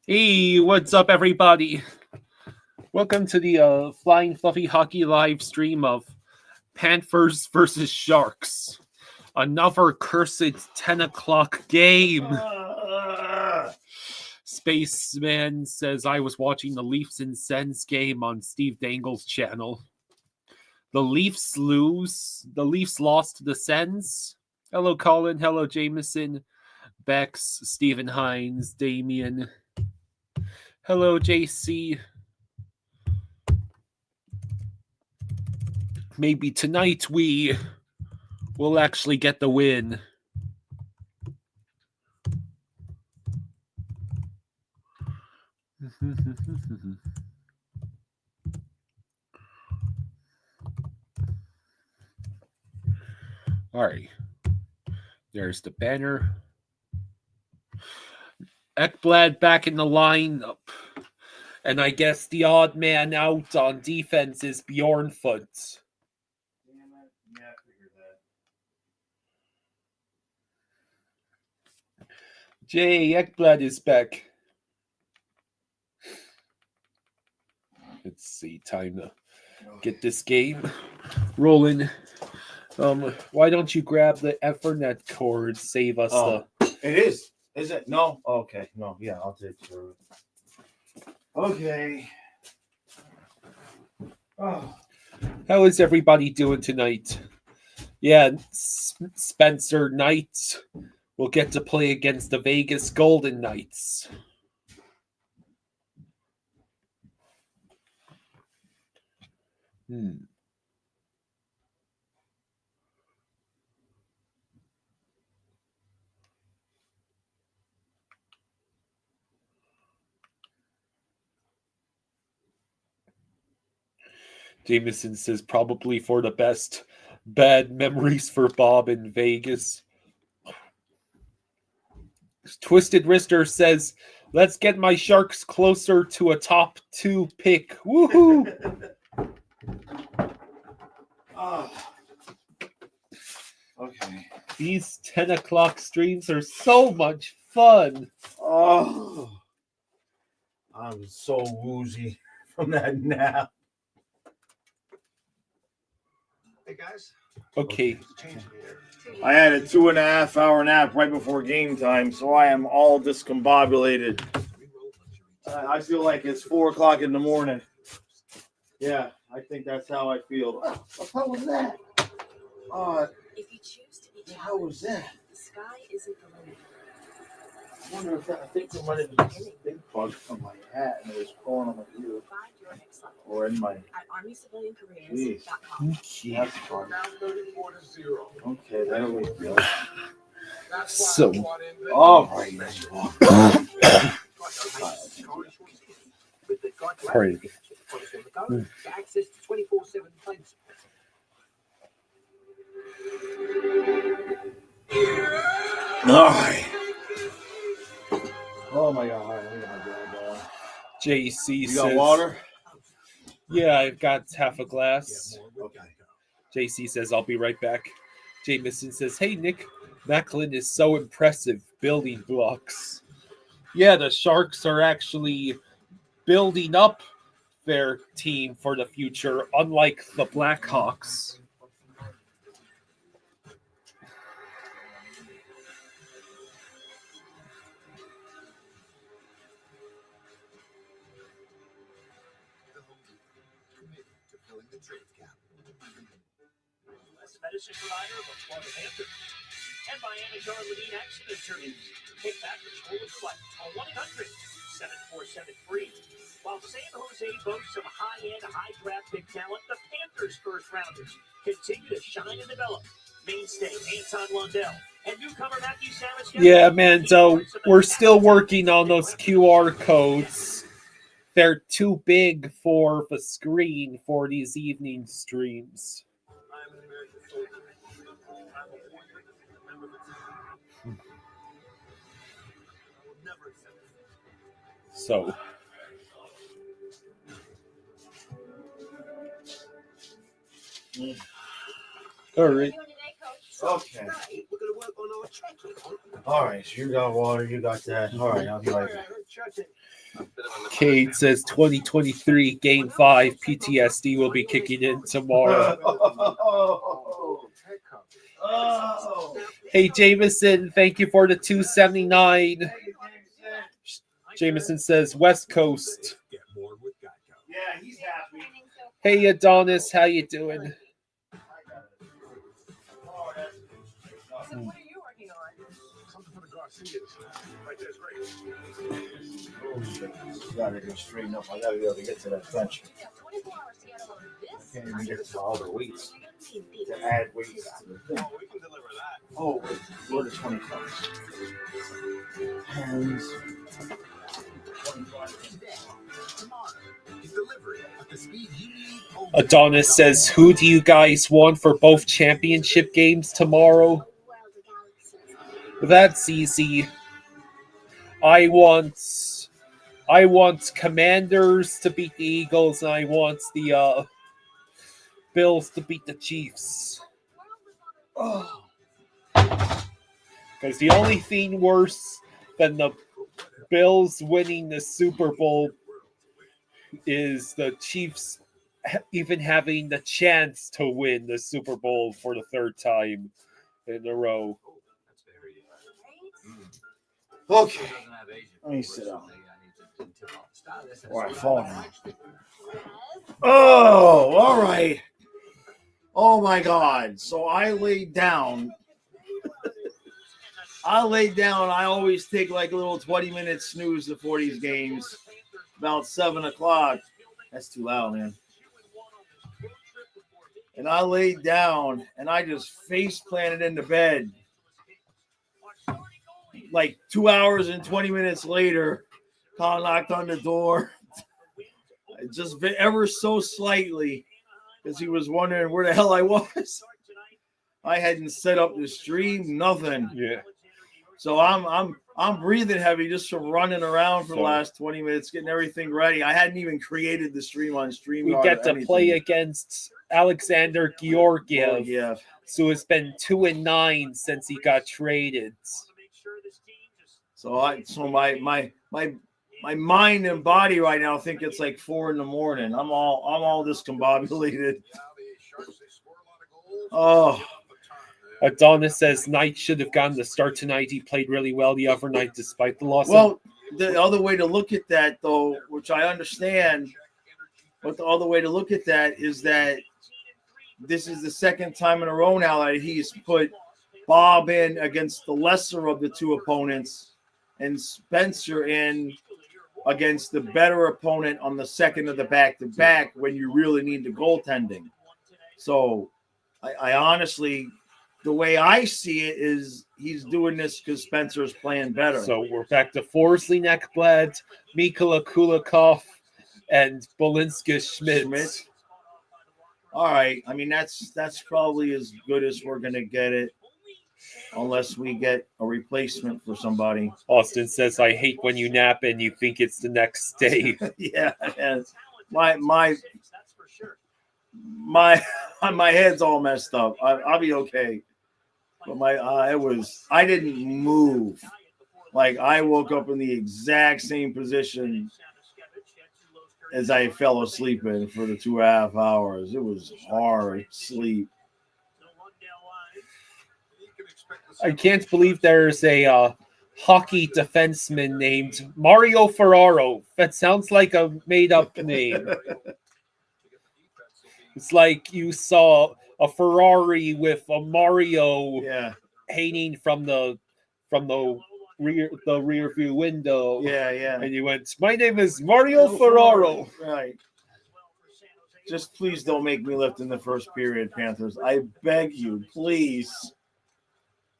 Hey, what's up, everybody? Welcome to the Flying Fluffy Hockey live stream of Panthers versus Sharks. Another cursed 10 o'clock game. Spaceman says I was watching the Leafs and Sens game on Steve Dangle's channel. The Leafs lose. The Leafs lost to the Sens. Hello, Colin. Hello, Jameson. Bex, Stephen Hines, Damien. Hello, JC. Maybe tonight we will actually get the win. All right. There's the banner. Ekblad back in the lineup. And I guess the odd man out on defense is Bjornfoot. Yeah, I figured that. Jay Ekblad is back. Let's see. Time to get this game rolling. Why don't you grab the Ethernet cord? Save us the. It is. Is it? No. Okay. No. Yeah, I'll take care of it. Okay. Oh. How is everybody doing tonight? Yeah, Spencer Knight will get to play against the Vegas Golden Knights. Jameson says probably for the best. Bad memories for Bob in Vegas. Twisted Wrister says, let's get my Sharks closer to a top 2 pick. Woohoo! Okay. These 10 o'clock streams are so much fun. Oh. I'm so woozy from that nap. Hey, guys. Okay. I had a 2.5 hour nap right before game time, so I am all discombobulated. I feel like it's 4 o'clock in the morning. Yeah, I think that's how I feel. What the hell was that? If you choose to be How was that? the sky isn't the limit. I wonder if I think there might have been a big bug on my hat and it was crawling on my ear. Find your next level Or in my. at armyciviliancareers.com. That's fun. Okay, there we go. So, All right. Sorry. Access to 24/7 planes. All right. Oh my God. JC You says, got water? yeah, I've got half a glass. Okay. JC says, I'll be right back. Jameson says, hey, Nick, Macklin is so impressive building blocks. Yeah, the Sharks are actually building up their team for the future, unlike the Blackhawks. Medicine provider of the Florida Panthers. And Miami's own Levine accident attorneys. Take back control of your life. Call 1-800-7473. While San Jose boasts some high-end, high-draft big talent, the Panthers' first-rounders continue to shine and develop. Mainstay Anton Lundell and newcomer Matthew Samus. Yeah, man, so we're still working on those QR codes. They're too big for the screen for these evening streams. So, all right. Okay. All right, so you got water, you got that. All right, I'll be right back. Cade says 2023 Game 5 PTSD will be kicking in tomorrow. Hey, Jameson, thank you for the 279. Jameson says West Coast. Yeah, he's happy. Hey, Adonis, how you doing? So what are you working on? Something for the Garcias. Right there's great. Gotta get straightened up. I gotta be able to get to that bench. You have 24 hours to get a load of this. Can't even get to all the weights. You're gonna need To these. add weights to the thing. Oh, we can deliver that. Oh, where the 25s? Hands. Adonis says, who do you guys want for both championship games tomorrow? That's easy. I want Commanders to beat the Eagles, and I want the Bills to beat the Chiefs. Because the only thing worse than the Bills winning the Super Bowl is the Chiefs even having the chance to win the Super Bowl for the third time in a row. Okay. Let me sit down. Or I fall now. Oh, all right. Oh my God. So I laid down. I always take like a little 20-minute snooze before these games. About 7 o'clock. That's too loud, man. And I laid down and I just face planted into bed. Like 2 hours and 20 minutes later, Colin knocked on the door. Just ever so slightly, because he was wondering where the hell I was. I hadn't set up the stream, nothing. Yeah. So I'm breathing heavy just from running around for the last 20 minutes, getting everything ready. I hadn't even created the stream on StreamYard. We get to play against Alexander Georgiev. Yeah. So it's been 2-9 since he got traded. So my mind and body right now think it's like 4 a.m. I'm all discombobulated. Oh. Adonis says Knight should have gotten the start tonight. He played really well the other night despite the loss. Well, the other way to look at that, though, which I understand, but the other way to look at that is that this is the second time in a row now that he's put Bob in against the lesser of the two opponents and Spencer in against the better opponent on the second of the back-to-back when you really need the goaltending. So I honestly, the way I see it is he's doing this because Spencer's playing better. So we're back to Forsley, Ekblad, Mikola Kulikov, and Bolinska Schmidt. All right. I mean, that's probably as good as we're going to get it unless we get a replacement for somebody. Austin says, I hate when you nap and you think it's the next day. Yeah. My head's all messed up. I'll be okay. But I didn't move. Like I woke up in the exact same position as I fell asleep in for the 2.5 hours. It was hard sleep. I can't believe there's a hockey defenseman named Mario Ferraro. That sounds like a made-up name. It's like you saw a Ferrari with a Mario hanging from the rear view window. Yeah. And you went, my name is Mario Ferraro. Right. Just please don't make me lift in the first period, Panthers. I beg you, please.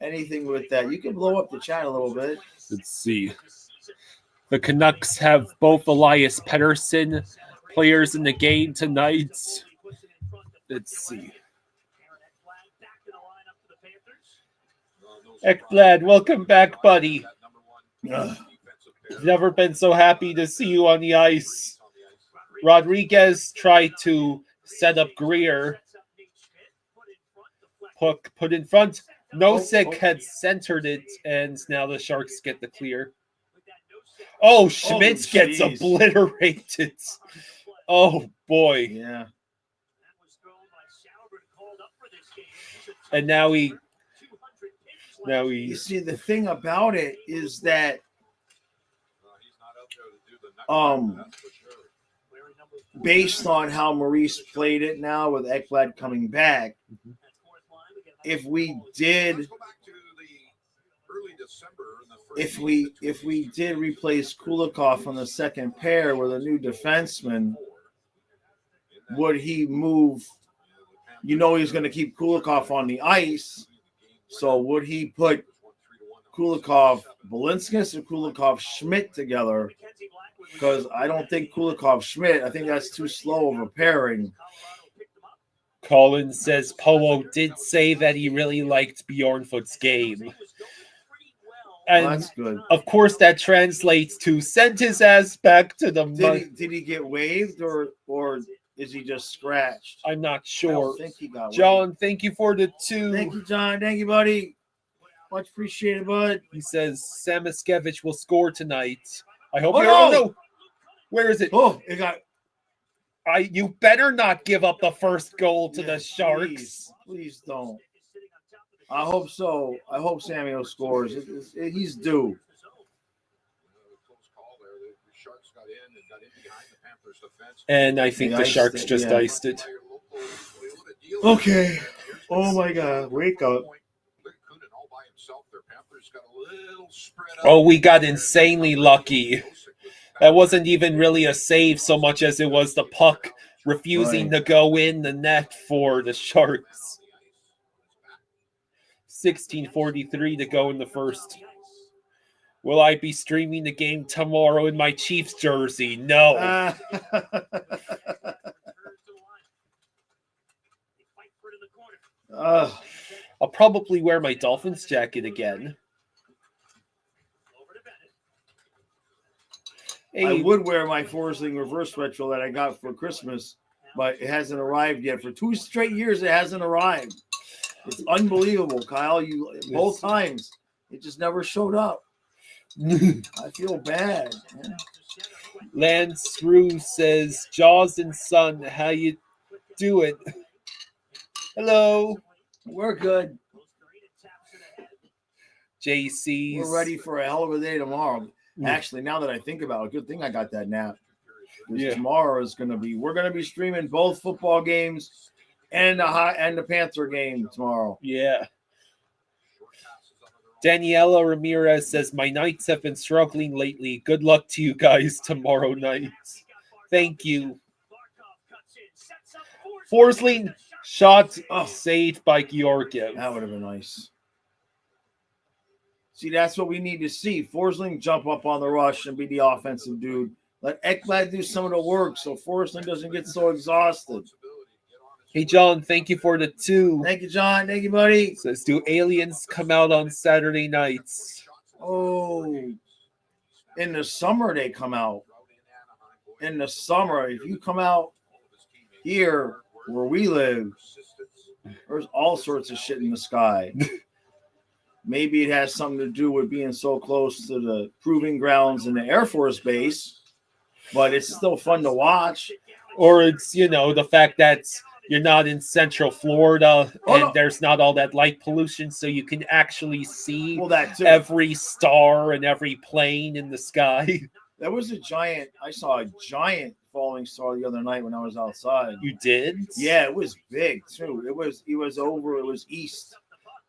Anything with that. You can blow up the chat a little bit. Let's see. The Canucks have both Elias Pettersson players in the game tonight. Let's see. Ekblad, welcome back, buddy. Never been so happy to see you on the ice. Rodriguez tried to set up Greer. Put in front. Nosek had centered it, and now the Sharks get the clear. Oh, Schmitz gets jeez. obliterated. Oh, boy. Yeah. And now he... You see, the thing about it is that based on how Maurice played it now with Ekblad coming back, if we did replace Kulikov on the second pair with a new defenseman, would he move? You know he's going to keep Kulikov on the ice, so would he put Kulikov Balinskis or Kulikov Schmidt together? Because I don't think Kulikov Schmidt, I think that's too slow of a pairing. Colin says Powo did say that he really liked Bjornfoot's game. And Well, that's good. Of course, that translates to send his ass back to the mud. Did he get waived or is he just scratched? I'm not I sure. don't think he got John, waived. thank you for the 2. Thank you, John. Thank you, buddy. Much appreciated, bud. He says Sam Miskevich will score tonight. I hope Oh, you no! no. Where is it? Oh, it got. You better not give up the first goal to the Sharks. Please don't. I hope so. I hope Samuel scores. He's due. And I think the Sharks just iced it. Okay. Oh my God! Wake up. Oh, we got insanely lucky. That wasn't even really a save so much as it was the puck refusing to go in the net for the Sharks. 16:43 to go in the first. Will I be streaming the game tomorrow in my Chiefs jersey? No. I'll probably wear my Dolphins jacket again. Hey. I would wear my Forsling reverse retro that I got for Christmas, but it hasn't arrived yet. For 2 straight years, it hasn't arrived. It's unbelievable, Kyle. Both times, it just never showed up. I feel bad. Man. Lance Rue says, Jaws and Son, how you doing? Hello. We're good. JC's. We're ready for a hell of a day tomorrow. Actually, now that I think about it, good thing I got that nap. Tomorrow is we're going to be streaming both football games and the Panther game tomorrow. Yeah. Daniela Ramirez says, my Knights have been struggling lately. Good luck to you guys tomorrow night. Thank you. Forsling shot saved by Georgiev. That would have been nice. See, that's what we need to see. Forsling jump up on the rush and be the offensive dude. Let Ekblad do some of the work so Forsling doesn't get so exhausted. Hey, John, thank you for the 2. Thank you, John. Thank you, buddy. Says, do aliens come out on Saturday nights? Oh, in the summer they come out. In the summer, if you come out here where we live, there's all sorts of shit in the sky. Maybe it has something to do with being so close to the proving grounds in the Air Force Base, but it's still fun to watch. Or it's, the fact that you're not in Central Florida there's not all that light pollution, so you can actually see every star and every plane in the sky. There was I saw a giant falling star the other night when I was outside. You did? Yeah, it was big too. It was east.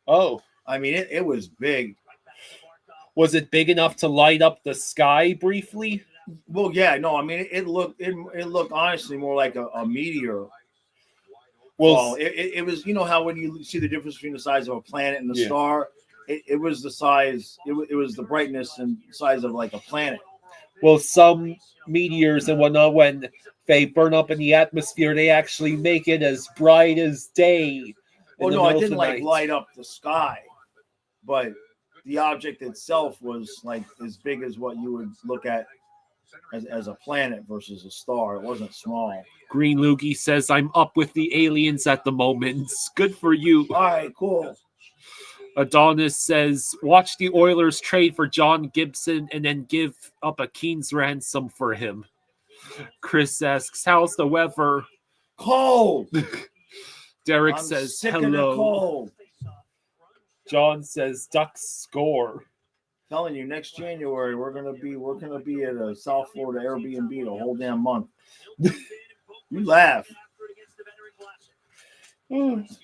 Oh. I mean, it was big. Was it big enough to light up the sky briefly? Well, yeah, no. I mean, it looked honestly more like a meteor. Well, it was. You know how when you see the difference between the size of a planet and the star, it was the size. It was the brightness and size of like a planet. Well, some meteors and whatnot, when they burn up in the atmosphere, they actually make it as bright as day. Well, no, it didn't light up the sky. But the object itself was like as big as what you would look at as a planet versus a star. It wasn't small. Green Loogie says, I'm up with the aliens at the moment. Good for you. All right, cool. Adonis says, watch the Oilers trade for John Gibson and then give up a Keen's ransom for him. Chris asks, how's the weather? Cold. Derek I'm says, sick of the hello. cold. John says, Ducks score. Telling you, next January we're gonna be at a South Florida Airbnb the whole damn month. You laugh.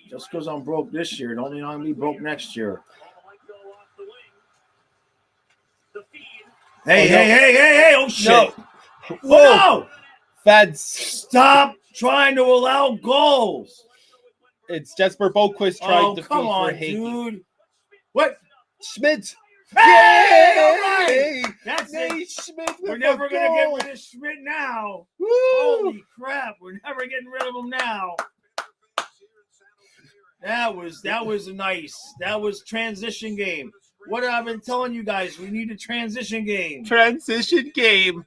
Just because I'm broke this year, don't mean I'm gonna be broke next year. Hey! Oh shit! No. Whoa! No! Feds. Stop trying to allow goals. It's Jesper Boquist trying to come feed on, for Hagee. dude. What? Schmidt. Hey! Yay! All right. That's Nate it. Schmidt with We're a never gonna get goal. rid of Schmidt now. Woo! Holy crap! We're never getting rid of him now. That was nice. That was transition game. What have I been telling you guys? We need a transition game. Transition game.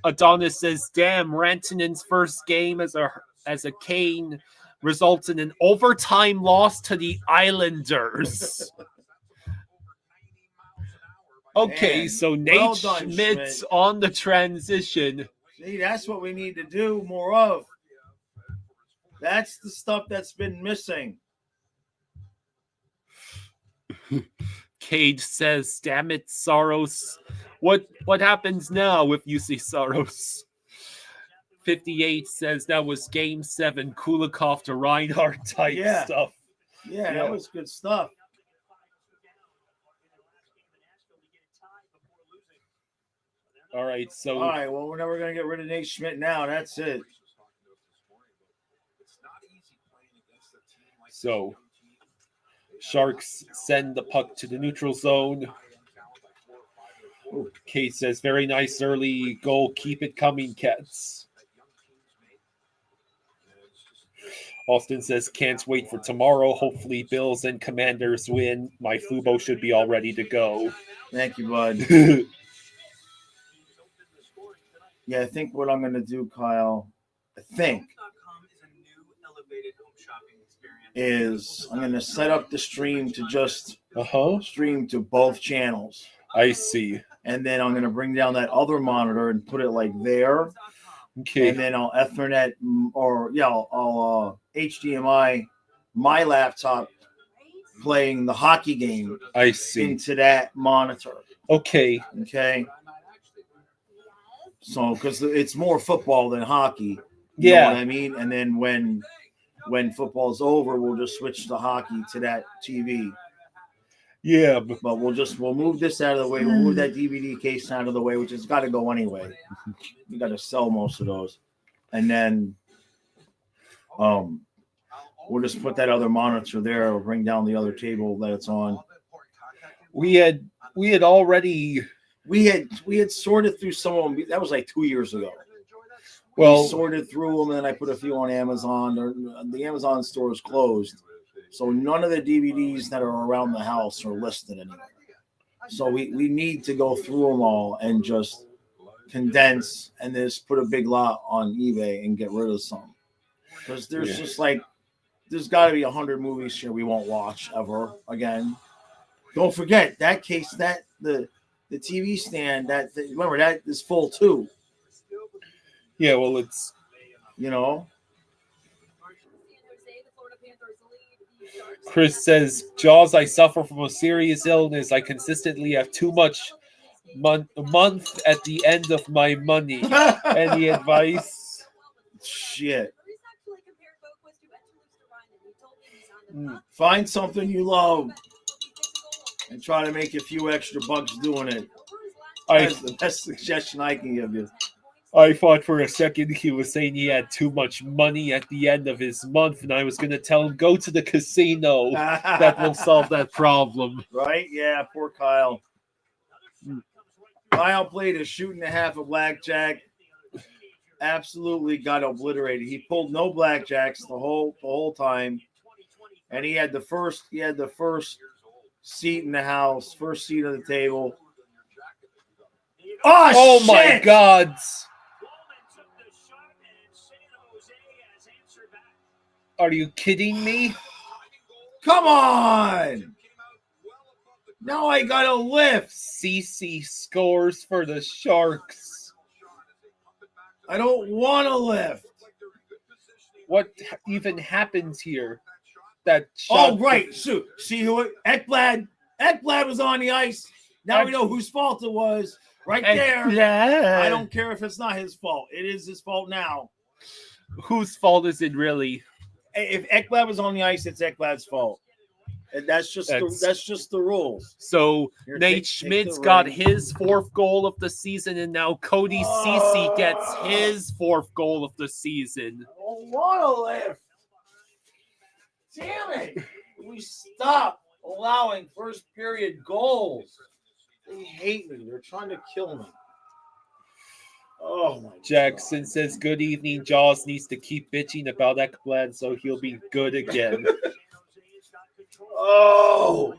Adonis says, damn, Rantanen's first game as a Kane results in an overtime loss to the Islanders. Okay, Man, so Nate well done, Schmidt Schmidt. on the transition. See, that's what we need to do more of. That's the stuff that's been missing. Cage says, damn it, Saros. What happens now if you see Saros? 58 says that was game 7, Kulikov to Reinhardt type stuff. Yeah, that was good stuff. All right, well, we're never going to get rid of Nate Schmidt now. That's it. So, Sharks send the puck to the neutral zone. Kate says, very nice early goal. Keep it coming, Cats. Austin says, can't wait for tomorrow. Hopefully Bills and Commanders win. My Fubo should be all ready to go. Thank you, bud. Yeah, I think what I'm going to do, Kyle, is I'm going to set up the stream to just stream to both channels. I see. And then I'm going to bring down that other monitor and put it like there. Okay. And then I'll Ethernet I'll HDMI my laptop playing the hockey game. I see. Into that monitor. Okay. So, because it's more football than hockey. You know what I mean? And then when football's over, we'll just switch the hockey to that TV. Yeah. But we'll move this out of the way. We'll move that DVD case out of the way, which has got to go anyway. We got to sell most of those. And then we'll just put that other monitor there. We'll bring down the other table that it's on. We had already... We had sorted through some of them. That was like 2 years ago. Well, we sorted through them, and then I put a few on Amazon. The Amazon store is closed, so none of the DVDs that are around the house are listed anymore. So we need to go through them all and just condense and just put a big lot on eBay and get rid of some. Because there's just like there's got to be 100 movies here we won't watch ever again. Don't forget that case that the TV stand remember that is full too. Yeah, well, it's Chris says, Jaws, I suffer from a serious illness. I consistently have too much month at the end of my money. Any advice? Shit. Find something you love and try to make a few extra bucks doing it. That's the best suggestion I can give you. I thought for a second he was saying he had too much money at the end of his month, and I was going to tell him, go to the casino. That will solve that problem. Right? Yeah, poor Kyle. Kyle played a shooting a half of blackjack. Absolutely got obliterated. He pulled no blackjacks the whole time. And he had the first seat in the house, first seat at the table. Oh shit! My God! Are you kidding me? Come on! Now I gotta lift. CC scores for the Sharks. I don't want to lift. What even happens here? That Oh, shot right. So, see who it? Ekblad was on the ice. Now we know whose fault it was. Right there. I don't care if it's not his fault. It is his fault now. Whose fault is it really? If Ekblad was on the ice, it's Ekblad's fault. And that's just the rules. So Here, Nate take Schmidt's the got ring. his 4th goal of the season, and now Cody Ceci gets his 4th goal of the season. I don't want to lift. Damn it. We stop allowing first period goals. They hate me. They're trying to kill me. Oh, my Jackson God. says, good evening. Jaws needs to keep bitching about Ekblad so he'll be good again. Oh.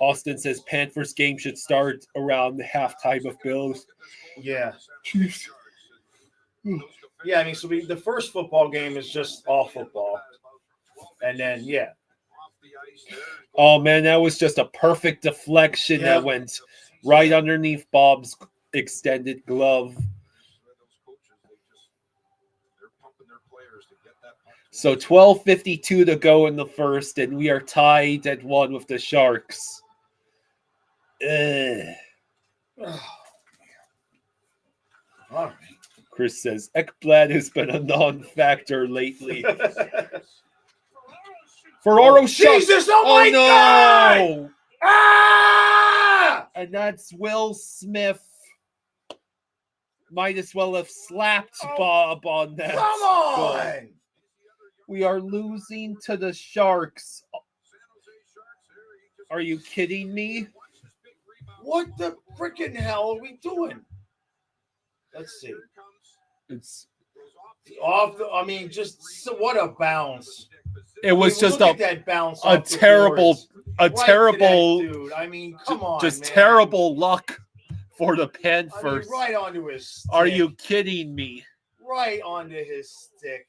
Austin says, Panthers game should start around the halftime of Bills. Yeah. Yeah, I mean, so the first football game is just all football. And then, yeah. Oh, man, that was just a perfect deflection that went right underneath Bob's extended glove. So 12:52 to go in the first, and we are tied at 1 with the Sharks. Ugh. All right. Chris says, Ekblad has been a non-factor lately. Ferraro shot. Jesus, oh my God! Ah! And that's Will Smith. Might as well have slapped Bob on that. Come on! We are losing to the Sharks. Are you kidding me? What the freaking hell are we doing? Let's see. It's off the. I mean, just what a bounce! It was just look at that bounce. a terrible, right terrible, that dude. I mean, come on, just man. terrible luck for the Panthers. I mean, right onto his stick. Are you kidding me? Right onto his stick.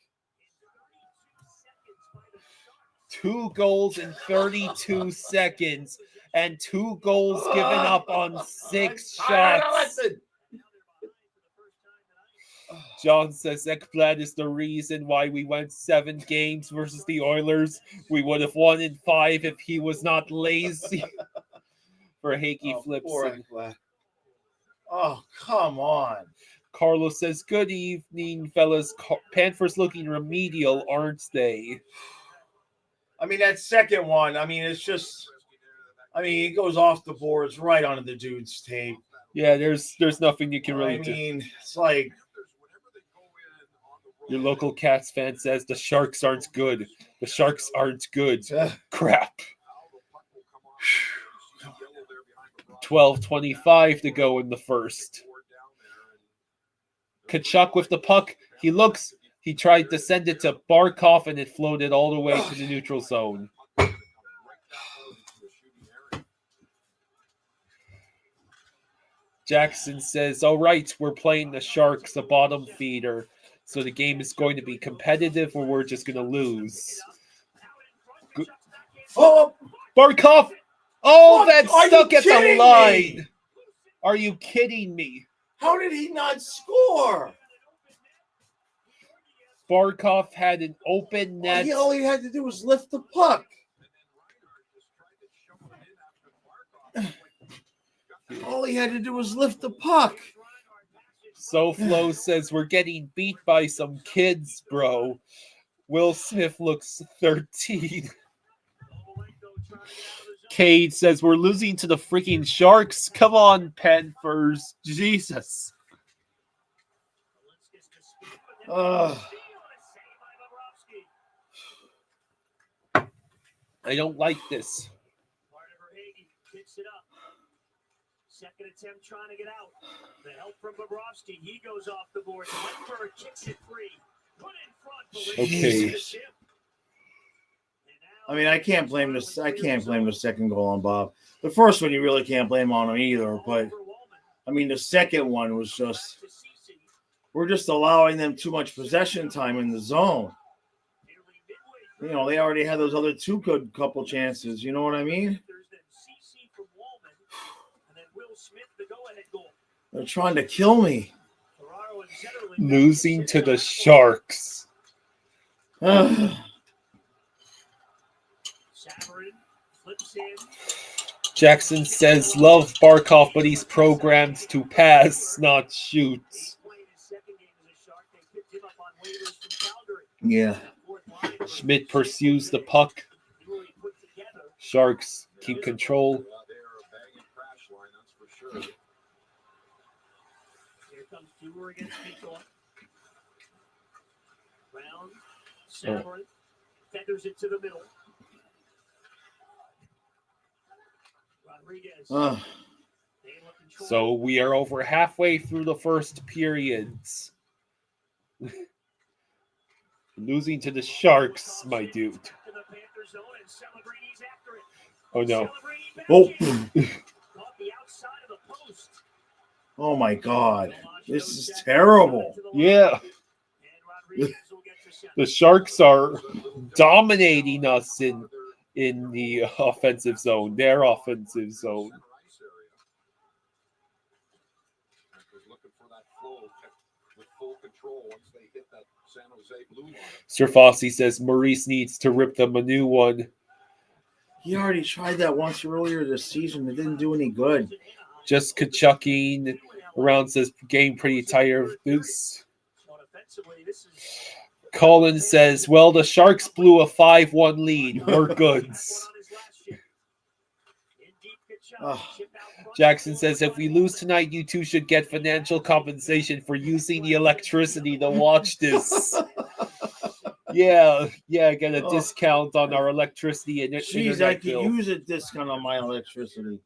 2 goals in 32 seconds and 2 goals given up on 6 shots. John says Ekblad is the reason why we went 7 games versus the Oilers. We would have won in 5 if he was not lazy. For Hakey Flipson. Oh, come on. Carlos says, good evening, fellas. Panthers looking remedial, aren't they? I mean, that second one, I mean, it's just, I mean, it goes off the boards right onto the dude's tape. Yeah, there's nothing you can really do. I mean, it's like, your local Cats fan says the Sharks aren't good. The Sharks aren't good. Crap. 12:25 to go in the first. Kachuk with the puck. He tried to send it to Barkov and it floated all the way to the neutral zone. Jackson says, all right, we're playing the Sharks, the bottom feeder. So the game is going to be competitive or we're just going to lose. oh, Barkov! Oh, what? that's Are stuck you at the kidding line. me? Are you kidding me? How did he not score? Barkov had an open net. All he had to do was lift the puck. All he had to do was lift the puck. SoFlo says we're getting beat by some kids, bro. Will Smith looks 13. Cade says we're losing to the freaking Sharks. Come on, Panthers. Jesus. I don't like this. Second attempt trying to get out. The help from Bobrovsky. He goes off the board. Whiteberg kicks it free. Put in front. Okay. I mean, I can't blame this. I can't blame the second goal on Bob. The first one, you really can't blame on him either. But I mean, the second one was just, we're just allowing them too much possession time in the zone. You know, they already had those other two good couple chances. You know what I mean? They're trying to kill me. Losing to the Sharks. Jackson says, love Barkov, but he's programmed to pass, not shoot. Yeah. Schmidt pursues the puck. Sharks keep control. Here comes Dewar against Miko. Brown, Savarin, feathers it to the middle. Rodriguez. So we are over halfway through the first periods. Losing to the Sharks, my dude. Oh no. Oh. Oh my God. This is terrible. Yeah. The Sharks are dominating us in the offensive zone, their offensive zone. Sir Fossey says Maurice needs to rip them a new one. He already tried that once earlier this season. It didn't do any good. Just Kachucking around says game pretty tired of this. Colin says, well, the Sharks blew a 5-1 lead. We're goods. Jackson says, if we lose tonight, you two should get financial compensation for using the electricity to watch this. Yeah, get a discount on our electricity and Jeez, I could use a discount on my electricity.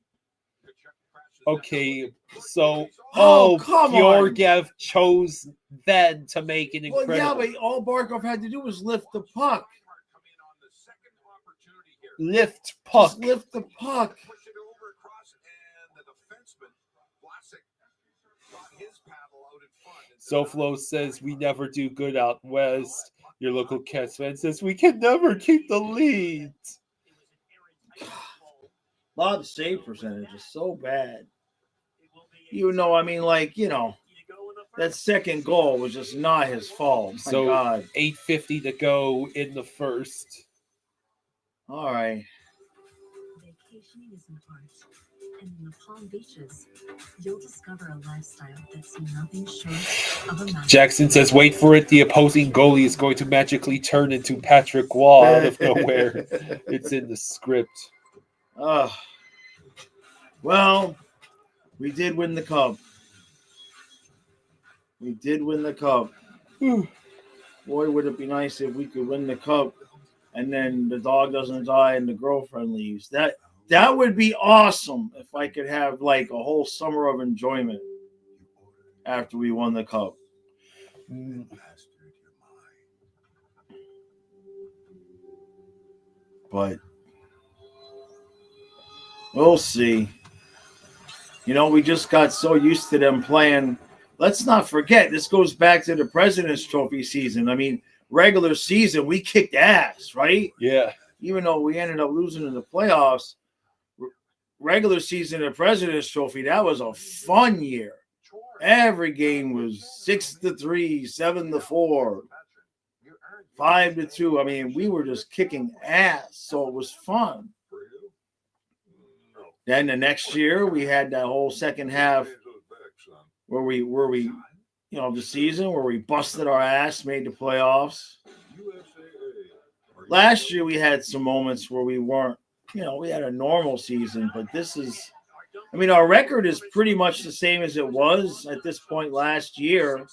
Okay, so come Georgiev chose then to make an incredible. Well, yeah, but all Barkov had to do was lift the puck. Lift puck. Just lift the puck. SoFlo says we never do good out west. Your local Cats fan says we can never keep the lead. Bob's save percentage is so bad. You know, I mean, like, you know, that second goal was just not his fault. My so God. 8:50 to go in the first. All right. Vacationing is important, and in the Palm Beaches, you'll discover a lifestyle that's nothing short of a magic. Jackson says, wait for it. The opposing goalie is going to magically turn into Patrick Waugh out of nowhere. It's in the script. Well, we did win the cup. We did win the cup. Boy, would it be nice if we could win the cup and then the dog doesn't die and the girlfriend leaves. That would be awesome if I could have like a whole summer of enjoyment after we won the cup. But we'll see. You know, we just got so used to them playing. Let's not forget, this goes back to the President's Trophy season. I mean, regular season, we kicked ass, right? Yeah. Even though we ended up losing in the playoffs, regular season of President's Trophy, that was a fun year. Every game was 6-3, 7-4, 5-2. I mean, we were just kicking ass, so it was fun. Then the next year, we had that whole second half where we, you know, the season where we busted our ass, made the playoffs. Last year, we had some moments where we weren't, you know, we had a normal season, but this is, I mean, our record is pretty much the same as it was at this point last year.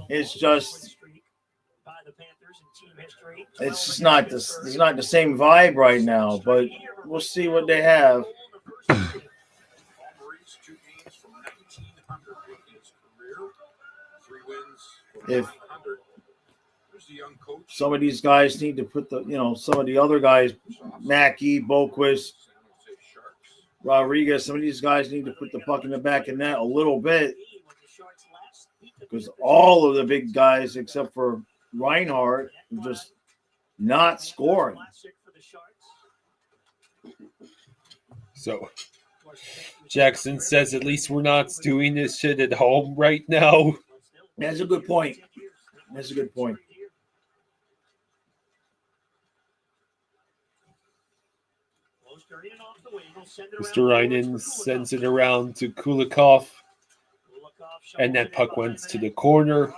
It's just, it's just not this. It's not the same vibe right now. But we'll see what they have. If some of these guys need to put the, you know, some of the other guys, Mackey, Boquist, Rodriguez, some of these guys need to put the puck in the back of net a little bit, because all of the big guys, except for Reinhardt just not scoring. So Jackson says at least we're not doing this shit at home right now. That's a good point. That's a good point. Mr. Reinen sends it around to Kulikov, and that puck went to the corner.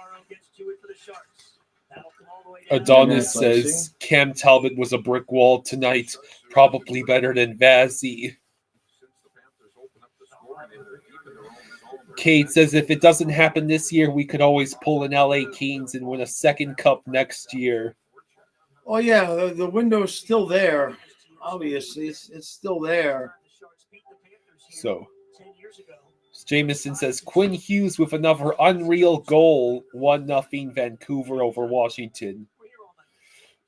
Adonis says Cam Talbot was a brick wall tonight, probably better than Vazzy. Kate says if it doesn't happen this year, we could always pull an LA Kings and win a second cup next year. Oh yeah, the window's still there. Obviously, it's still there. So Jameson says Quinn Hughes with another unreal goal, 1-0 Vancouver over Washington.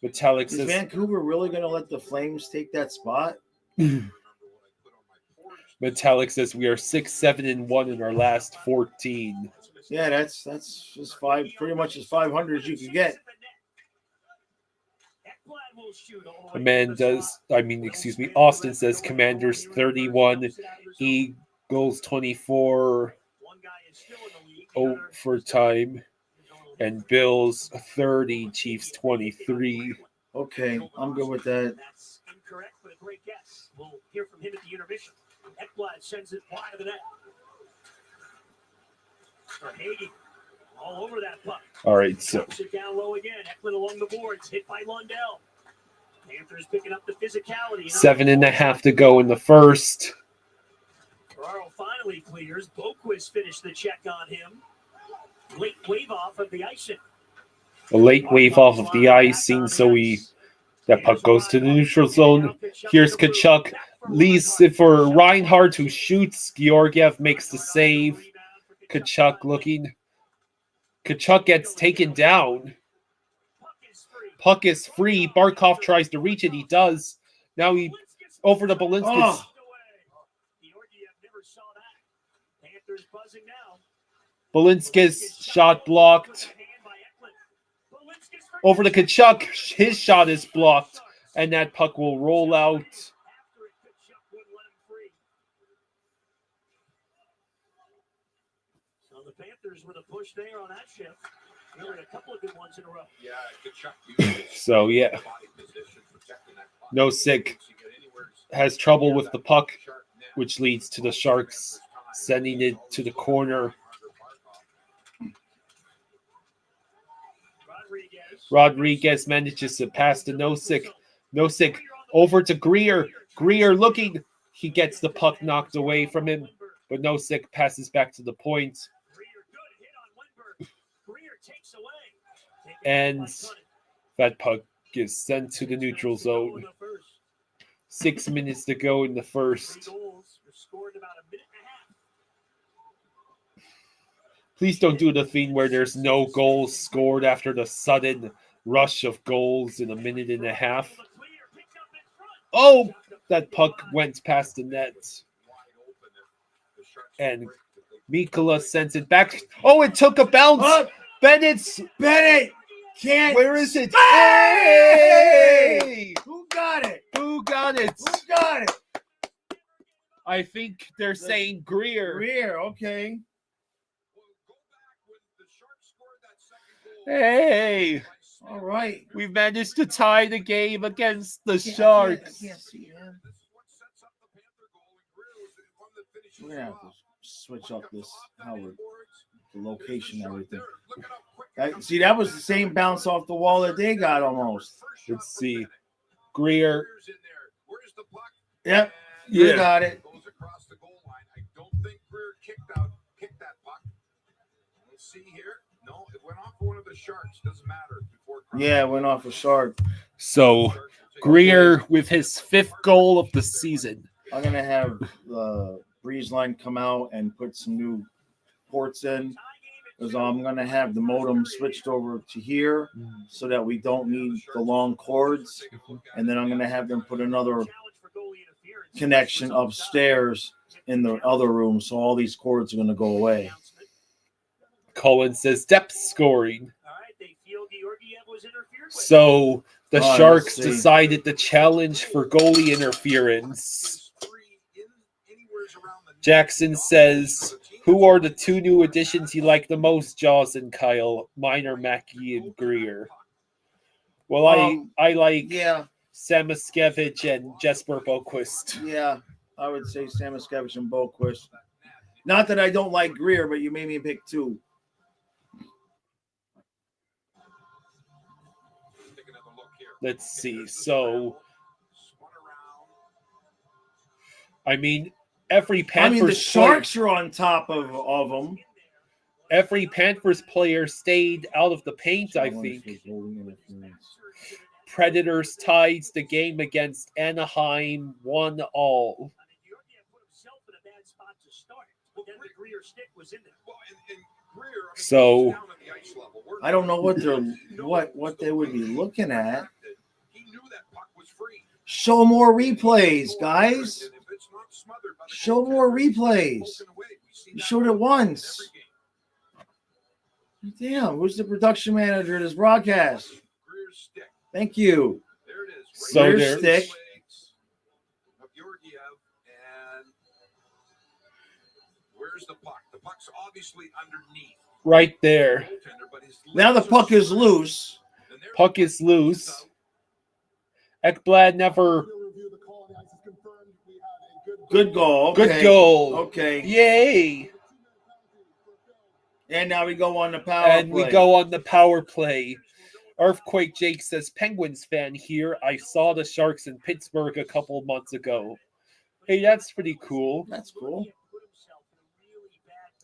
Metallic Is says Vancouver really going to let the Flames take that spot? Metallic says we are 6-7-1 in our last 14. Yeah, that's as pretty much as 500 as you can get. Austin says Commanders 31, Eagles 24, overtime, and Bills 30, Chiefs 23. Okay, I'm good with that. That's incorrect, but a great guess. We'll hear from him at the intermission. Ekblad sends it wide of the net. Hagee all over that puck. All right, so It down low again. Eklund along the boards, hit by Lundell. Panthers picking up the physicality. 7.5 to go in the first. Ferraro finally clears. Boquist finished the check on him. Late wave off of the icing. A late wave off of the icing, so that puck goes to the neutral zone. Here's Kachuk. Leaves it for Reinhardt, who shoots. Georgiev makes the save. Kachuk looking. Kachuk gets taken down. Puck is free. Barkov tries to reach it. He does. Now he over to Balinskis. Oh. Balinskis shot blocked. Over to Kachuk. His shot is blocked. And that puck will roll out. So the Panthers with a push there on that shift. Really a couple of good ones in a row. So, yeah. Nosek has trouble with the puck, which leads to the Sharks sending it to the corner. Rodriguez manages to pass to Nosek. Nosek over to Greer. Greer looking. He gets the puck knocked away from him, but Nosek passes back to the point. And that puck is sent to the neutral zone. 6 minutes to go in the first. Please don't do the thing where there's no goals scored after the sudden rush of goals in a minute and a half. Oh, that puck went past the net. And Mikkola sends it back. Oh, it took a bounce. Bennett! Can't. Where is it? Hey! Who got it? Who got it? I think they're saying Greer. Greer, okay. Hey! All right. We've managed to tie the game against the Sharks. I can't see him. We're going to have to switch up this, the location and everything. See, that was the same bounce off the wall that they got almost. Let's see. Greer. Yep. You got it. Goes across the goal line. I don't think Greer kicked that puck. Let's see here. No, it went off one of the Sharks. Doesn't matter. Yeah, it went off a Shark. So, Greer with his 5th goal of the season. I'm going to have Breeze Line come out and put some new ports in. Because I'm going to have the modem switched over to here so that we don't need the long cords. And then I'm going to have them put another connection upstairs in the other room. So all these cords are going to go away. Cullen says depth scoring. All right, they feel Georgiev was interfered with. So the Oh, let's Sharks see. decided to challenge for goalie interference. Jackson says, "Who are the two new additions you like the most, Jaws and Kyle? Mine are Mackey and Greer." Well, I like Yeah, Samoskevich and Jesper Boquist. yeah. I would say Samoskevich and Boquist. Not that I don't like Greer, but you made me pick two. Let's see. So, I mean, every Panthers the Sharks are on top of them. Every Panthers player stayed out of the paint, I think. Predators tied the game against Anaheim 1-1. So I don't know what they would be looking at. Show more replays, guys. Show more replays. You showed it once. Damn, who's the production manager of this broadcast? Thank you. So Greer's stick. Where's the puck? The puck's obviously underneath. Right there. Now the puck is loose. Puck is loose. Ekblad never. Good goal. Okay. Good goal. Okay. Yay. And now we go on the power And play. we go on the power play. Earthquake Jake says, Penguins fan here. I saw the Sharks in Pittsburgh a couple months ago. Hey, that's pretty cool. That's cool.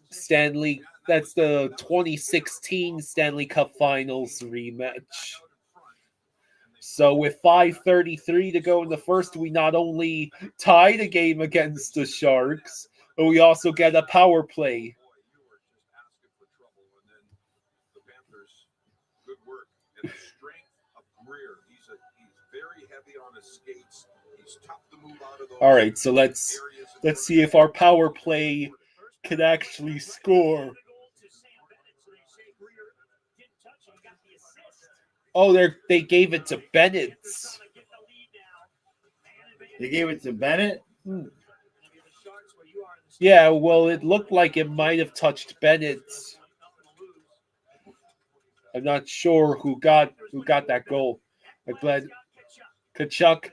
Stanley, that's the 2016 Stanley Cup Finals rematch. So with 5:33 to go in the first, we not only tie the game against the Sharks, but we also get a power play. All right, so let's see if our power play can actually score. Oh, they gave it to Bennett. They gave it to Bennett? Yeah, well, it looked like it might have touched Bennett. I'm not sure who got that goal. Ekblad, Kachuk.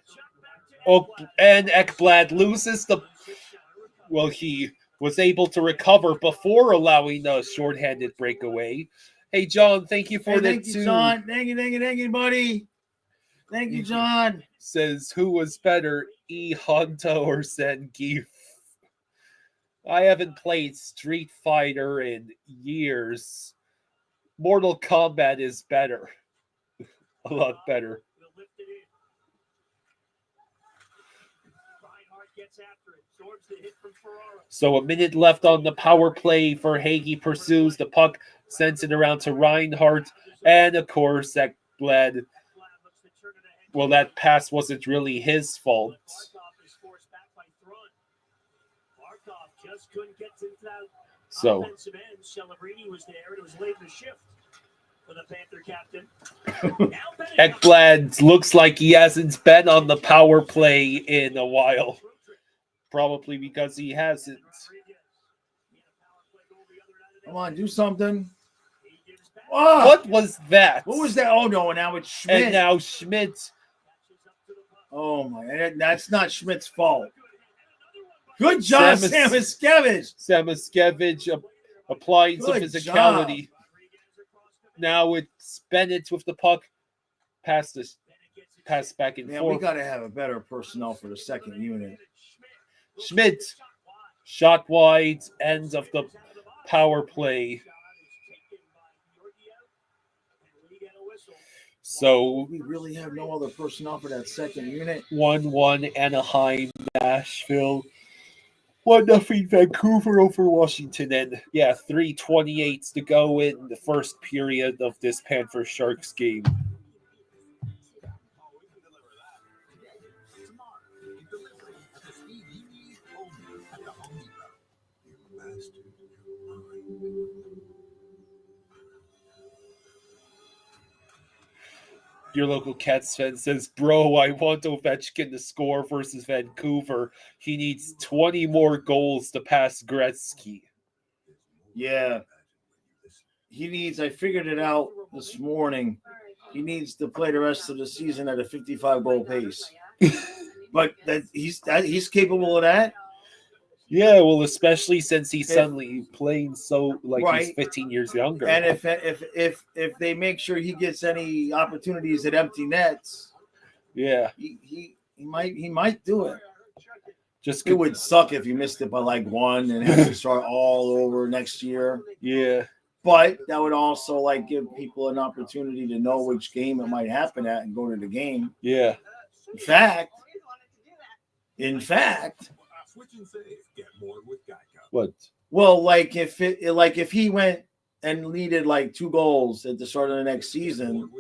Oh, and Ekblad loses the. Well, he was able to recover before allowing a shorthanded breakaway. Hey, John, thank you for the Thank you, John. Thank you, buddy. Thank you, John. Says, who was better, E. Honto or Zangief? I haven't played Street Fighter in years. Mortal Kombat is better. A lot better. So a minute left on the power play for Hagee pursues the puck, sends it around to Reinhardt, and of course Ekblad. Well, that pass wasn't really his fault. So Ekblad looks like he hasn't been on the power play in a while. Probably because he hasn't. Come on, do something. Oh, what was that? What was that? Oh, no, and now it's Schmidt. And now Schmidt. Oh, my. That's not Schmidt's fault. Good job, Samoskevich. Samoskevich applying some physicality. Job. Now it's Bennett with the puck. Pass back and forth. We got to have a better personnel for the second unit. Schmidt, shot wide, end of the power play. So we really have no other personnel for that second unit. 1-1 Anaheim, Nashville. 1-0 Vancouver over Washington. And 3:28 to go in the first period of this Panthers Sharks game. Your local Cats fan says, "Bro, I want Ovechkin to score versus Vancouver. He needs 20 more goals to pass Gretzky." Yeah. He needs, I figured it out this morning. He needs to play the rest of the season at a 55 goal pace. But he's capable of that. Yeah, well, especially since he's suddenly playing so he's 15 years younger. And if they make sure he gets any opportunities at empty nets, yeah, he might do it. Just It would suck if you missed it by like one and have to start all over next year. Yeah. But that would also like give people an opportunity to know which game it might happen at and go to the game. Yeah. In fact, what? Well, like if he went and needed like 2 goals at the start of the next season,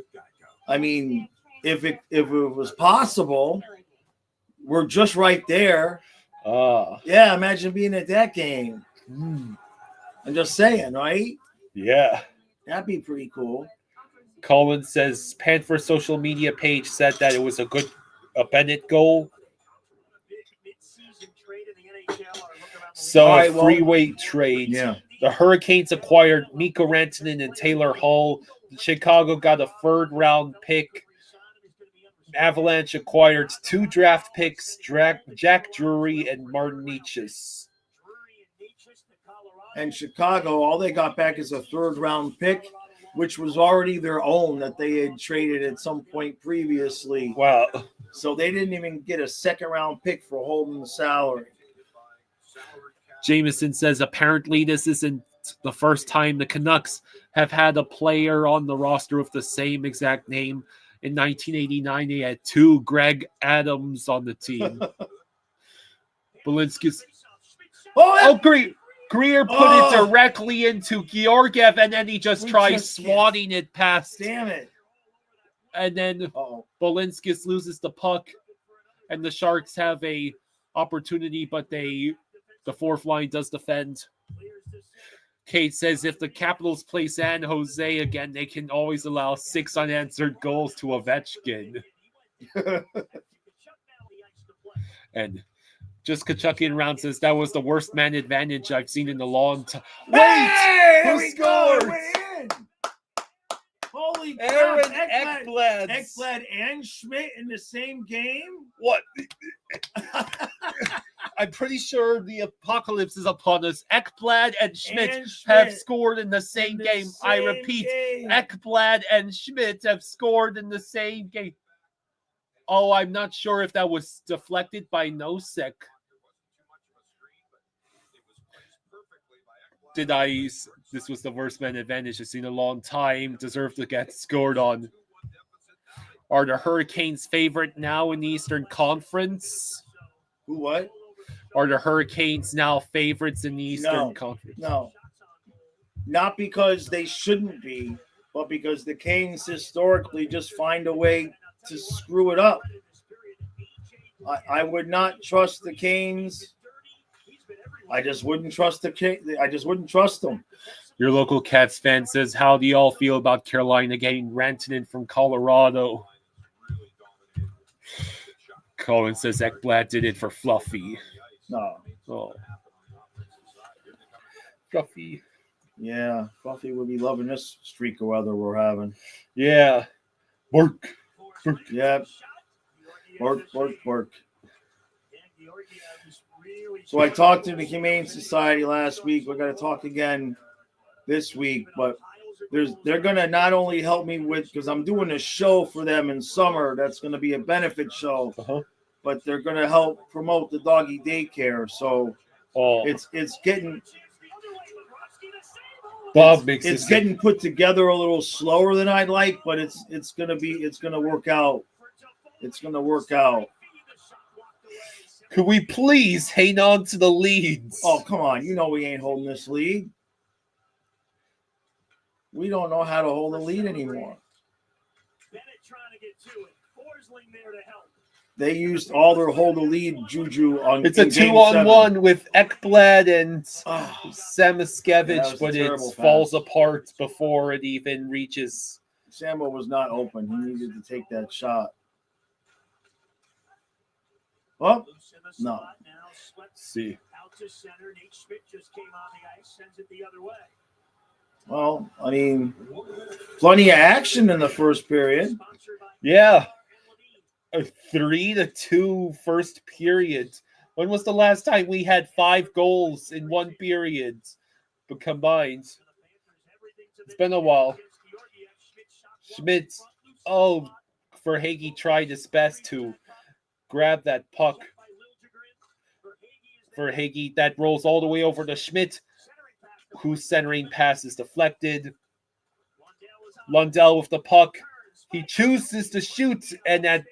I mean, if it was possible, we're just right there. Yeah, imagine being at that game. I'm just saying, right? Yeah. That'd be pretty cool. Colin says Panther social media page said that it was a Bennett goal. So All right, freeway trade. Yeah. The Hurricanes acquired Mikko Rantanen and Taylor Hall. Chicago got a 3rd round pick. Avalanche acquired 2 draft picks, Jack Drury and Martin Nietzsche's. And Chicago, all they got back is a 3rd round pick, which was already their own that they had traded at some point previously. Wow. So they didn't even get a 2nd round pick for holding the salary. Jameson says apparently this isn't the first time the Canucks have had a player on the roster with the same exact name. In 1989, they had 2 Greg Adams on the team. Belinsky's. Greer put it directly into Georgiev, and then he just tries swatting it past. Damn it. And then Belinsky's loses the puck, and the Sharks have a opportunity, but the 4th line does defend. Kate says if the Capitals play San Jose again, they can always allow 6 unanswered goals to Ovechkin. And just Kachuckian Round says that was the worst man advantage I've seen in a long time. Hey, who scored? We're in. Holy Aaron crap. Ekblad. Ekblad and Schmidt in the same game? What? I'm pretty sure the apocalypse is upon us. Ekblad and Schmidt have scored in the same game. I repeat, Ekblad and Schmidt have scored in the same game. Oh, I'm not sure if that was deflected by Nosek. This was the worst man advantage I've seen in a long time. Deserved to get scored on. Are the Hurricanes favorite now in the Eastern Conference? Who what? Are the Hurricanes now favorites in the Eastern Conference? No. Not because they shouldn't be, but because the Canes historically just find a way to screw it up. I would not trust the Canes. I just wouldn't trust the Canes. I just wouldn't trust them. Your local Cats fan says, how do you all feel about Carolina getting Rantanen from Colorado? Colin says Ekblad did it for Fluffy. No. Oh. Fluffy. Yeah, Fluffy would be loving this streak of weather we're having. Yeah. Work. Yep. Work. So I talked to the Humane Society last week. We're going to talk again this week, but they're going to not only help me with, because I'm doing a show for them in summer that's going to be a benefit show, but they're going to help promote the doggy daycare. So it's getting it's getting put together a little slower than I'd like, but it's going to work out. It's going to work out. Could we please hang on to the leads? Oh, come on. You know we ain't holding this lead. We don't know how to hold the lead anymore. They used all their hold the lead juju on. It's a 2-on-1 with Ekblad and Samoskevich, but it falls apart before it even reaches Sambo was not open. He needed to take that shot. Oh, Loose in the no. slot now, swept See. out to center. Nate Schmidt just came on the ice, sends it the other way. Well, I mean, plenty of action in the first period. Sponsored by Yeah. and Levine. A 3-2 first period. When was the last time we had 5 goals in one period but combined? It's been a while. Schmidt, oh, Verhage tried his best to grab that puck. Verhage, that rolls all the way over to Schmidt, whose centering pass is deflected. Lundell with the puck. He chooses to shoot, and that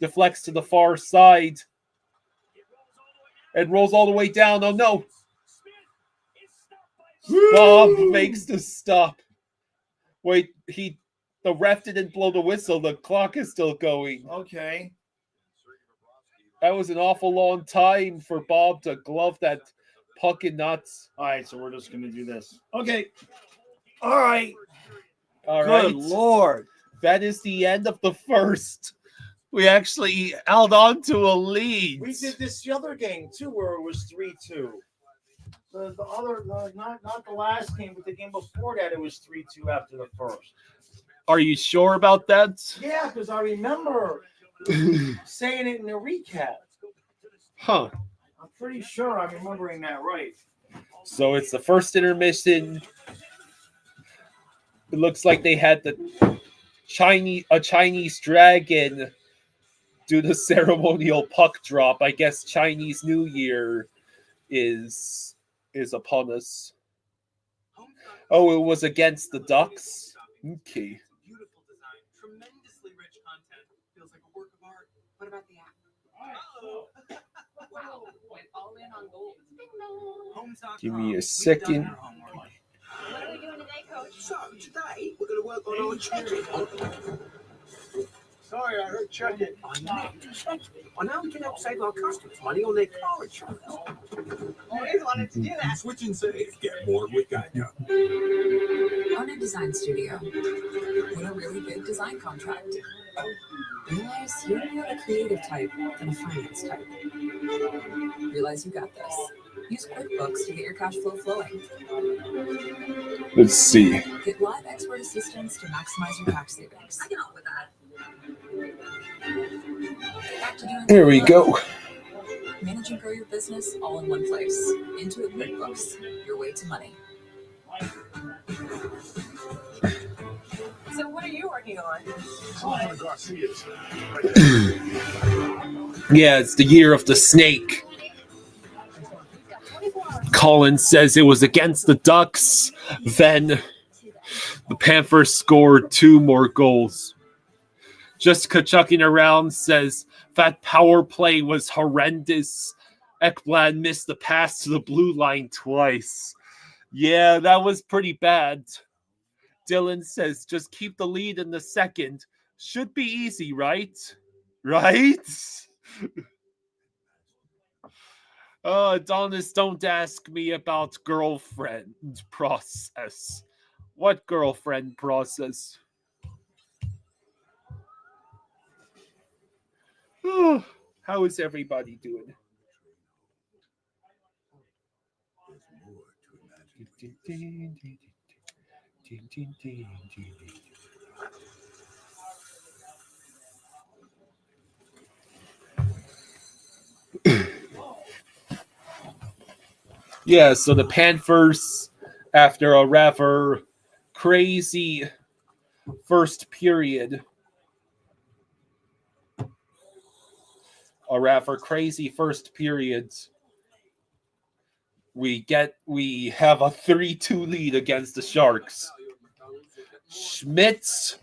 deflects to the far side. And rolls all the way down. Oh no! Bob makes the stop. Wait, the ref didn't blow the whistle. The clock is still going. Okay. That was an awful long time for Bob to glove that puck in nuts. All right, so we're just going to do this. Okay. All right. All Good right. Lord. That is the end of the first. We actually held on to a lead. We did this the other game, too, where it was 3-2. The other, not the last game, but the game before that, it was 3-2 after the first. Are you sure about that? Yeah, because I remember saying it in the recap. Huh. I'm pretty sure I'm remembering that right. So it's the first intermission. It looks like they had a Chinese dragon do the ceremonial puck drop. I guess Chinese New Year is upon us. Oh, it was against the Ducks? Okay. Beautiful design, tremendously rich content. Feels like a work of art. What about the app? Oh. Wow, went all in on gold. Homes.com. Give me a We've second. done our homework. What are we doing today, Coach? So today we're going to work on our check-in. Sorry, I heard check it. I know. I know we can help save our customers money on their car insurance. Always wanted to do that. Switch and save. Get more with Geico. Own a design studio. Win a really big design contract. Realize you're more of a creative type than a finance type. Realize you got this. Use QuickBooks to get your cash flow flowing. Let's see. Get live expert assistance to maximize your tax savings. I can help with that. Back to doing There we go. Manage and grow your business all in one place. Intuit QuickBooks, your way to money. So what are you working on? Garcia's. Yeah, it's the year of the snake. Colin says it was against the Ducks. Then the Panthers scored 2 more goals. Jessica chucking around says that power play was horrendous. Ekblad missed the pass to the blue line twice. Yeah, that was pretty bad. Dylan says just keep the lead in the second. Should be easy, right? Right? Adonis, don't ask me about girlfriend process. What girlfriend process? How is everybody doing? Yeah, so the Panthers, after a rather crazy first period, we have a 3-2 lead against the Sharks. Schmitz,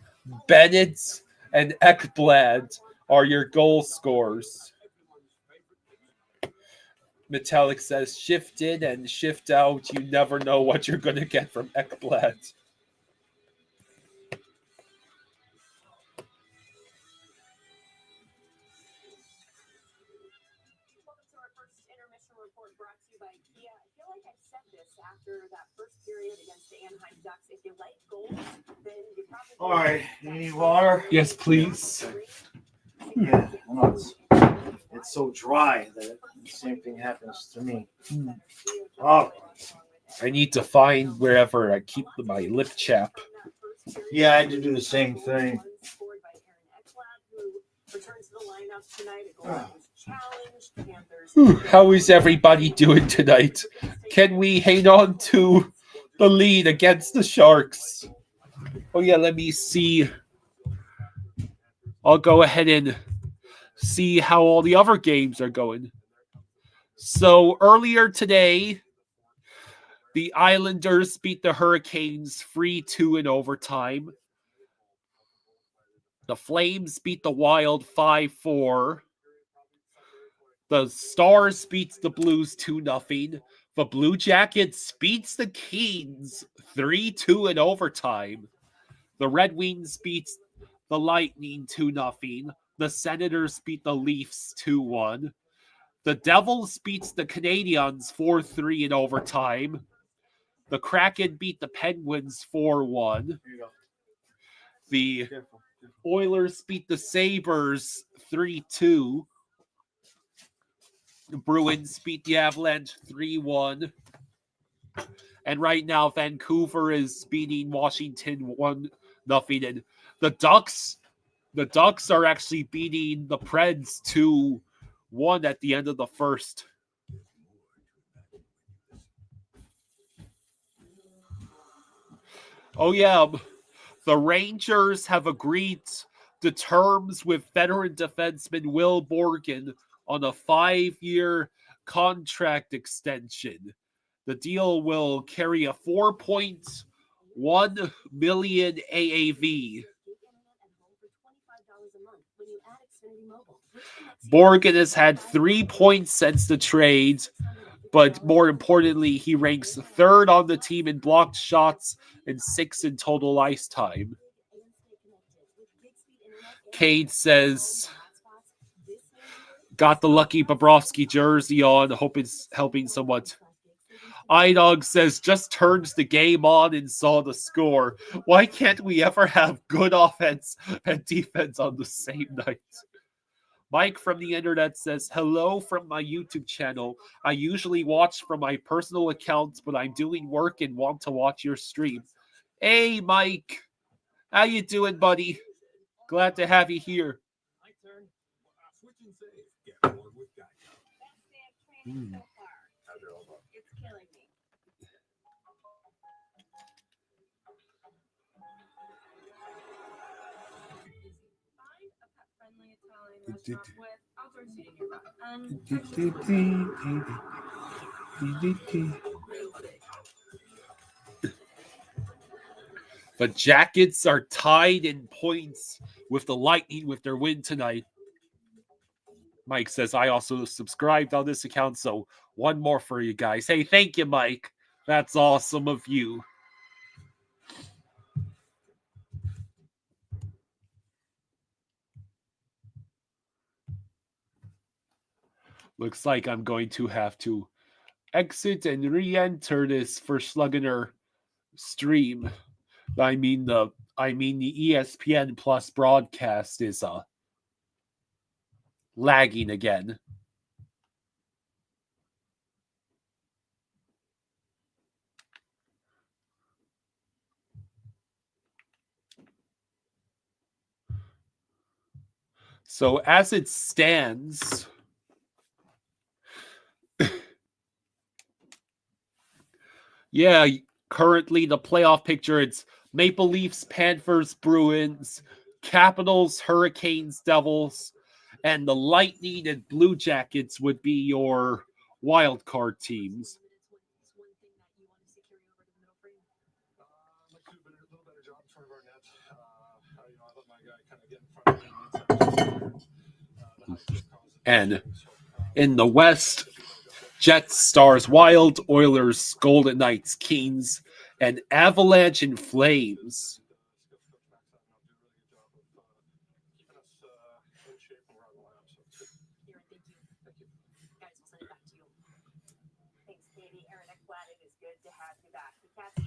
Bennett, and Ekblad are your goal scorers. Metallic says shift in and shift out. You never know what you're going to get from Ekblad. Welcome to our first intermission report brought to you by Kia. I feel like I said this after that first period against the Anaheim Ducks. If you like goals, then you probably All right, you need water? Yes, please. Yeah, I know it's so dry that the same thing happens to me. Oh, I need to find wherever I keep my lip chap. yeah, I had to do the same thing. How is everybody doing tonight? Can we hang on to the lead against the Sharks? Oh yeah, let me see. I'll go ahead and see how all the other games are going. So earlier today, the Islanders beat the Hurricanes 3-2 in overtime. The Flames beat the Wild 5-4. The Stars beats the Blues 2-0. The Blue Jackets beats the Kings 3-2 in overtime. The Red Wings beats the Lightning 2-0. The Senators beat the Leafs 2-1. The Devils beats the Canadiens 4-3 in overtime. The Kraken beat the Penguins 4-1. The Oilers beat the Sabres 3-2. The Bruins beat the Avalanche 3-1. And right now, Vancouver is beating Washington 1-0. And the Ducks are actually beating the Preds 2-1 at the end of the first. Oh yeah, the Rangers have agreed to terms with veteran defenseman Will Borgen on a 5-year contract extension. The deal will carry a $4.1 million AAV. Borgen has had 3 points since the trade, but more importantly, he ranks third on the team in blocked shots and 6th in total ice time. Cade says, got the lucky Bobrovsky jersey on, hope it's helping somewhat. iDog says, just turns the game on and saw the score. Why can't we ever have good offense and defense on the same night? Mike from the internet says, hello from my YouTube channel. I usually watch from my personal accounts, but I'm doing work and want to watch your stream. Hey, Mike. How you doing, buddy? Glad to have you here. The Jackets are tied in points with the Lightning with their win tonight. Mike says, I also subscribed on this account, so one more for you guys. Hey, thank you, Mike. That's awesome of you. Looks like I'm going to have to exit and re-enter this for Sluggener stream. I mean the ESPN Plus broadcast is lagging again. So as it stands, yeah, currently the playoff picture, it's Maple Leafs, Panthers, Bruins, Capitals, Hurricanes, Devils, and the Lightning and Blue Jackets would be your wild card teams. And in the West, Jets, Stars, Wild, Oilers, Golden Knights, Kings, and Avalanche and Flames.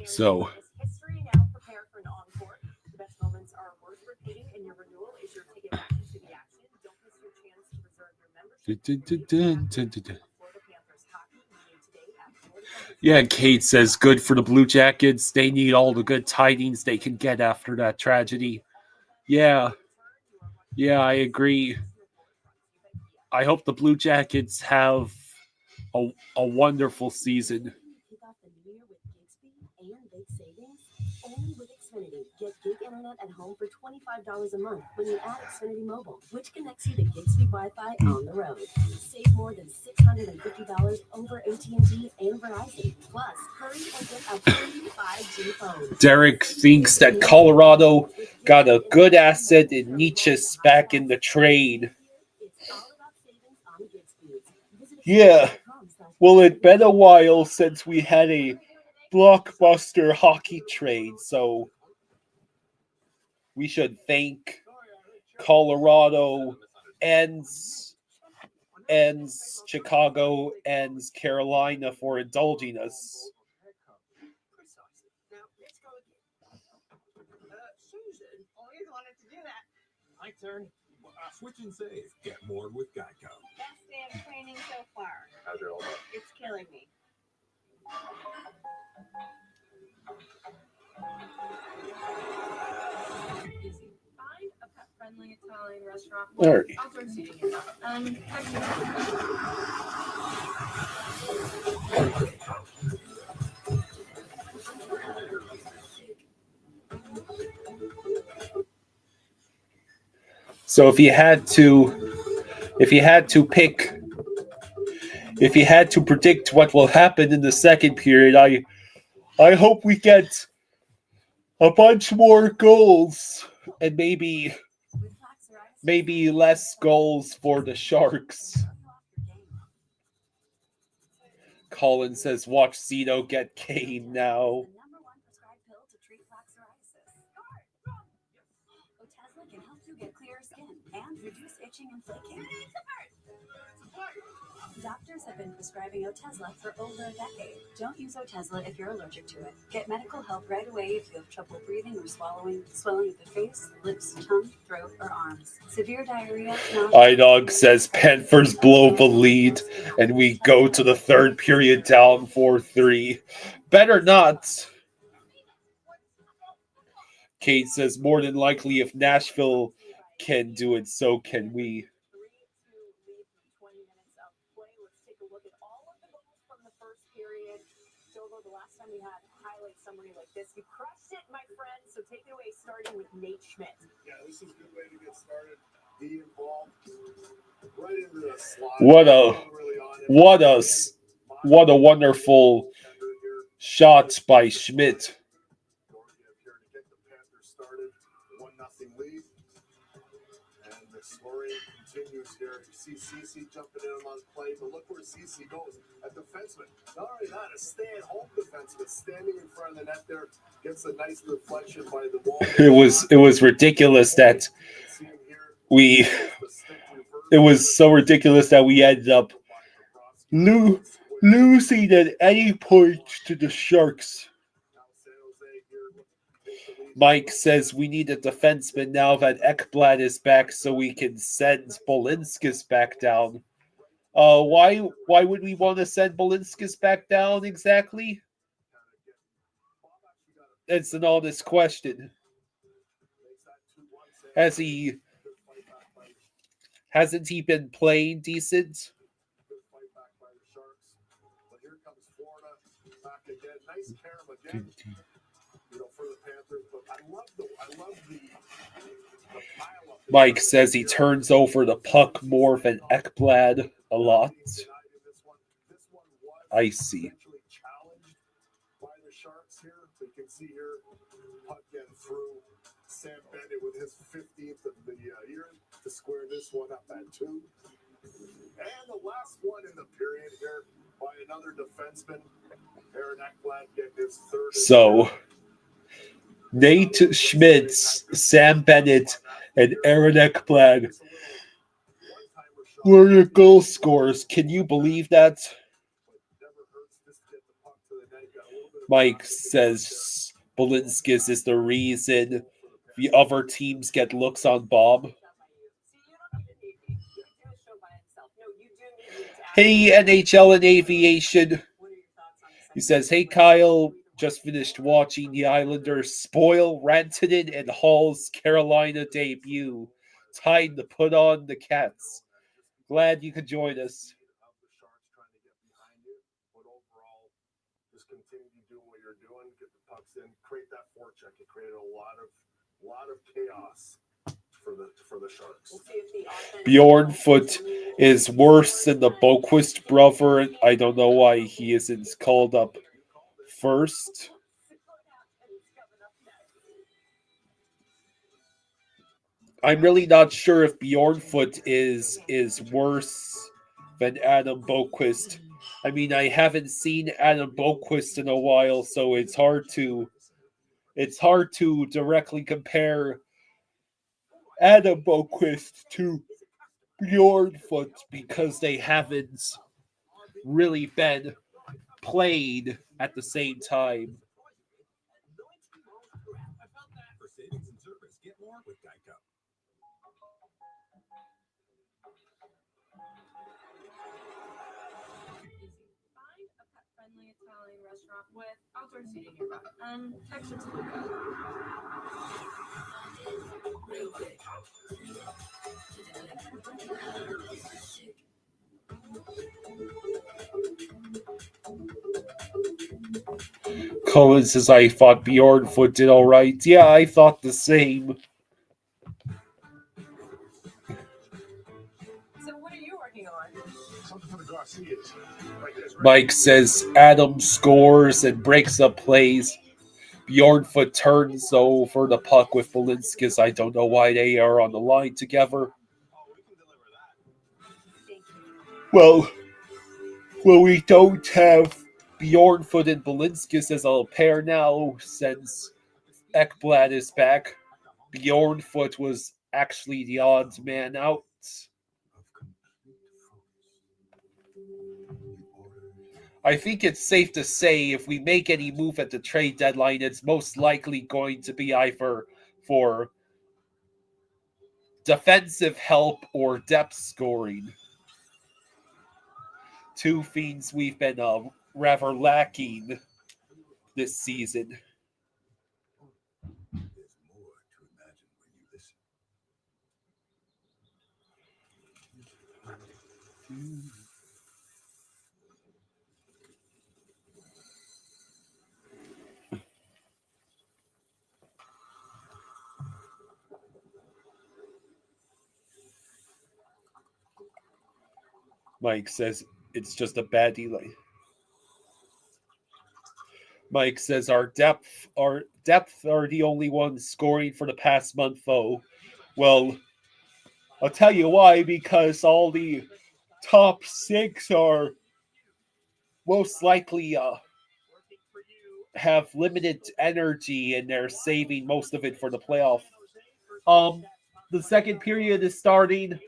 So Yeah, Kate says good for the Blue Jackets. They need all the good tidings they can get after that tragedy. Yeah, I agree. I hope the Blue Jackets have a wonderful season. Kick off the new year with Gig and big savings only with Xfinity. Get gig internet at home for $25 a month when you add Xfinity Mobile, which connects you to gig speed Wi-Fi on the road. Save more than $650 over AT&T and Verizon. Plus, hurry and get a free 5G phone. Derek thinks that Colorado got a good asset in Nietzsche's back in the trade. Yeah. Well, it's been a while since we had a blockbuster hockey trade, so we should thank Colorado and Chicago and Carolina for indulging us. Now, let's go again. Susan always wanted to do that. My turn. Switch and save. Get more with Geico. Best day of training so far. How's it all? It's killing me. Find a pet-friendly Italian restaurant with Alright. outdoor seating. So if you had to predict what will happen in the second period, I hope we get a bunch more goals and maybe less goals for the Sharks. Colin says, watch Zito get Kane now. Otezla can help you get clearer skin and reduce itching and flaking. Doctors have been prescribing Otezla for over a decade. Don't use Otezla if you're allergic to it. Get medical help right away if you have trouble breathing or swallowing, swelling of the face, lips, tongue, throat, or arms. Severe diarrhea. iDog says Panthers blow the lead and we go to the third period down 4-3. Better not. Kate says more than likely if Nashville can do it, so can we. 20 minutes of play. Let's take a look at all of the goals from the first period. Jovo, the last time we had a highlight summary like this, you crushed it, my friend. So take it away, starting with Nate Schmidt. Yeah, this is a good way to get started. Be involved right into the slot. What a wonderful shot by Schmidt. Get the Panthers started, 1-0 lead, and the scoring continues here. You see CeCe jumping in on the play, but look where CeCe goes. A defenseman, not only that, a stay-at-home defenseman standing in front of the net there, gets a nice deflection by the wall. It was ridiculous that it was so ridiculous that we ended up losing at any point to the Sharks. Mike says we need a defenseman now that Ekblad is back so we can send Bolinskis back down. Why would we want to send Bolinskis back down exactly? That's an honest question. Hasn't he been playing decent? Here comes Florida back again. Nice carom again. For the Panthers, but I love the pile up. Mike says he turns over the puck more than Ekblad a lot. I see. Challenged by the Sharks here. So you can see here, puck getting through. Sam Bennett with his 15th of the year to square this one up at 2. And the last one in the period here by another defenseman, Aaron Ekblad getting his third. So Nate Schmidt, Sam Bennett, and Aaron Ekblad were the goal scorers. Can you believe that? Mike says Bolinskis is the reason the other teams get looks on Bob. See, you don't need a DP. You do a show by itself. No, you Hey, NHL and Aviation. He says, hey, Kyle, just finished watching the Islanders spoil Rantanen and Hall's Carolina debut. Time to put on the Cats. Glad you could join us. Help the Sharks trying to get behind you, but overall, just continue to do what you're doing, get the pucks in, create that forecheck. It created a lot of chaos for the Sharks. Bjornfoot is worse than the Boquist brother. I don't know why he isn't called up first. I'm really not sure if Bjornfoot is worse than Adam Boquist. I mean, I haven't seen Adam Boquist in a while, so it's hard to directly compare Adam Boquist to Bjornfoot because they haven't really been played at the same time. For savings and service, get more with Geico. Find a pet-friendly Italian restaurant with outdoor seating nearby. Text it to Luca. Colin says, I thought Bjornfoot did all right. Yeah, I thought the same. So what are you working on? Something for the Garcias. Like this, right? Mike says Adam scores and breaks up plays. Bjornfoot turns over the puck with Balinskis. I don't know why they are on the line together. Well, we don't have Bjornfoot and Balinskis as a pair now since Ekblad is back. Bjornfoot was actually the odd man out. I think it's safe to say if we make any move at the trade deadline, it's most likely going to be either for defensive help or depth scoring. Two things we've been rather lacking this season. There's more to imagine when you listen. Mike says it's just a bad delay. Mike says our depth are the only ones scoring for the past month, though. Well, I'll tell you why, because all the top six are most likely have limited energy and they're saving most of it for the playoff. The second period is starting.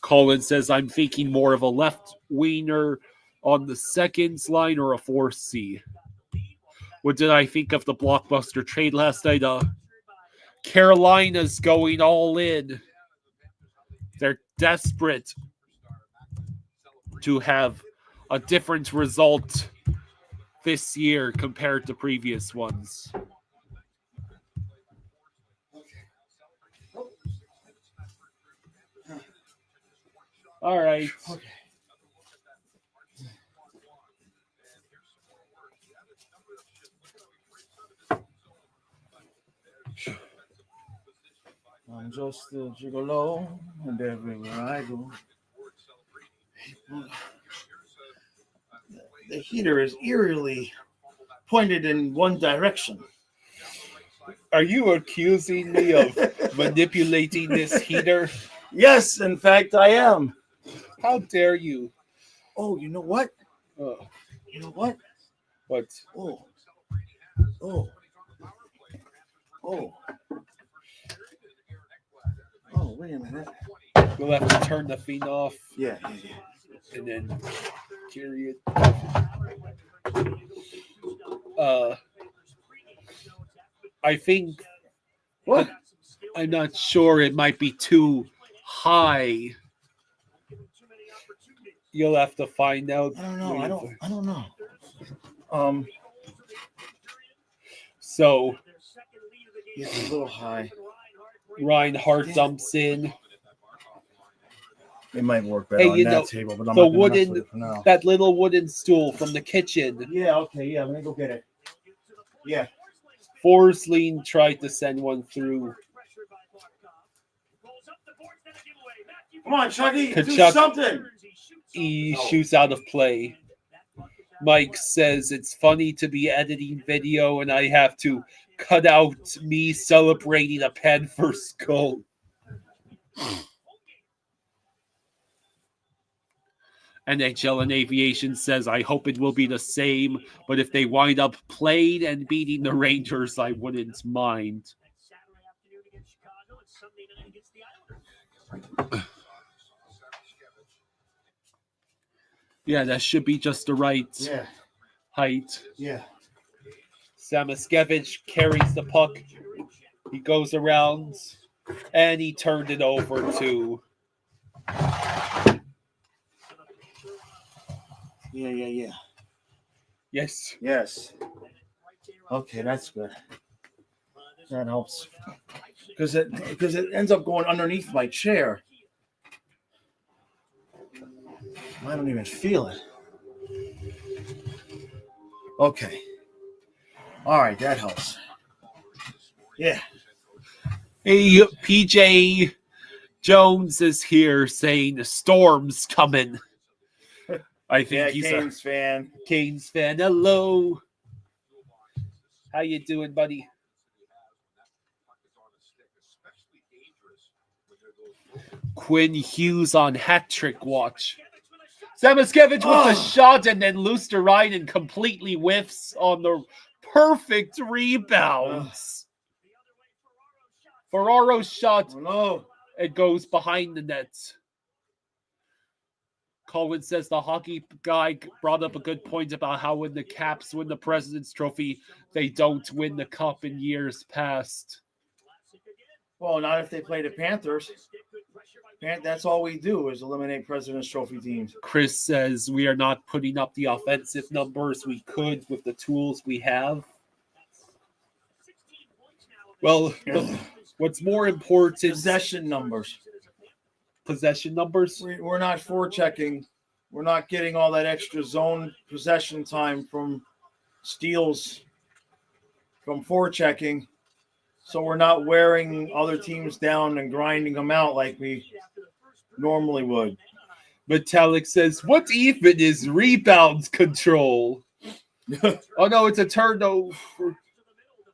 Colin says, I'm thinking more of a left winger on the seconds line or a 4C. What did I think of the blockbuster trade last night? Carolina's going all in. They're desperate to have a different result this year compared to previous ones. All right. Okay. I'm just a gigolo, and everywhere I go. The heater is eerily pointed in one direction. Are you accusing me of manipulating this heater? Yes, in fact, I am. How dare you? Oh, you know what? You know what? What? Oh. Oh, wait a minute. We'll have to turn the thing off. Yeah. And then carry it. I think. What? I'm not sure. It might be too high? You'll have to find out. I don't know. I don't know. So It's a little high. Reinhardt dumps in. It might work better Hey, on you that know, table, but I'm the not gonna mess wooden, with it for now. that little wooden stool from the kitchen. Yeah, okay, yeah, let me go get it. Yeah. Forsling tried to send one through. Come on, Chucky, do Kachuk- something. He shoots out of play. Mike says it's funny to be editing video and I have to cut out me celebrating a Panthers goal. NHL and Aviation says, I hope it will be the same, but if they wind up playing and beating the Rangers, I wouldn't mind. Yeah, that should be just the right height. Yeah. Samaskevich carries the puck. He goes around and he turned it over to... Yeah. Yes. Yes. Okay, that's good. That helps. Because it ends up going underneath my chair. I don't even feel it. Okay. All right, that helps. Yeah. Hey, PJ Jones is here saying the storm's coming. I think he's Canes fan. Canes fan. Hello. How you doing, buddy? Quinn Hughes on hat trick watch. Samaskevich with the shot and then Luosterainen completely whiffs on the perfect rebounds. Ferraro's shot. Oh, no. It goes behind the net. Colwyn says the hockey guy brought up a good point about how when the Caps win the President's Trophy, they don't win the cup in years past. Well, not if they play the Panthers. That's all we do is eliminate President's Trophy teams. Chris says we are not putting up the offensive numbers we could with the tools we have. Well, what's more important... Possession numbers. Possession numbers? We're not forechecking. We're not getting all that extra zone possession time from steals from forechecking. So we're not wearing other teams down and grinding them out like we normally would. Metallic says, what even is rebound control? Oh, no, it's a turnover.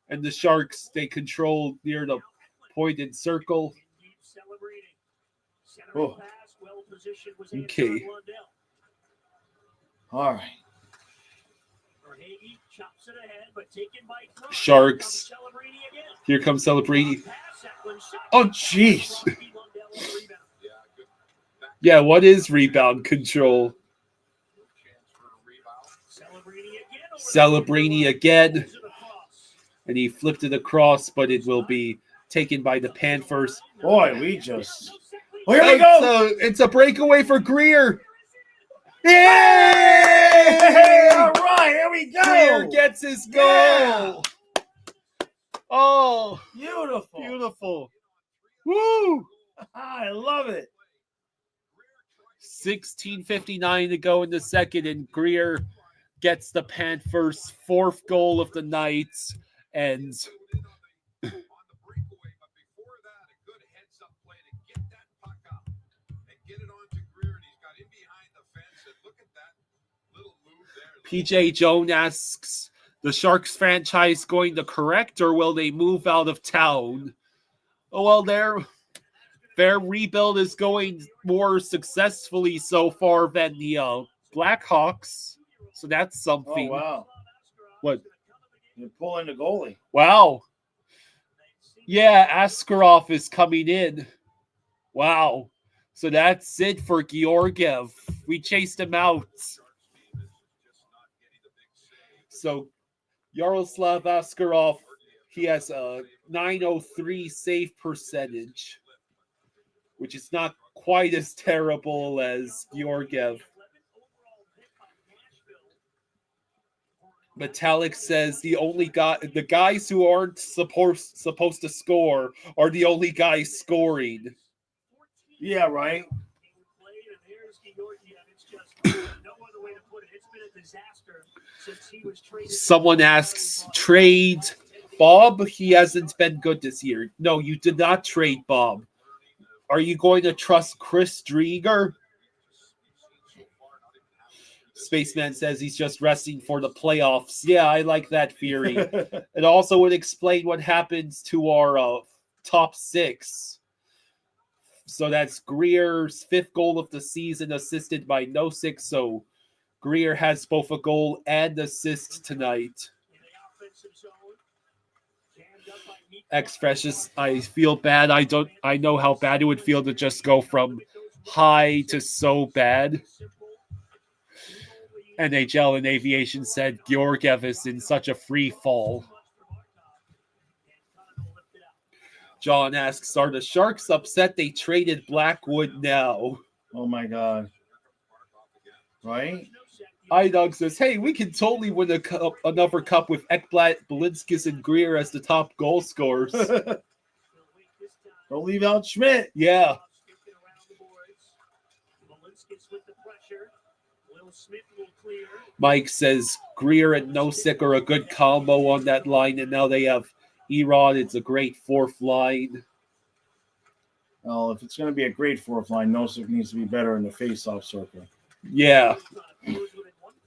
And the Sharks, they control near the pointed circle. Oh. Okay. All right. Sharks. Here comes Celebrini. Oh, jeez. Yeah, what is rebound control? Celebrini again. And he flipped it across, but it will be taken by the Panthers. Boy, we just... Oh, here we go! It's a breakaway for Greer. Yay! All right, here we go! Greer gets his goal. Yeah. Oh, beautiful. Woo! I love it. 16:59 to go in the second, and Greer gets the Panthers' fourth goal of the night. And PJ Jones asks, the Sharks franchise going to correct, or will they move out of town? Oh, well, their rebuild is going more successfully so far than the Blackhawks. So that's something. Oh, wow. What? You're pulling the goalie. Wow. Yeah, Askarov is coming in. Wow. So that's it for Georgiev. We chased him out. So Yaroslav Askarov, he has a .903 save percentage. which is not quite as terrible as Georgiev. Metallic says the guys who aren't supposed to score are the only guys scoring. Yeah, right. Someone asks, trade Bob? He hasn't been good this year. No, you did not trade Bob. Are you going to trust Chris Drieger? Spaceman says he's just resting for the playoffs. Yeah, I like that theory. It also would explain what happens to our top six. So that's Greer's 5th goal of the season, assisted by Nosek. So Greer has both a goal and assist tonight. X-Fresh, I feel bad. I know how bad it would feel to just go from high to so bad. NHL and Aviation said Georgiev is in such a free fall. John asks, are the Sharks upset they traded Blackwood now? Oh my God. Right? iDog says, hey, we can totally win another cup with Ekblad, Balinskis, and Greer as the top goal scorers. Don't leave out Schmidt. Yeah. Mike says Greer and Nosek are a good combo on that line, and now they have Erod. It's a great 4th line. Well, if it's going to be a great 4th line, Nosek needs to be better in the face-off circle. Yeah.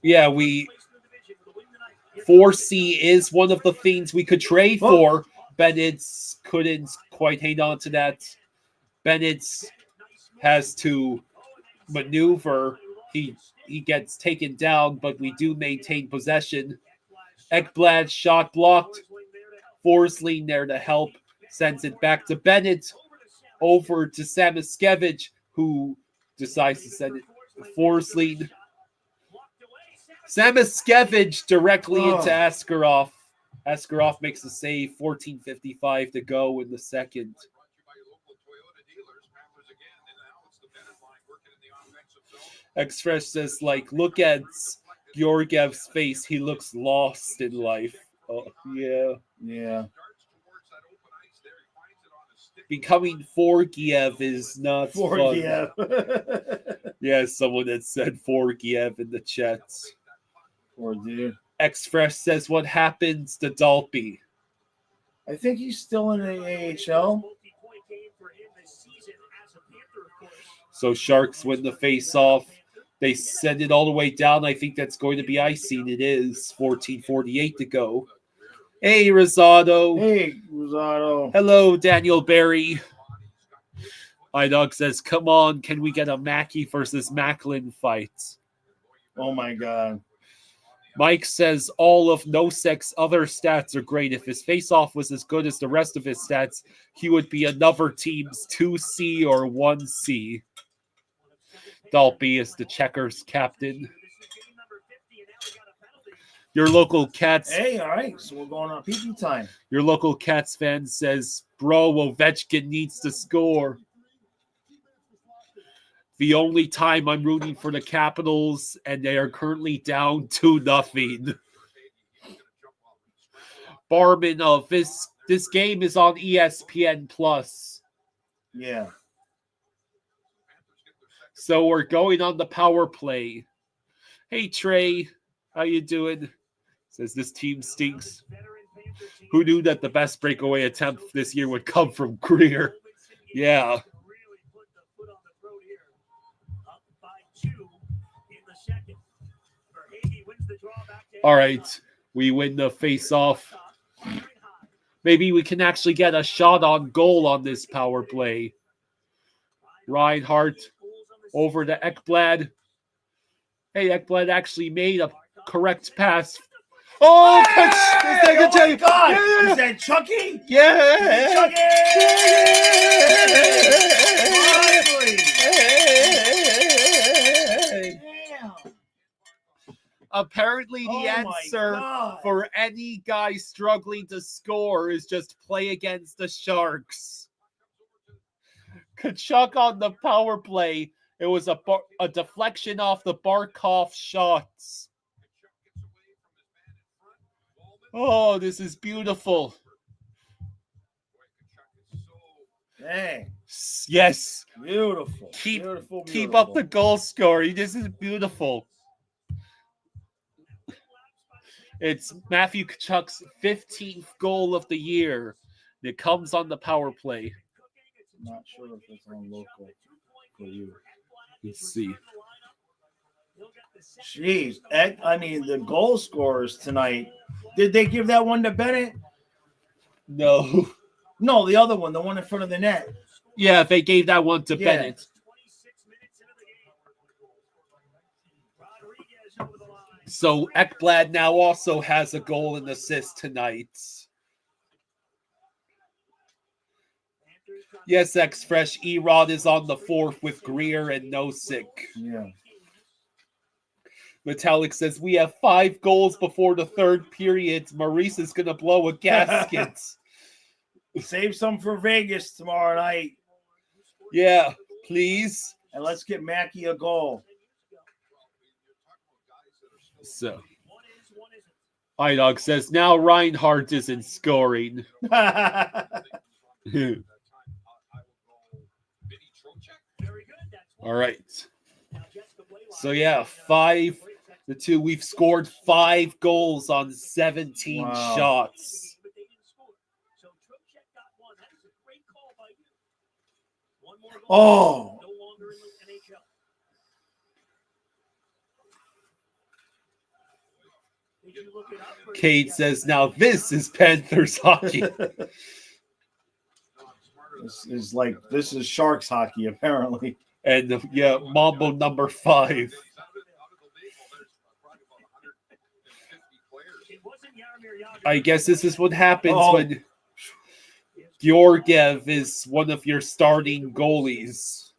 Yeah, 4C is one of the things we could trade for. Bennett couldn't quite hang on to that. Bennett has to maneuver. He gets taken down, but we do maintain possession. Ekblad shot blocked. Forsling there to help. Sends it back to Bennett. Over to Samoskevich, who decides to send it to Forsling. Samoskevich directly into Askarov. Askarov makes a save. 14:55 to go in the second. X-Fresh says, look at Georgiev's face. He looks lost in life. Oh, yeah. Yeah. Becoming Forgiev is not Forgiev. fun. Yeah, someone that said Forgiev in the chats. Poor dude. X-Fresh says, what happens to Dalby? I think he's still in the AHL. So Sharks win the face-off. They send it all the way down. I think that's going to be icing. It is 14:48 to go. Hey, Rosado. Hey, Rosado. Hello, Daniel Barry. iDog says, come on, can we get a Mackey versus Macklin fight? Oh, my God. Mike says all of Nosek's other stats are great. If his face-off was as good as the rest of his stats, he would be another team's 2C or 1C. Dalby is the Checkers captain. Your local Cats. Hey, all right. So we're going on PP time. Your local Cats fan says, bro, Ovechkin needs to score. The only time I'm rooting for the Capitals, and they are currently down 2-0. Barman, this game is on ESPN Plus. Yeah. So we're going on the power play. Hey, Trey. How you doing? Says this team stinks. Who knew that the best breakaway attempt this year would come from Greer? Yeah. All right. We win the face-off. Maybe we can actually get a shot on goal on this power play. Reinhardt over to Ekblad. Hey, Ekblad actually made a correct pass. Oh, Hey, oh my God! Yeah. Is that Chucky? Yeah! Chucky! Apparently, the answer for any guy struggling to score is just play against the Sharks. Kachuk on the power play. It was a deflection off the Barkov shots. Oh, this is beautiful. Dang. Yes. Beautiful. Keep up the goal scoring. This is beautiful. It's Matthew Kachuk's 15th goal of the year. It comes on the power play. Not sure if it's on local for you. Let's see. Jeez, I mean, the goal scorers tonight. Did they give that one to Bennett? No. No, the other one, the one in front of the net. Yeah, they gave that one to Bennett. So Ekblad now also has a goal and assist tonight. Yes, X-Fresh. Erod is on the fourth with Greer and Nosik. Yeah. Metallic says, we have 5 goals before the third period. Maurice is going to blow a gasket. Save some for Vegas tomorrow night. Yeah, please. And let's get Mackey a goal. So, iDog says, now Reinhardt isn't scoring. All right. So, yeah, 5-2. We've scored 5 goals on 17 shots. Oh. Cade says, now this is Panthers hockey. This is Sharks hockey, apparently. And yeah, Mambo number 5. I guess this is what happens when Georgiev is one of your starting goalies.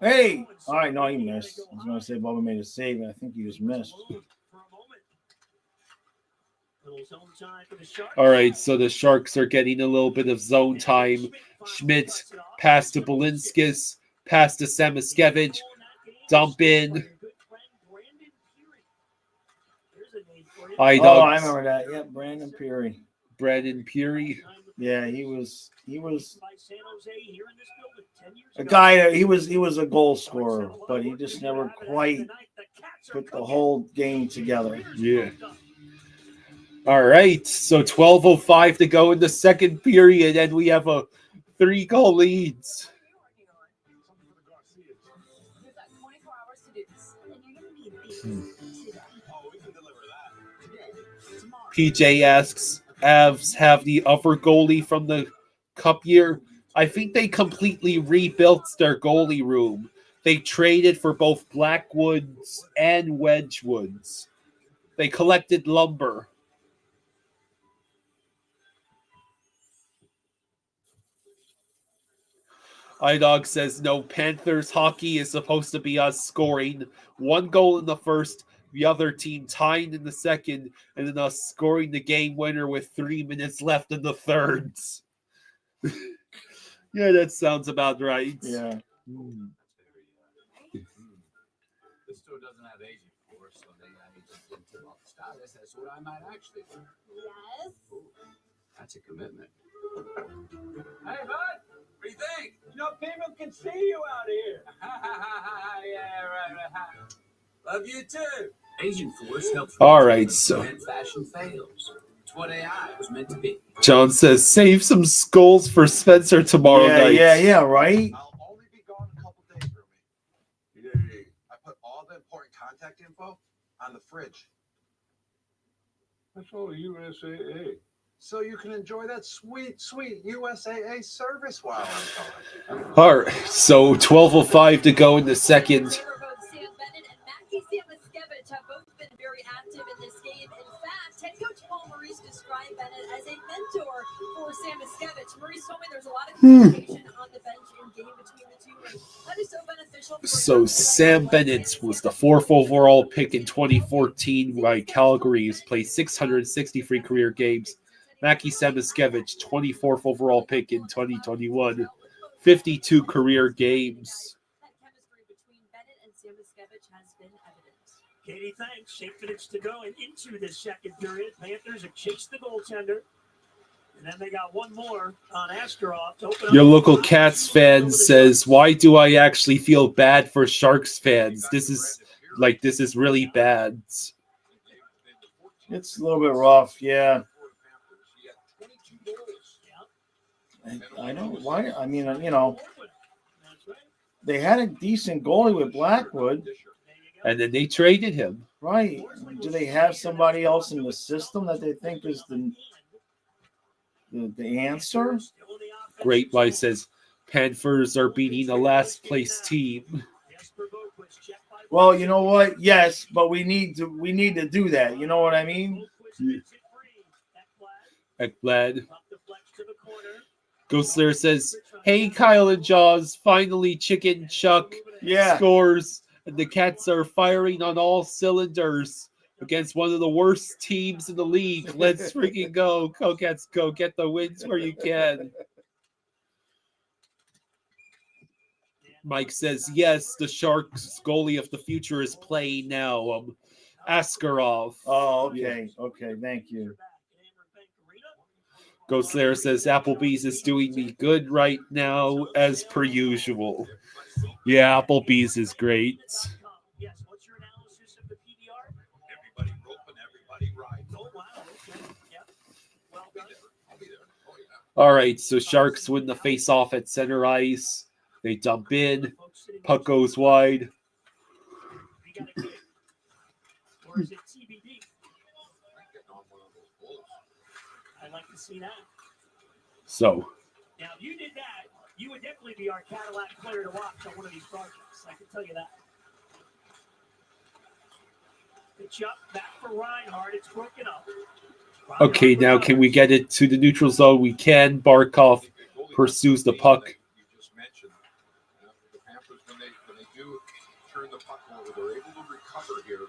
Hey! All right, no, he missed. I was going to say Bubba made a save, and I think he just missed. All right, so the Sharks are getting a little bit of zone time. Schmidt, pass to Balinskis, pass to Samoskevich, dump in. I remember that. Yeah, Brandon Peary. Yeah, he was a guy. He was a goal scorer, but he just never quite put the whole game together. Yeah. All right, so 12:05 to go in the second period, and we have a 3-goal leads. PJ asks, Avs have the upper goalie from the Cup year? I think they completely rebuilt their goalie room. They traded for both Blackwoods and Wedgwoods. They collected lumber. iDog says, no, Panthers hockey is supposed to be us scoring 1 goal in the first, the other team tying in the second, and then us scoring the game winner with 3 minutes left in the third. Yeah, that sounds about right. Yeah. This store doesn't have agent for us, so they didn't tip off the stylist. That's what I might actually do. Yes. Ooh, that's a commitment. Hey, bud. What do you think? You know, people can see you out here. Yeah, right. Love you too. Agent Force helps. All right, so when fashion fails. It's what AI was meant to be. John says, save some goals for Spencer tomorrow night. Yeah, right? I'll only be gone a couple days, Rumi. I put all the important contact info on the fridge. That's all USAA. So you can enjoy that sweet, sweet USAA service while I'm gone. All right, so 12:05 to go in the second. Sam Bennett and Mackie Samoskevich have both been very active in this game. In fact, head coach Paul Maurice described Bennett as a mentor for Samoskevich. Maurice told me there's a lot of communication on the bench in game between the two, and that is so beneficial. So Sam Bennett was the 4th overall pick in 2014 by Calgary. He's played 663 career games. Mackie Samoskevich, 24th overall pick in 2021, 52 career games. That chemistry between Bennett and Samoskevich has been evident. Katie, thanks. 8 minutes to go and into the second period. Panthers have chased the goaltender. And then they got one more on Askarov to open up. Your local Cats fan says, "Why do I actually feel bad for Sharks fans? This is really bad." It's a little bit rough, yeah. I don't why. I mean, they had a decent goalie with Blackwood, and then they traded him. Right? Do they have somebody else in the system that they think is the answer? Great White says, "Panthers are beating the last place team." Well, you know what? Yes, but we need to do that. You know what I mean? Ekblad. Ghostler says, "Hey, Kyle and Jaws, finally Chicken Chuck scores, and the Cats are firing on all cylinders against one of the worst teams in the league. Let's freaking go. Go Cats, go. Get the wins where you can." Mike says, "Yes, the Sharks goalie of the future is playing now. Askarov." Oh, okay. Okay, thank you. Ghost Slayer says, "Applebee's is doing me good right now, as per usual." Yeah, Applebee's is great. Yes, what's your analysis of the PDR? Everybody roping, everybody riding. Oh, wow. Okay. Yeah. Well done. I'll be there. Oh, yeah. All right, so Sharks win the face-off at center ice. They dump in. Puck goes wide. We got a kick. Or is it TBD? I'd like to see that. So, Now, if you did that, you would definitely be our Cadillac player to watch on one of these broadcasts. I can tell you that. Pitch up, back for Reinhardt. It's broken up. okay, now can we get it to the neutral zone? We can. Barkov pursues the puck. You just mentioned the Panthers, when they do turn the puck over, they're able to recover here.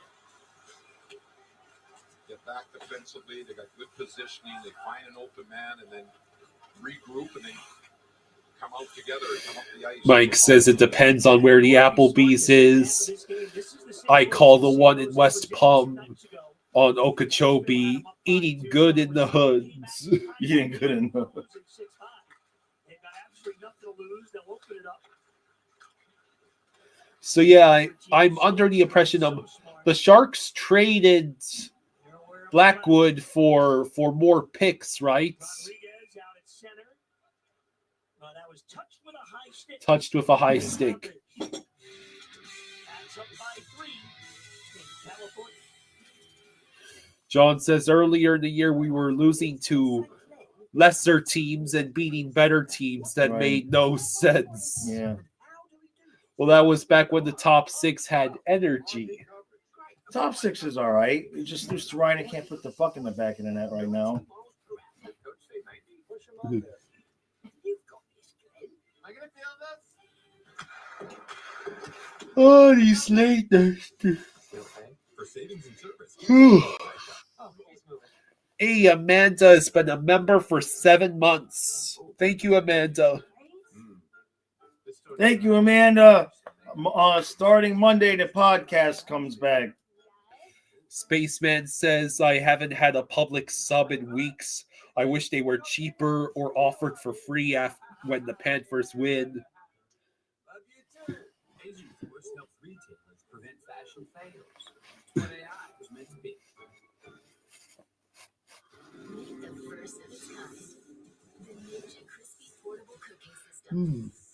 Get back defensively. They got good positioning. They find an open man and then regroup and then come out together and come up the ice. Mike says it depends on where the Applebee's is. I call the one in West Palm on Okeechobee eating good in the hoods. Eating good in the hoods. They've got absolutely nothing to lose. They'll open it up. So yeah, I'm under the impression of the Sharks traded Blackwood for more picks, right? Rodriguez out at center. That was touched with a high stick. Touched with a high stick. That's up by 3 in California. John says earlier in the year we were losing to lesser teams and beating better teams. That made no sense. Yeah. Well, that was back when the top 6 had energy. Top 6 is all right. You just lose to Ryan. I can't put the puck in the back of the net right now. Oh, these latest. Hey, Amanda has been a member for 7 months. Thank you, Amanda. Thank you, Amanda. Starting Monday, the podcast comes back. Spaceman says, "I haven't had a public sub in weeks. I wish they were cheaper or offered for free when the Panthers win."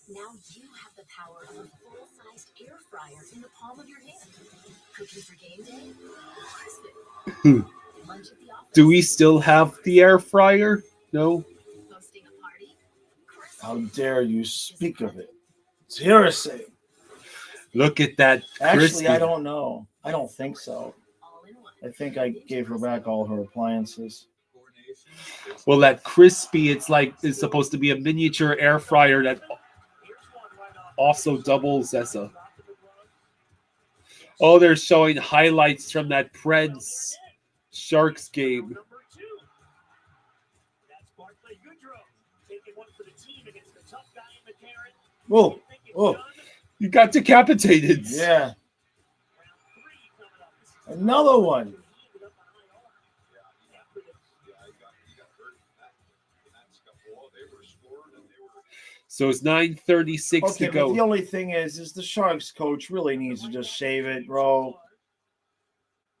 Now you have the power of a full-sized air fryer in the palm of your hand. Cooking for game day? Lunch at the office? Do we still have the air fryer? No. Hosting a party? How dare you speak of it? It's heresy. Look at that. Actually, crispy. I don't know. I don't think so. I think I gave her back all her appliances. Well, that crispy, it's supposed to be a miniature air fryer that also doubles as a... Oh, they're showing highlights from that Preds Sharks game. Whoa, whoa. You got decapitated. Yeah. Another one. So it's 9:36 Okay, to but go. the only thing is the Sharks coach really needs to just shave it, bro.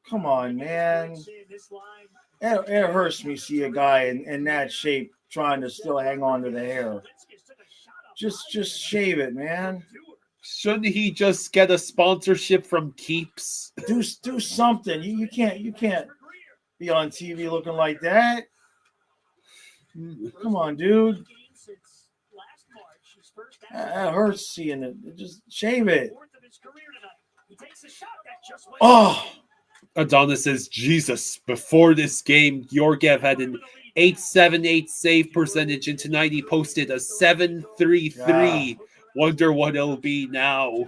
Come on, man. It hurts me see a guy in that shape trying to still hang on to the hair. Just shave it, man. Shouldn't he just get a sponsorship from Keeps? Do something. You can't be on TV looking like that. Come on, dude. That hurts seeing it. Just shave it. Oh. Adonis says, Jesus, before this game, Georgiev had an 8.78 save percentage, and tonight he posted a 7.33. Wonder what it'll be now.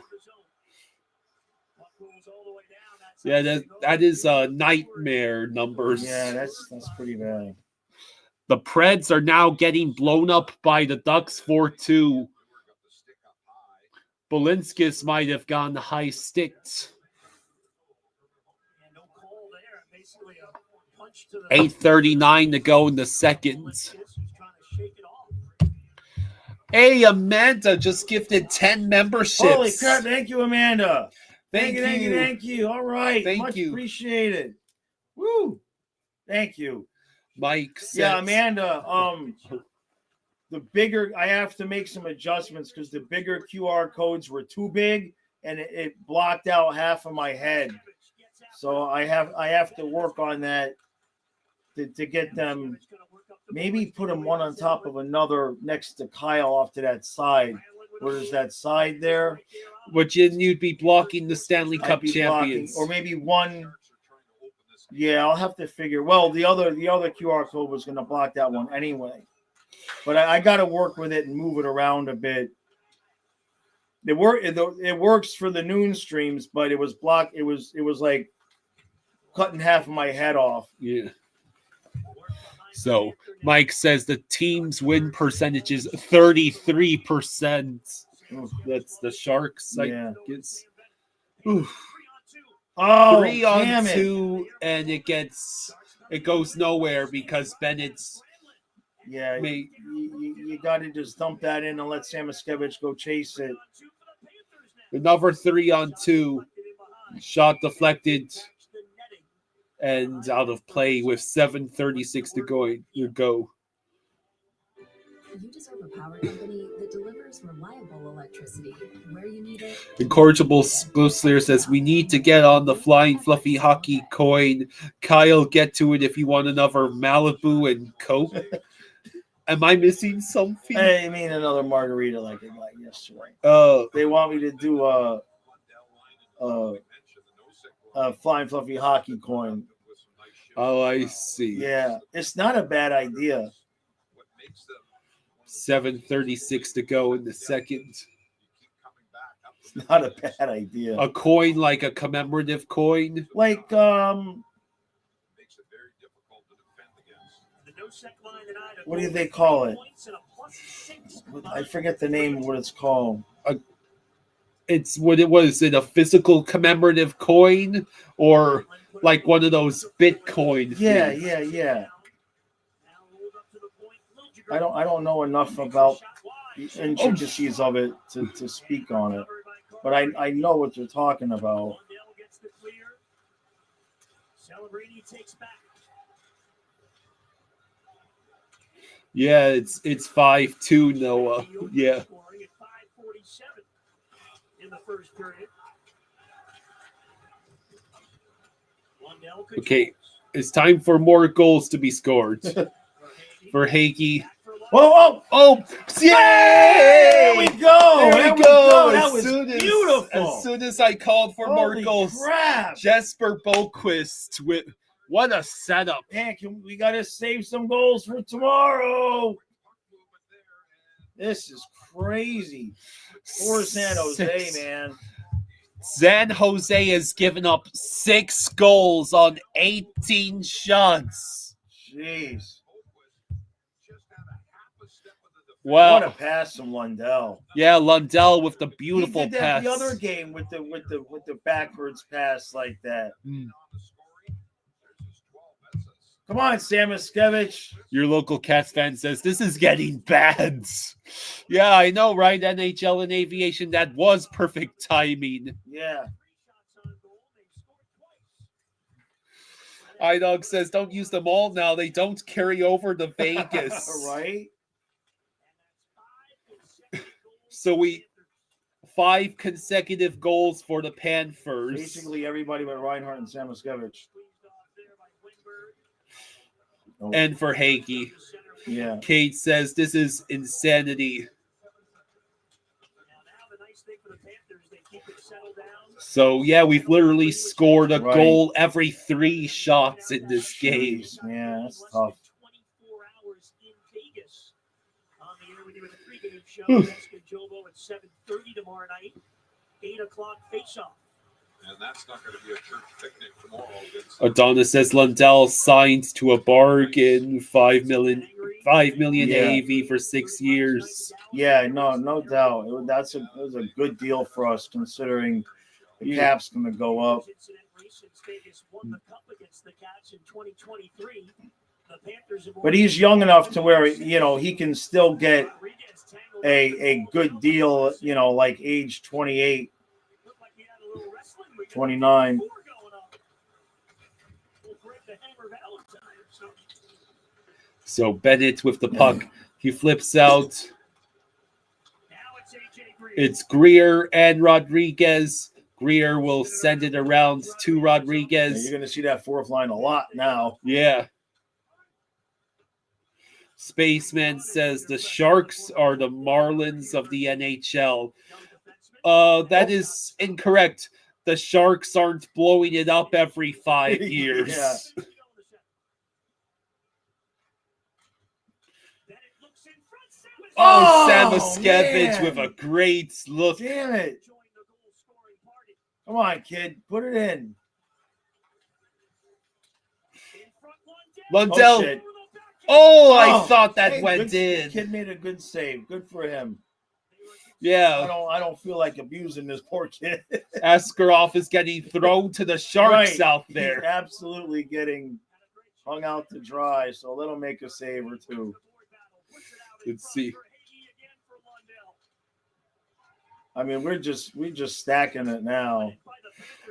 Yeah, that is nightmare numbers. Yeah, that's pretty bad. The Preds are now getting blown up by the Ducks 4-2. Bolinskis might have gone high-sticked. 8:39 to go in the second. Hey, Amanda just gifted 10 memberships. Holy crap, thank you, Amanda. Thank you. All right. Thank you. Appreciated. Woo. Thank you. Mike says, Yeah, Amanda, the bigger, I have to make some adjustments because the bigger QR codes were too big and it blocked out half of my head. So I have to work on that to get them, maybe put them one on top of another next to Kyle off to that side. Where there's that side there. Which you'd be blocking the Stanley Cup champions. Or maybe one. Yeah, I'll have to figure. Well, the other QR code was going to block that one anyway. But I got to work with it and move it around a bit. It works for the noon streams, but it was blocked. It was like cutting half of my head off. Yeah. So Mike says the team's win percentage is 33%. That's the Sharks. Yeah. Oof. Oh, 3 on 2, and it goes nowhere because Bennett's. Yeah, you got to just dump that in and let Samoskevich go chase it. Another 3 on 2, shot deflected and out of play with 7:36 to go. You deserve a power company that delivers reliable electricity where you need it. Incorrigible Slayer says, we need to get on the flying fluffy hockey coin. Kyle, get to it if you want another Malibu and Coke. Am I missing something? I mean another margarita like yesterday. Oh. They want me to do a flying fluffy hockey coin. Oh, I see. Yeah, it's not a bad idea. 7:36 to go in the second. It's not a bad idea. A coin, like a commemorative coin? Like, what do they call it? I forget the name of what it's called. It's what it was. It a physical commemorative coin or like one of those Bitcoin things? Yeah. I don't know enough about the intricacies of it to speak on it, but I know what you're talking about. Yeah, it's 5-2, Noah. Yeah. Okay, it's time for more goals to be scored for Hagee. Whoa! Yay! There we go! There we go! That was beautiful. As soon as I called for more goals, crap. Jesper Boquist with what a setup! Man, we got to save some goals for tomorrow. This is crazy. Poor San Jose, man. San Jose has given up 6 goals on 18 shots. Jeez. Wow. What a pass from Lundell. Yeah, Lundell with the beautiful He did that pass. the other game with the backwards pass like that. Come on, Samoskevich. Your local Cats fan says this is getting bad. Yeah, I know, right? NHL and aviation, that was perfect timing. Yeah. iDog says don't use them all now. They don't carry over to Vegas. Right? So 5 consecutive goals for the Panthers. Basically everybody but Reinhardt and Samoskevich. Oh. And for Hagee. Yeah. Kate says this is insanity. So, yeah, we've literally scored a goal every 3 shots in this game. Man, that's tough. At 7:30 tomorrow night, 8 o'clock face-off. And that's not going to be a church picnic tomorrow. Adonis says Lundell signed to a bargain, $5 million AAV for 6 years. Yeah, no doubt. It was a good deal for us considering the cap's going to go up. But he's young enough to where, he can still get a good deal, like age 28, 29. So Bennett with the puck. He flips out. It's Greer and Rodriguez. Greer will send it around to Rodriguez. Yeah, you're going to see that fourth line a lot now. Yeah. Spaceman says the Sharks are the Marlins of the NHL. That is incorrect. The Sharks aren't blowing it up every 5 years. Yeah. Samoskevich with a great look. Damn it. Come on, kid. Put it in. Lundell. I thought that went in. Kid made a good save. Good for him. Yeah. I don't feel like abusing this poor kid. Askarov is getting thrown to the Sharks out there. He's absolutely getting hung out to dry, so let him make a save or two. Let's see. I mean, we're just stacking it now.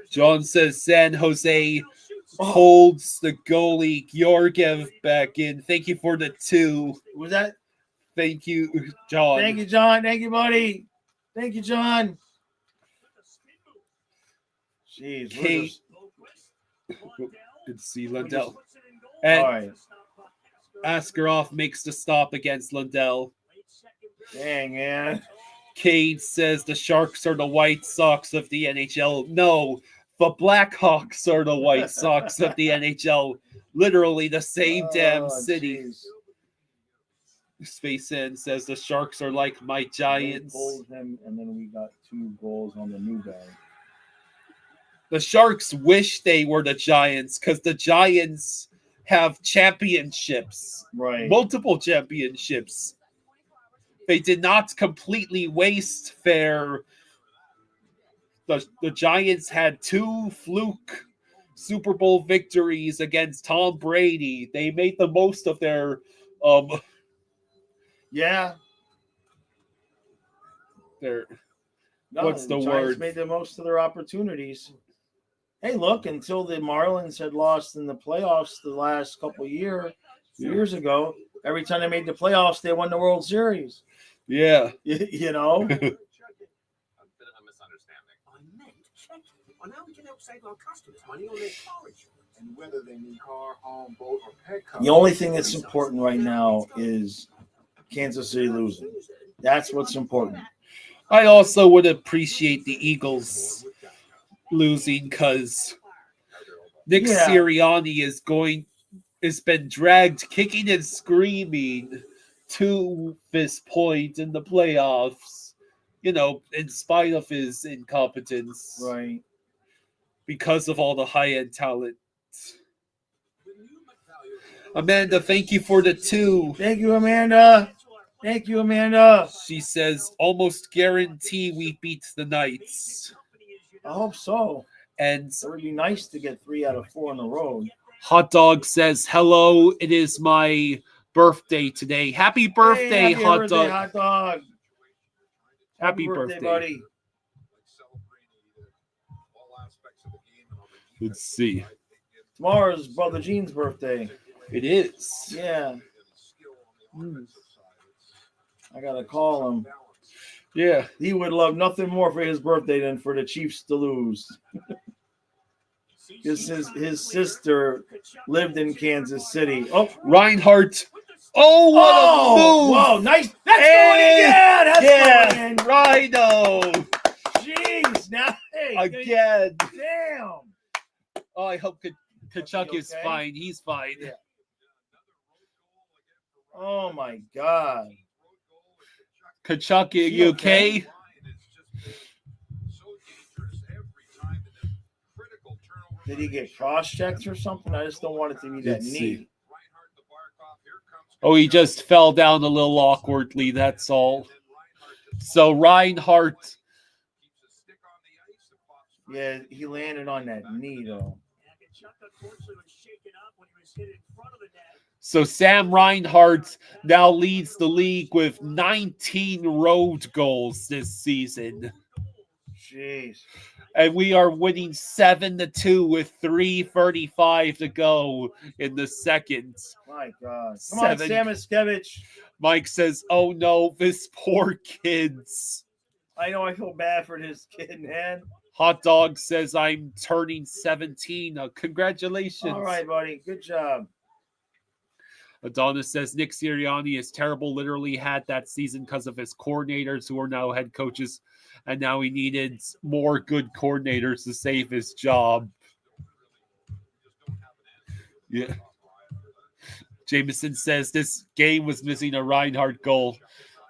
John says San Jose holds the goalie Georgiev back in. Thank you for the 2. Was that? Thank you, John. Thank you, John. Thank you, buddy. Thank you, John. Jeez. Kate. Let's see, Lundell. And Askarov makes the stop against Lundell. Dang, man. Cade says the Sharks are the White Sox of the NHL. No, the Blackhawks are the White Sox of the NHL. Literally the same damn city. Geez. Space In says the Sharks are like my Giants. Pulled him, and then we got 2 goals on the new guy. The Sharks wish they were the Giants because the Giants have championships. Right. Multiple championships. They did not completely waste their. The Giants had 2 fluke Super Bowl victories against Tom Brady. They made the most of their. Yeah. What's the Giants word? Made the most of their opportunities. Hey, look! Until the Marlins had lost in the playoffs the last couple of years ago, every time they made the playoffs, they won the World Series. Yeah. You know? A bit of a misunderstanding. I meant checking on how we can help save our customers money on their car insurance. And whether they need car, home, boat, or pet coverage. The only thing that's important right now is Kansas City losing. That's what's important. I also would appreciate the Eagles losing because Nick Sirianni has been dragged kicking and screaming to this point in the playoffs, in spite of his incompetence. Right. Because of all the high-end talent. Amanda, thank you for the 2. Thank you, Amanda. Thank you, Amanda. She says, almost guarantee we beat the Knights. I hope so. And It would be nice to get 3 out of 4 on the road. Hot Dog says, hello, it is my birthday today. Happy birthday, Hey, happy Hot birthday, Dog. Hot Dog. Happy birthday. buddy. Let's see. Tomorrow's Brother Gene's birthday. It is. Yeah. I got to call him. Yeah. He would love nothing more for his birthday than for the Chiefs to lose. His sister lived in Kansas City. Oh, Reinhardt. Oh, what a move. Whoa, nice. That's going in. Yeah, that's going in. Rhino. Jeez. Now, hey, Again. Damn. Oh, I hope Kachuk is okay? fine. He's fine. Yeah. Oh, my God. Kachuk, are you okay? Did he get cross-checked or something? I just don't want it to be that Let's neat. see. Oh, he just fell down a little awkwardly, that's all. So Reinhardt. Yeah, he landed on that knee, though. So Sam Reinhardt now leads the league with 19 road goals this season. Jeez. And we are winning 7-2 with 3:35 to go in the second. My God. Come on, Sam Iskevich. Mike says, oh no, this poor kids. I know, I feel bad for this kid, man. Hot Dog says, I'm turning 17. Congratulations. All right, buddy. Good job. Adonis says, Nick Sirianni is terrible. Literally had that season because of his coordinators who are now head coaches. And now he needed more good coordinators to save his job. Yeah. Jameson says this game was missing a Reinhardt goal.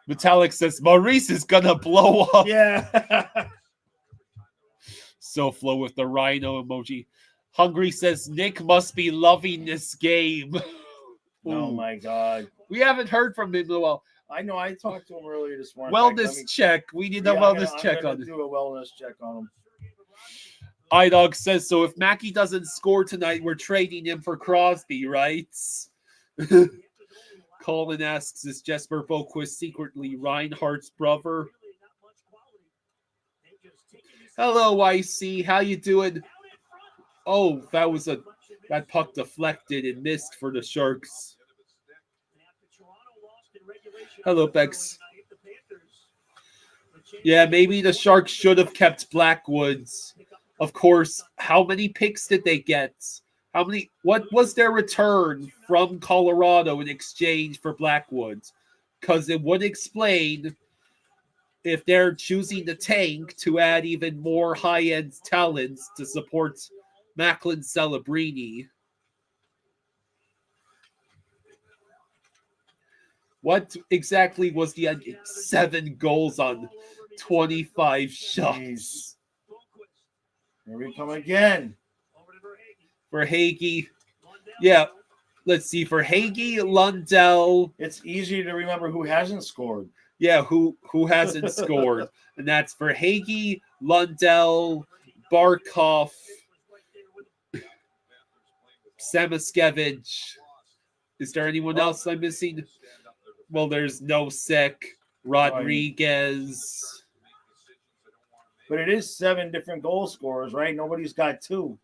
Metallic says Maurice is gonna blow up. Yeah. So flow with the rhino emoji. Hungry says Nick must be loving this game. Oh my God. We haven't heard from him in a while. I know. I talked to him earlier this morning. Wellness check. We need a wellness check on it. Do a wellness check on him. iDog says, so if Mackey doesn't score tonight, we're trading him for Crosby, right? Colin asks, is Jesper Boquist secretly Reinhardt's brother? Hello, IC. How you doing? Oh, that puck deflected and missed for the Sharks. Hello, Bex. Yeah, maybe the Sharks should have kept Blackwoods. Of course, how many picks did they get? What was their return from Colorado in exchange for Blackwoods? Because it would explain if they're choosing the tank to add even more high-end talents to support Macklin Celebrini. What exactly was the 7 goals on 25 shots? Jeez. Here we come again. For Hagee. Yeah, let's see. For Hagee, Lundell. It's easy to remember who hasn't scored. Yeah, who hasn't scored. And that's for Hagee, Lundell, Barkov, Samaskevich. Is there anyone else I'm missing? Well, there's Nosek, Rodriguez. But it is 7 different goal scorers, right? Nobody's got 2.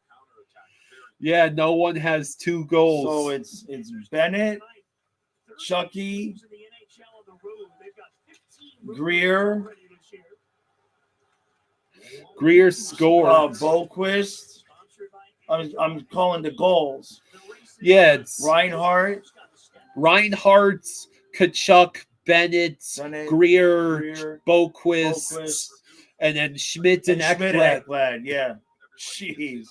Yeah, no one has 2 goals. So it's Bennett, Chucky, Greer. Greer scored. Boquist. I'm calling the goals. Yeah, it's Reinhardt, Kachuk, Bennett, Greer, Boquist, and then Schmidt and Ekblad. Yeah. Jeez.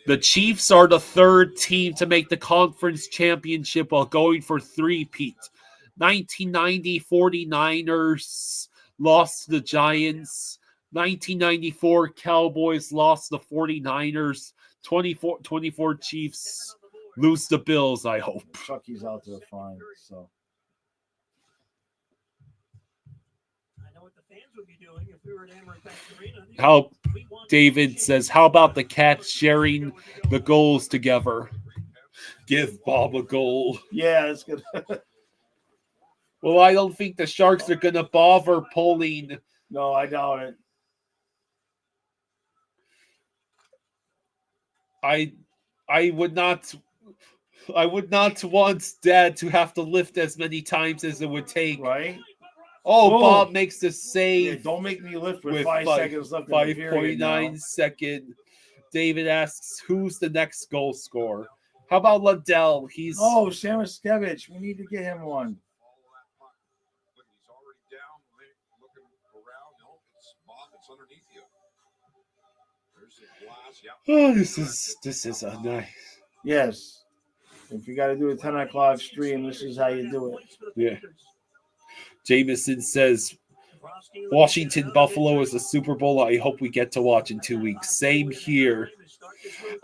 The Chiefs are the 3rd team to make the conference championship while going for 3-peat. 1990 49ers lost to the Giants. 1994 Cowboys lost to the 49ers. 24 Chiefs lose the Bills, I hope. Chucky's out there fine. So I know what the fans would be doing if we were at Amaranth Bank Arena. How David says, how about the Cats sharing the goals together? Give Bob a goal. yeah, it's good. Well, I don't think the Sharks are going to bother pulling. No, I doubt it. I would not want Dad to have to lift as many times as it would take. Right? Oh, Whoa. Bob makes the Yeah, save. don't make me lift with with 5 seconds left in the period now. 5.9 second. David asks, who's the next goal scorer? How about Liddell? He's Oh, Samoskevich. We need to get him one. Look, he's already down. Looking around. No, it's Bob. It's underneath you. There's the glass. Yeah. This is a nice. Yes. If you got to do a 10 o'clock stream, this is how you do it. Yeah. Jameson says, Washington Buffalo is a Super Bowl I hope we get to watch in 2 weeks. Same here.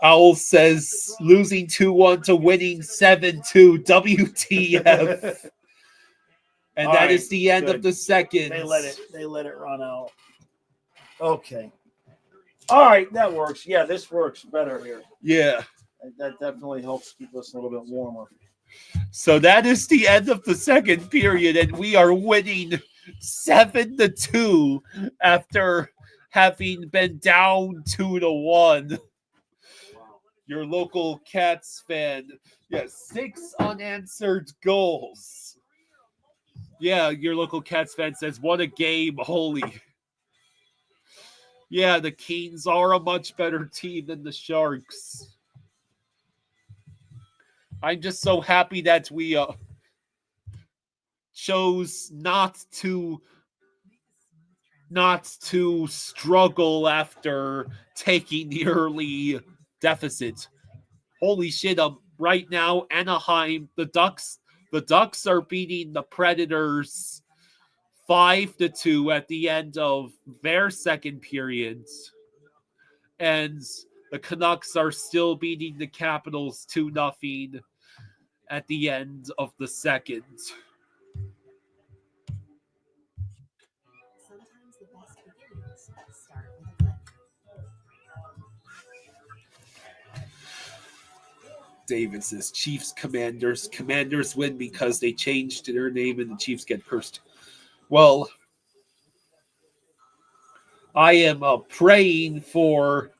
Owl says losing 2-1 to winning 7-2. WTF. And All that right, is the end good. of the second. They let it run out. Okay. All right, that works. Yeah, this works better here. Yeah. That definitely helps keep us a little bit warmer. So that is the end of the second period, and we are winning 7-2 after having been down 2-1. Your local Cats fan. Yes, 6 unanswered goals. Yeah, your local Cats fan says, what a game, holy. Yeah, the Kings are a much better team than the Sharks. I'm just so happy that we chose not to struggle after taking the early deficit. Holy shit, right now, Anaheim, the Ducks are beating the Predators 5-2 at the end of their second periods. And the Canucks are still beating the Capitals 2-0 at the end of the second. Sometimes the best beginnings start with a blip. David says, Chiefs, Commanders. Commanders win because they changed their name and the Chiefs get cursed. Well, I am praying for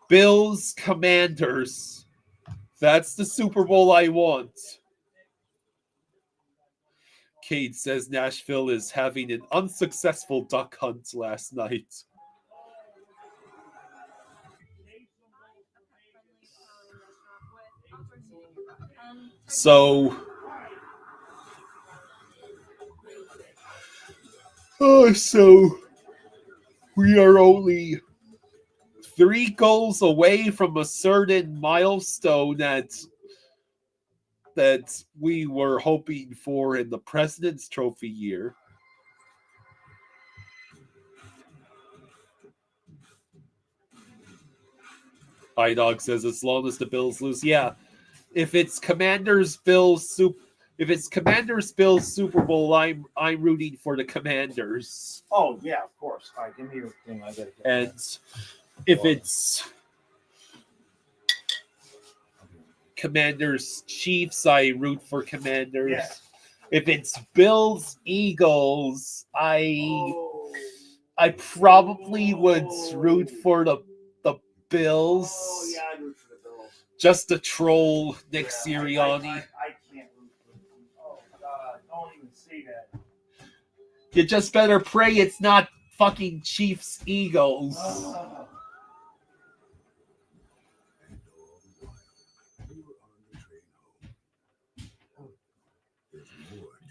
Bills, Commanders. That's the Super Bowl I want. Cade says Nashville is having an unsuccessful duck hunt last night. So we are only 3 goals away from a certain milestone that we were hoping for in the President's Trophy year. iDog says, as long as the Bills lose. Yeah. If it's Commanders Bills Super Bowl, I'm rooting for the Commanders. Oh, yeah, of course. All right, give me your thing. I gotta get And if it's Commanders Chiefs, I root for Commanders. Yeah. If it's Bills Eagles, I probably would root for the Bills. Oh, yeah, I root for the Bills. Just to troll Nick Sirianni. I can't root for them. Oh, God. Don't even say that. You just better pray it's not fucking Chiefs Eagles.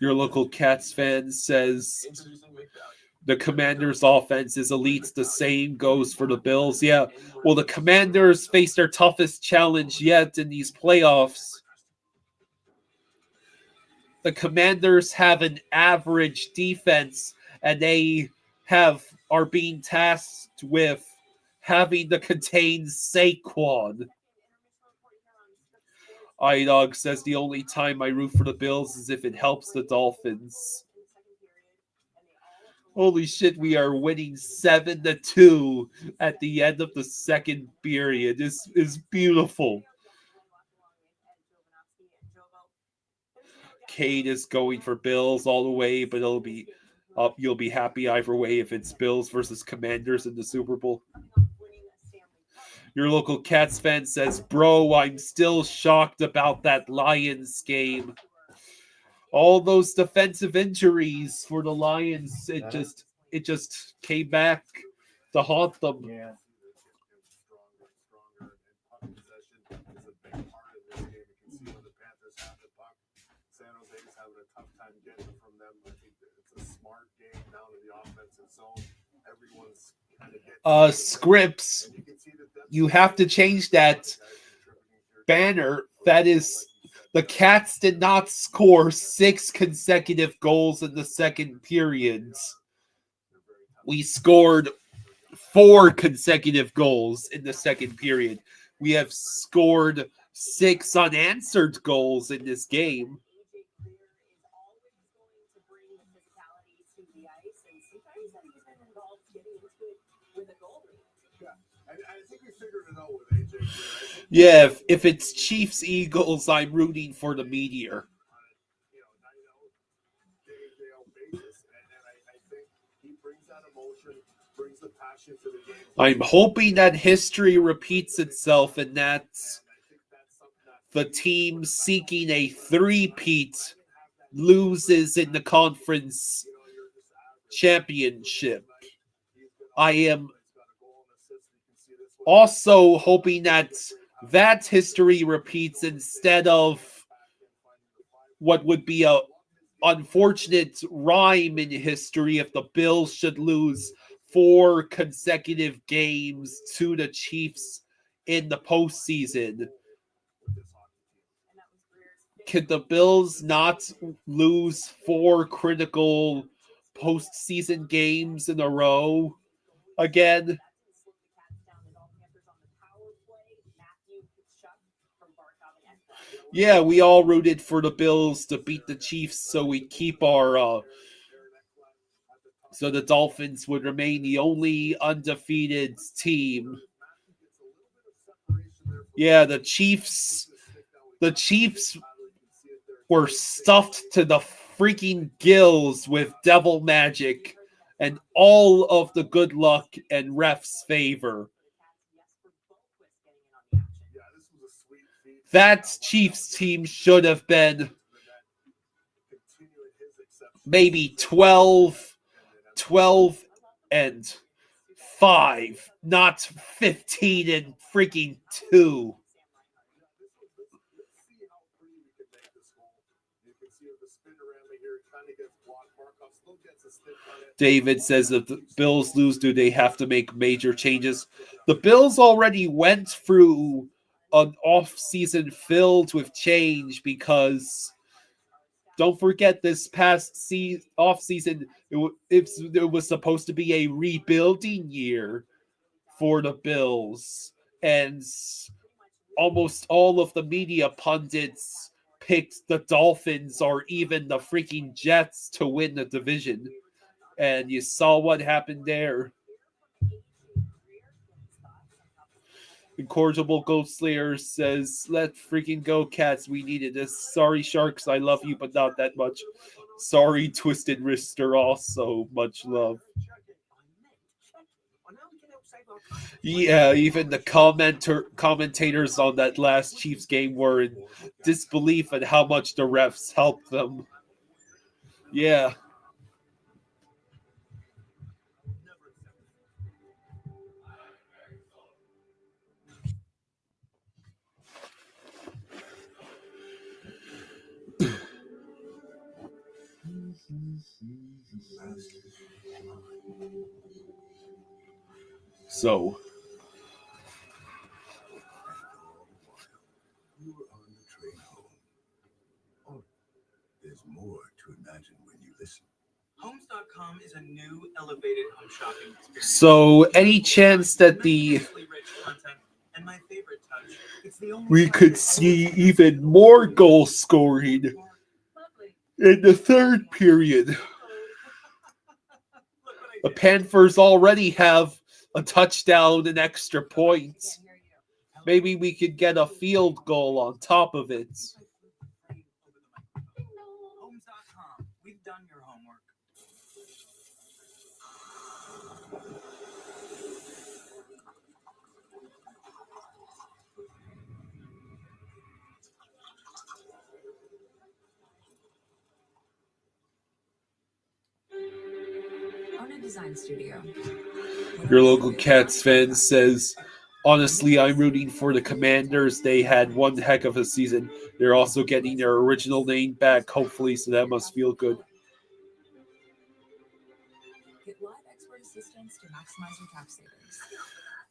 Your local Cats fan says the Commanders' offense is elite. The same goes for the Bills. Yeah. Well, the Commanders face their toughest challenge yet in these playoffs. The Commanders have an average defense, and they are being tasked with having to contain Saquon. iDog says the only time I root for the Bills is if it helps the Dolphins. Holy shit, we are winning 7-2 at the end of the second period. This is beautiful. Kate is going for Bills all the way, but it'll be you'll be happy either way if it's Bills versus Commanders in the Super Bowl. Your local Cats fan says, bro, I'm still shocked about that Lions game. All those defensive injuries for the Lions, it just came back to haunt them. Yeah. San Jose's having a tough time getting from them. I think that it's a smart game down to the offensive zone. Everyone's kind of getting Scripts. You have to change that banner. That is, the Cats did not score 6 consecutive goals in the second period. We scored 4 consecutive goals in the second period. We have scored 6 unanswered goals in this game. Yeah, if it's Chiefs Eagles, I'm rooting for the Meteor. I'm hoping that history repeats itself and that the team seeking a three-peat loses in the conference championship. I am also hoping that history repeats instead of what would be a unfortunate rhyme in history if the Bills should lose 4 consecutive games to the Chiefs in the postseason. Could the Bills not lose 4 critical postseason games in a row again? Yeah, we all rooted for the Bills to beat the Chiefs so we keep our so the Dolphins would remain the only undefeated team. Yeah, the Chiefs were stuffed to the freaking gills with devil magic and all of the good luck and refs' favor. That Chiefs team should have been maybe 12-5, not 15-2. David says that the Bills lose, do they have to make major changes? The Bills already went through an off-season filled with change because don't forget this past off-season, it was supposed to be a rebuilding year for the Bills. And almost all of the media pundits picked the Dolphins or even the freaking Jets to win the division. And you saw what happened there. Incorrigible Ghost Slayer says, let freaking go, Cats. We needed this. Sorry, Sharks. I love you, but not that much. Sorry, Twisted Wrister. Also, much love. Yeah, even the commentators on that last Chiefs game were in disbelief at how much the refs helped them. Yeah. So, you were on the train home. Oh, there's more to imagine when you listen. Homestuck Homes.com is a new elevated home shopping experience. So, any chance that Tremendously rich content, and my favorite touch, it's the only we site could that see elevates even more goal scoring Lovely. in the third period? Look what I The did. Panthers already have a touchdown and extra points. Maybe we could get a field goal on top of it. Homes.com. We've done your homework. Owner Design Studio. Your local Cats fan says, honestly, I'm rooting for the Commanders. They had one heck of a season. They're also getting their original name back, hopefully, so that must feel good. Get live expert assistance to maximize your tax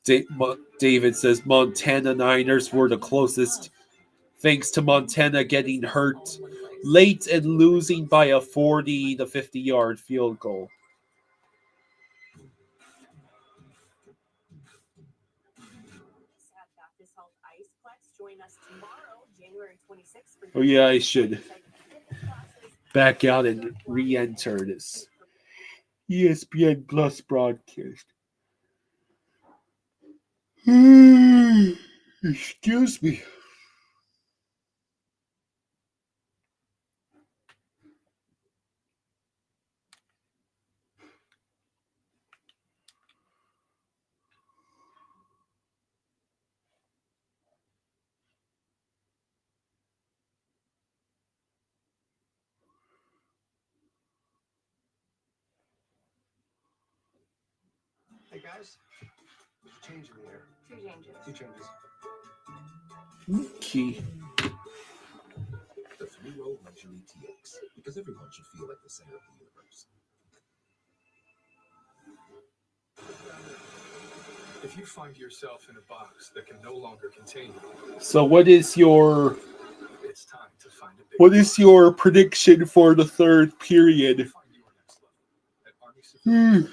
savings. David says Montana Niners were the closest, thanks to Montana getting hurt late and losing by a 40 to 50-yard field goal. At Baptist Health Iceplex. Join us tomorrow, January 26th. For Oh yeah, I should back out and re-enter this ESPN Plus broadcast. Excuse me. Hey guys, there's a change in the air. Two changes. Two changes. Key. The three-row luxury TX, because everyone should feel like the center of the universe. If you find yourself in a box that can no longer contain you, So what is your it's time to find a big prediction for the third period? Find your next level at ArmySuperStudios.com.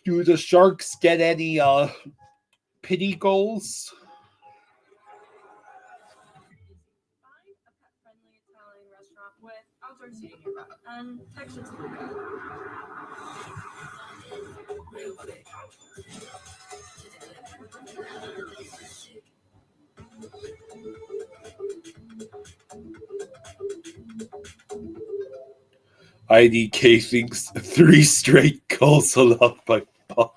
Do the Sharks get any pity goals? Find a pet-friendly Italian restaurant with outdoor seating nearby. Text it to Luca. IDK thinks 3 straight goals allowed by Bob.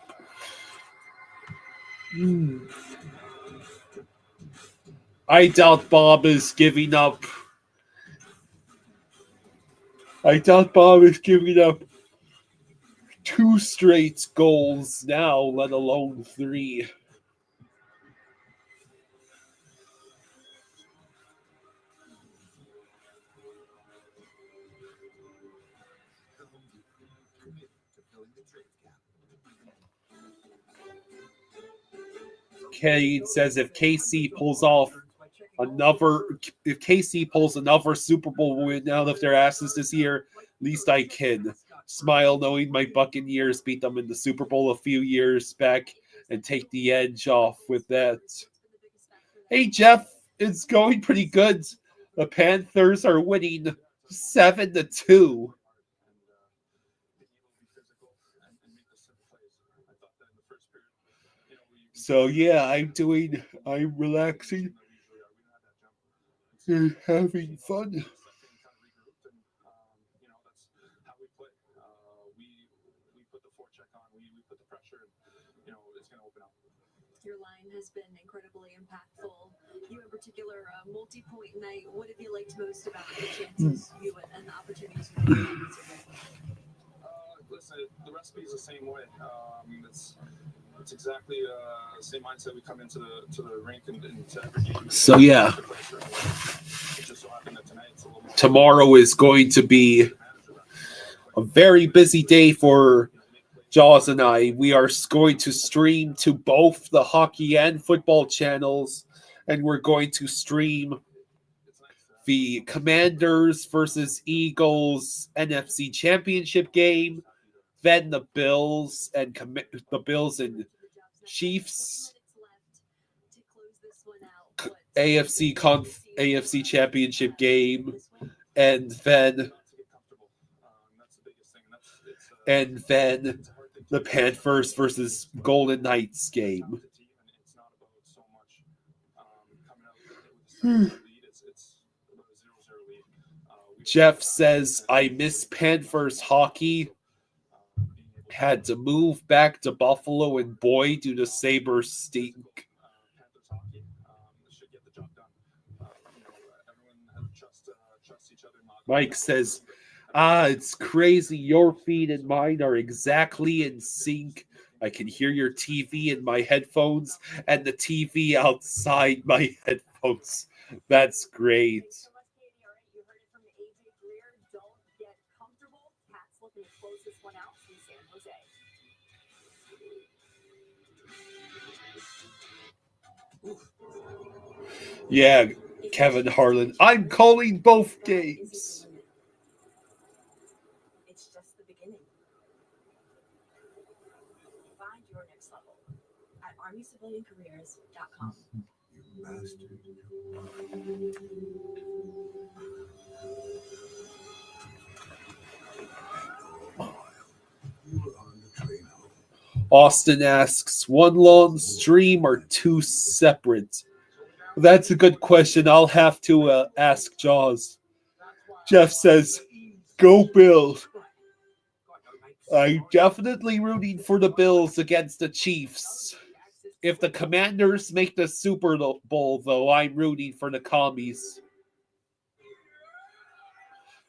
I doubt Bob is giving up. I doubt Bob is giving up 2 straight goals now, let alone 3. Kate says if KC pulls another Super Bowl win out of their asses this year, at least I can smile knowing my Buccaneers beat them in the Super Bowl a few years back and take the edge off with that. Hey Jeff, it's going pretty good. The Panthers are winning 7-2. So yeah, I'm relaxing and having fun. Your line has been incredibly impactful. You in particular, a multi-point night. What have you liked most about the chances you and the opportunities you had? Listen, the recipe is the same way. It's exactly the same mindset we come into the rink and to every game. So yeah, It just so happened that tonight it's a little more. tomorrow is going to be a very busy day for Jaws and I. We are going to stream to both the hockey and football channels, and we're going to stream the Commanders versus Eagles NFC Championship game. Then the Bills and Chiefs AFC Championship game, and then the Panthers versus Golden Knights game. Jeff says, I miss Panthers hockey. Had to move back to Buffalo, and boy, do the Sabres stink. Mike says, it's crazy. Your feed and mine are exactly in sync. I can hear your TV in my headphones and the TV outside my headphones. That's great. Yeah, Kevin Harlan. I'm calling both games. It's just the beginning. Find your next level at armyciviliancareers.com. You bastard. Austin asks, one long stream or two separate? That's a good question. I'll have to ask Jaws. Jeff says, go Bills. I'm definitely rooting for the Bills against the Chiefs. If the Commanders make the Super Bowl, though, I'm rooting for the Commies.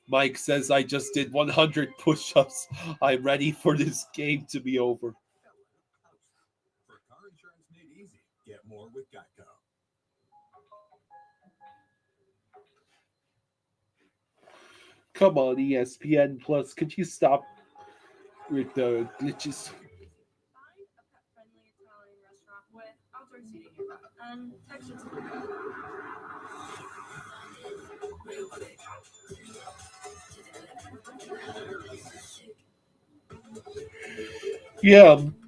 Mike says, I just did 100 push-ups. I'm ready for this game to be over. For car insurance made easy, get more with Geico. Come on, ESPN Plus. Could you stop with the glitches? Find a pet-friendly Italian restaurant with outdoor seating nearby and text it to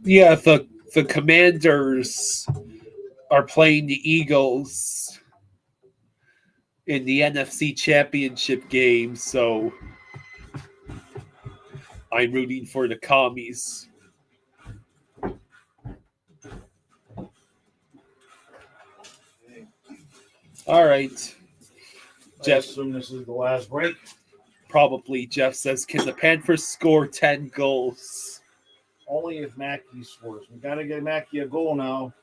Yeah. The Commanders are playing the Eagles in the NFC Championship game, so I'm rooting for the Commies. All right. Jeff, I assume this is the last break. Probably. Jeff says, can the Panthers score 10 goals? Only if Mackey scores. We got to get Mackey a goal now.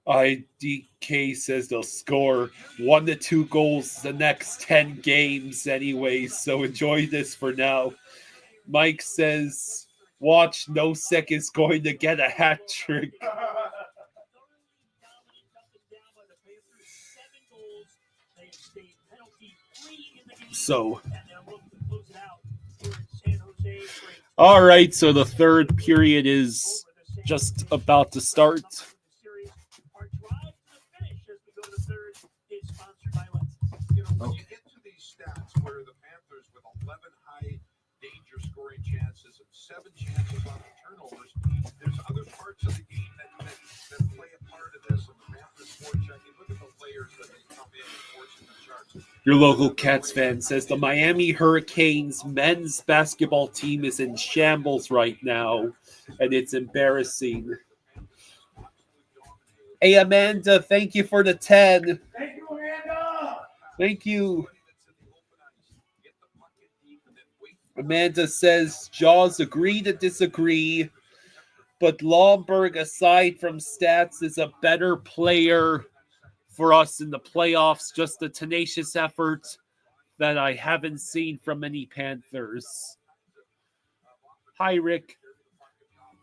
IDK says they'll score 1 to 2 goals the next 10 games anyway, so enjoy this for now. Mike says, watch, Nosek is going to get a hat trick. So, all right, so the third period is just about to start. When you get to these stats where the Panthers with 11 high danger scoring chances and 7 chances on the turnovers, there's other parts of the game that play a part of this. And the Panthers forechecking, look at the players that they come in and forcing the Sharks. Your local Cats fan says the Miami Hurricanes men's basketball team is in shambles right now, and it's embarrassing. Hey, Amanda, thank you for the 10. Thank you, Amanda. Thank you. Amanda says, Jaws agree to disagree, but Lomberg, aside from stats, is a better player for us in the playoffs. Just a tenacious effort that I haven't seen from any Panthers. Hi, Rick.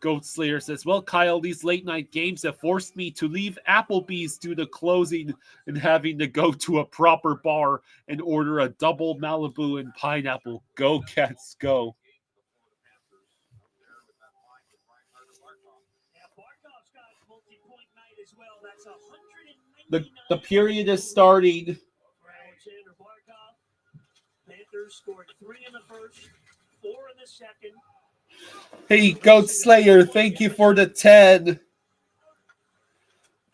Goat Slayer says, well, Kyle, these late night games have forced me to leave Applebee's due to closing and having to go to a proper bar and order a double Malibu and pineapple. Go, Cats, go. The period is starting. Panthers scored 3 in the first, 4 in the second. Hey, Goat Slayer, thank you for the 10.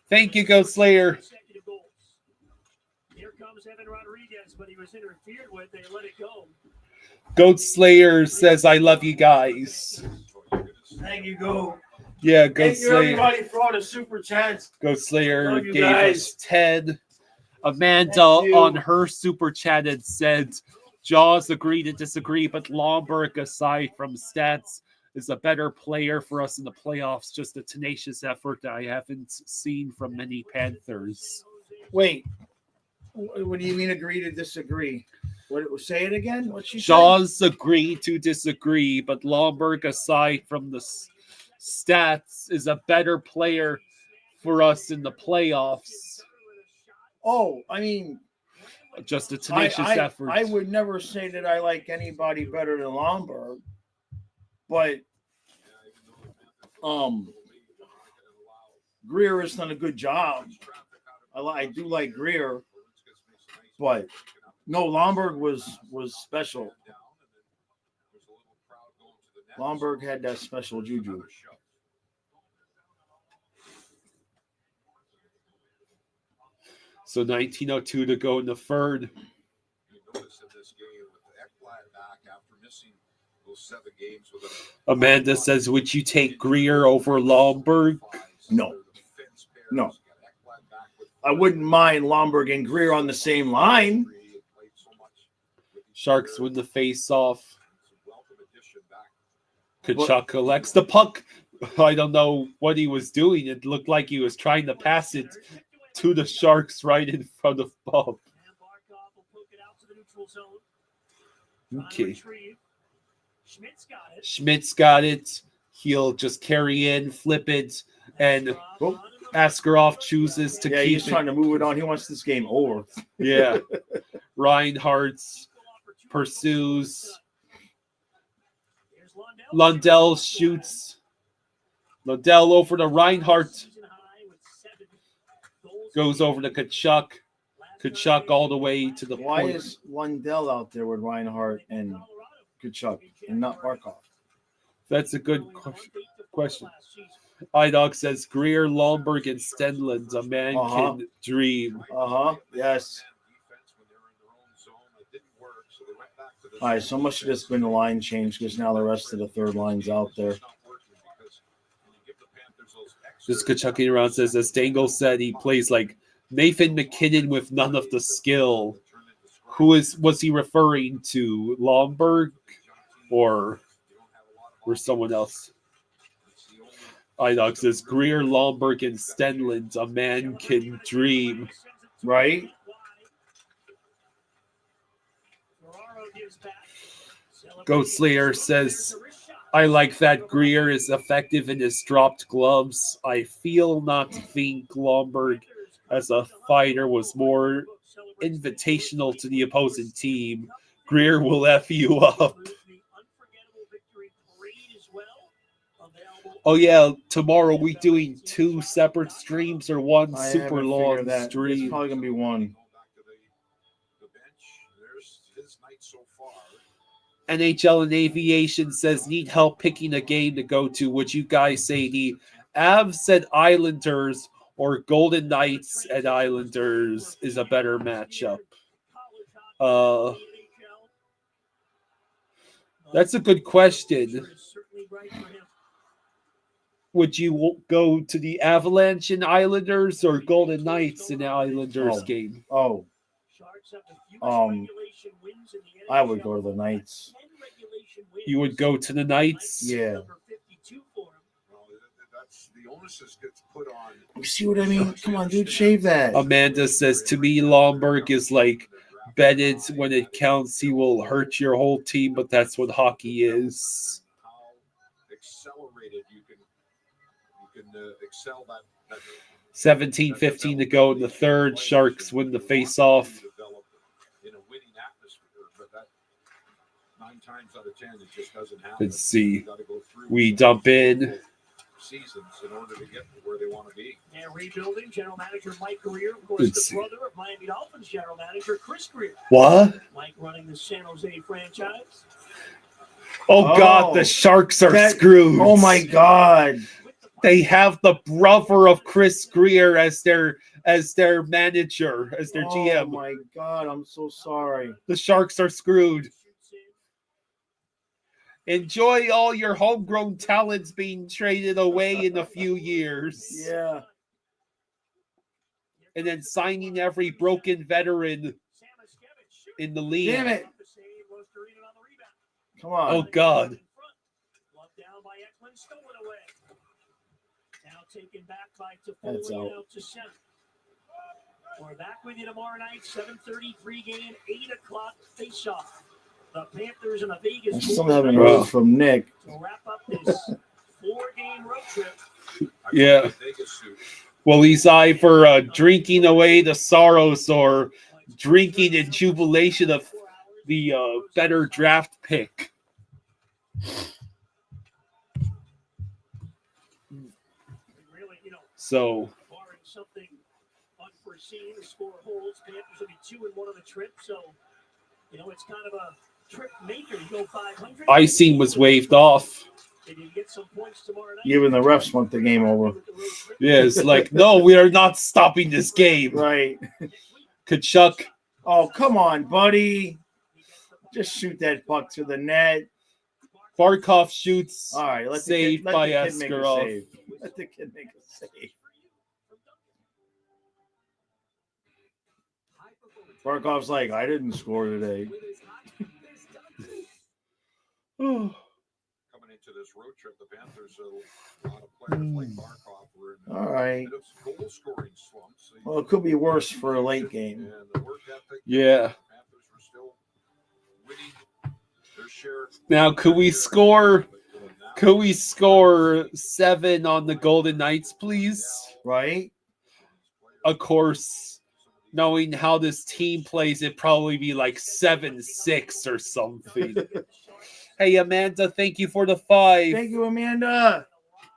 Thank you, Goat Slayer. Here comes Evan Rodriguez, but he was interfered with. They let it go. Goat Slayer says, I love you guys. Thank you, Go. Yeah, Goat Thank you, Slayer. everybody, for all the super chats. Goat Slayer Love you gave guys. us 10. Amanda Thank you. on her super chat had said, Jaws agree to disagree, but Lomberg, aside from stats, is a better player for us in the playoffs. Just a tenacious effort that I haven't seen from many Panthers. Wait, what do you mean agree to disagree? Say it again? What she said? Jaws agree to disagree, but Lomberg, aside from the stats, is a better player for us in the playoffs. Oh, I mean, just a tenacious effort. I would never say that I like anybody better than Lomberg, but Greer has done a good job. I do like Greer, but no, Lomberg was special. Lomberg had that special juju. So 1902 to go in the third. Amanda says, would you take Greer over Lomberg? No. I wouldn't mind Lomberg and Greer on the same line. Sharks win the face-off. Kachuk collects the puck. I don't know what he was doing. It looked like he was trying to pass it to the Sharks right in front of Bob. Okay. Schmidt's got it. He'll just carry in, flip it, and Askarov chooses to keep it. He's trying to move it on. He wants this game over. Yeah. Reinhardt pursues. Lundell shoots. Lundell over to Reinhardt. Goes over to Kachuk. Kachuk all the way to the Why point. is Lundell out there with Reinhardt and Kachuk and not Barkov? That's a good question. iDog says Greer, Lomberg, and Stenlund. A man can dream. Yes. All right, so much of this has been a line change because now the rest of the third line's out there. Just Kachucking around says, as Dangle said, he plays like Nathan McKinnon with none of the skill. Was he referring to? Lomberg or someone else? iDog says, Greer, Lomberg, and Stenlund, a man can dream. Right? Goat Slayer says, I like that Greer is effective in his dropped gloves. I think Lomberg as a fighter was more invitational to the opposing team. Greer will F you up. Oh yeah, tomorrow we doing 2 separate streams or one super long stream? It's probably gonna be one. NHL and Aviation says, need help picking a game to go to. Would you guys say the Avs at Islanders or Golden Knights at Islanders is a better matchup? That's a good question. Would you go to the Avalanche and Islanders or Golden Knights in the Islanders game? I would go to the Knights. You would go to the Knights? Yeah. You see what I mean? Come on, dude, shave that. Amanda says, to me, Lomberg is like betted when it counts. He will hurt your whole team, but that's what hockey is. accelerated, you can excel that 17-15 to go in the third. Sharks win the face-off. in a winning atmosphere, but that 9 times out of 10 it just doesn't happen. Let's see. You gotta go through We dump in. seasons in order to get to where they want to be. And rebuilding, general manager Mike Greer, of course, Let's the see. brother of Miami Dolphins general manager Chris Greer. What? Mike running the San Jose franchise. Oh, God, the Sharks are screwed. Oh, my God. They have the brother of Chris Greer as their manager, as their Oh, GM. my God. I'm so sorry. The Sharks are screwed. Enjoy all your homegrown talents being traded away in a few years. Yeah. And then signing every broken veteran in the league. Damn it. Come on. Oh, God. Now taken back by That's Toffoli out. out to center. We're back with you tomorrow night, 7:30 pregame, 8 o'clock face-off. The Panthers and the Vegas. I still haven't heard from Nick. To wrap up this 4-game road trip. Yeah. Well, he's either drinking away the sorrows or drinking in jubilation of the better draft pick. So, Barring something unforeseen, the score holds. Panthers will be 2-1 on the trip, so it's kind of a trip maker to go 500. icing was waved off. If you get some points tomorrow night, Even the refs want the game over. Yeah, it's like, no, we are not stopping this game. Right. Kachuk. Oh, come on, buddy. Just shoot that puck to the net. Barkov shoots. All right, saved by Askarov. Let the kid make a save. Barkov's like, I didn't score today. Coming into this road trip, the Panthers, a lot of players like Barkov were in All right. a bit of goal scoring slump. So Well, it could be worse for a late game. and the work ethic, Yeah. the Panthers were still winning their share. Now, could we score 7 on the Golden Knights, please? Right? Of course, knowing how this team plays, it'd probably be like 7-6 or something. Hey, Amanda, thank you for the 5. Thank you, Amanda.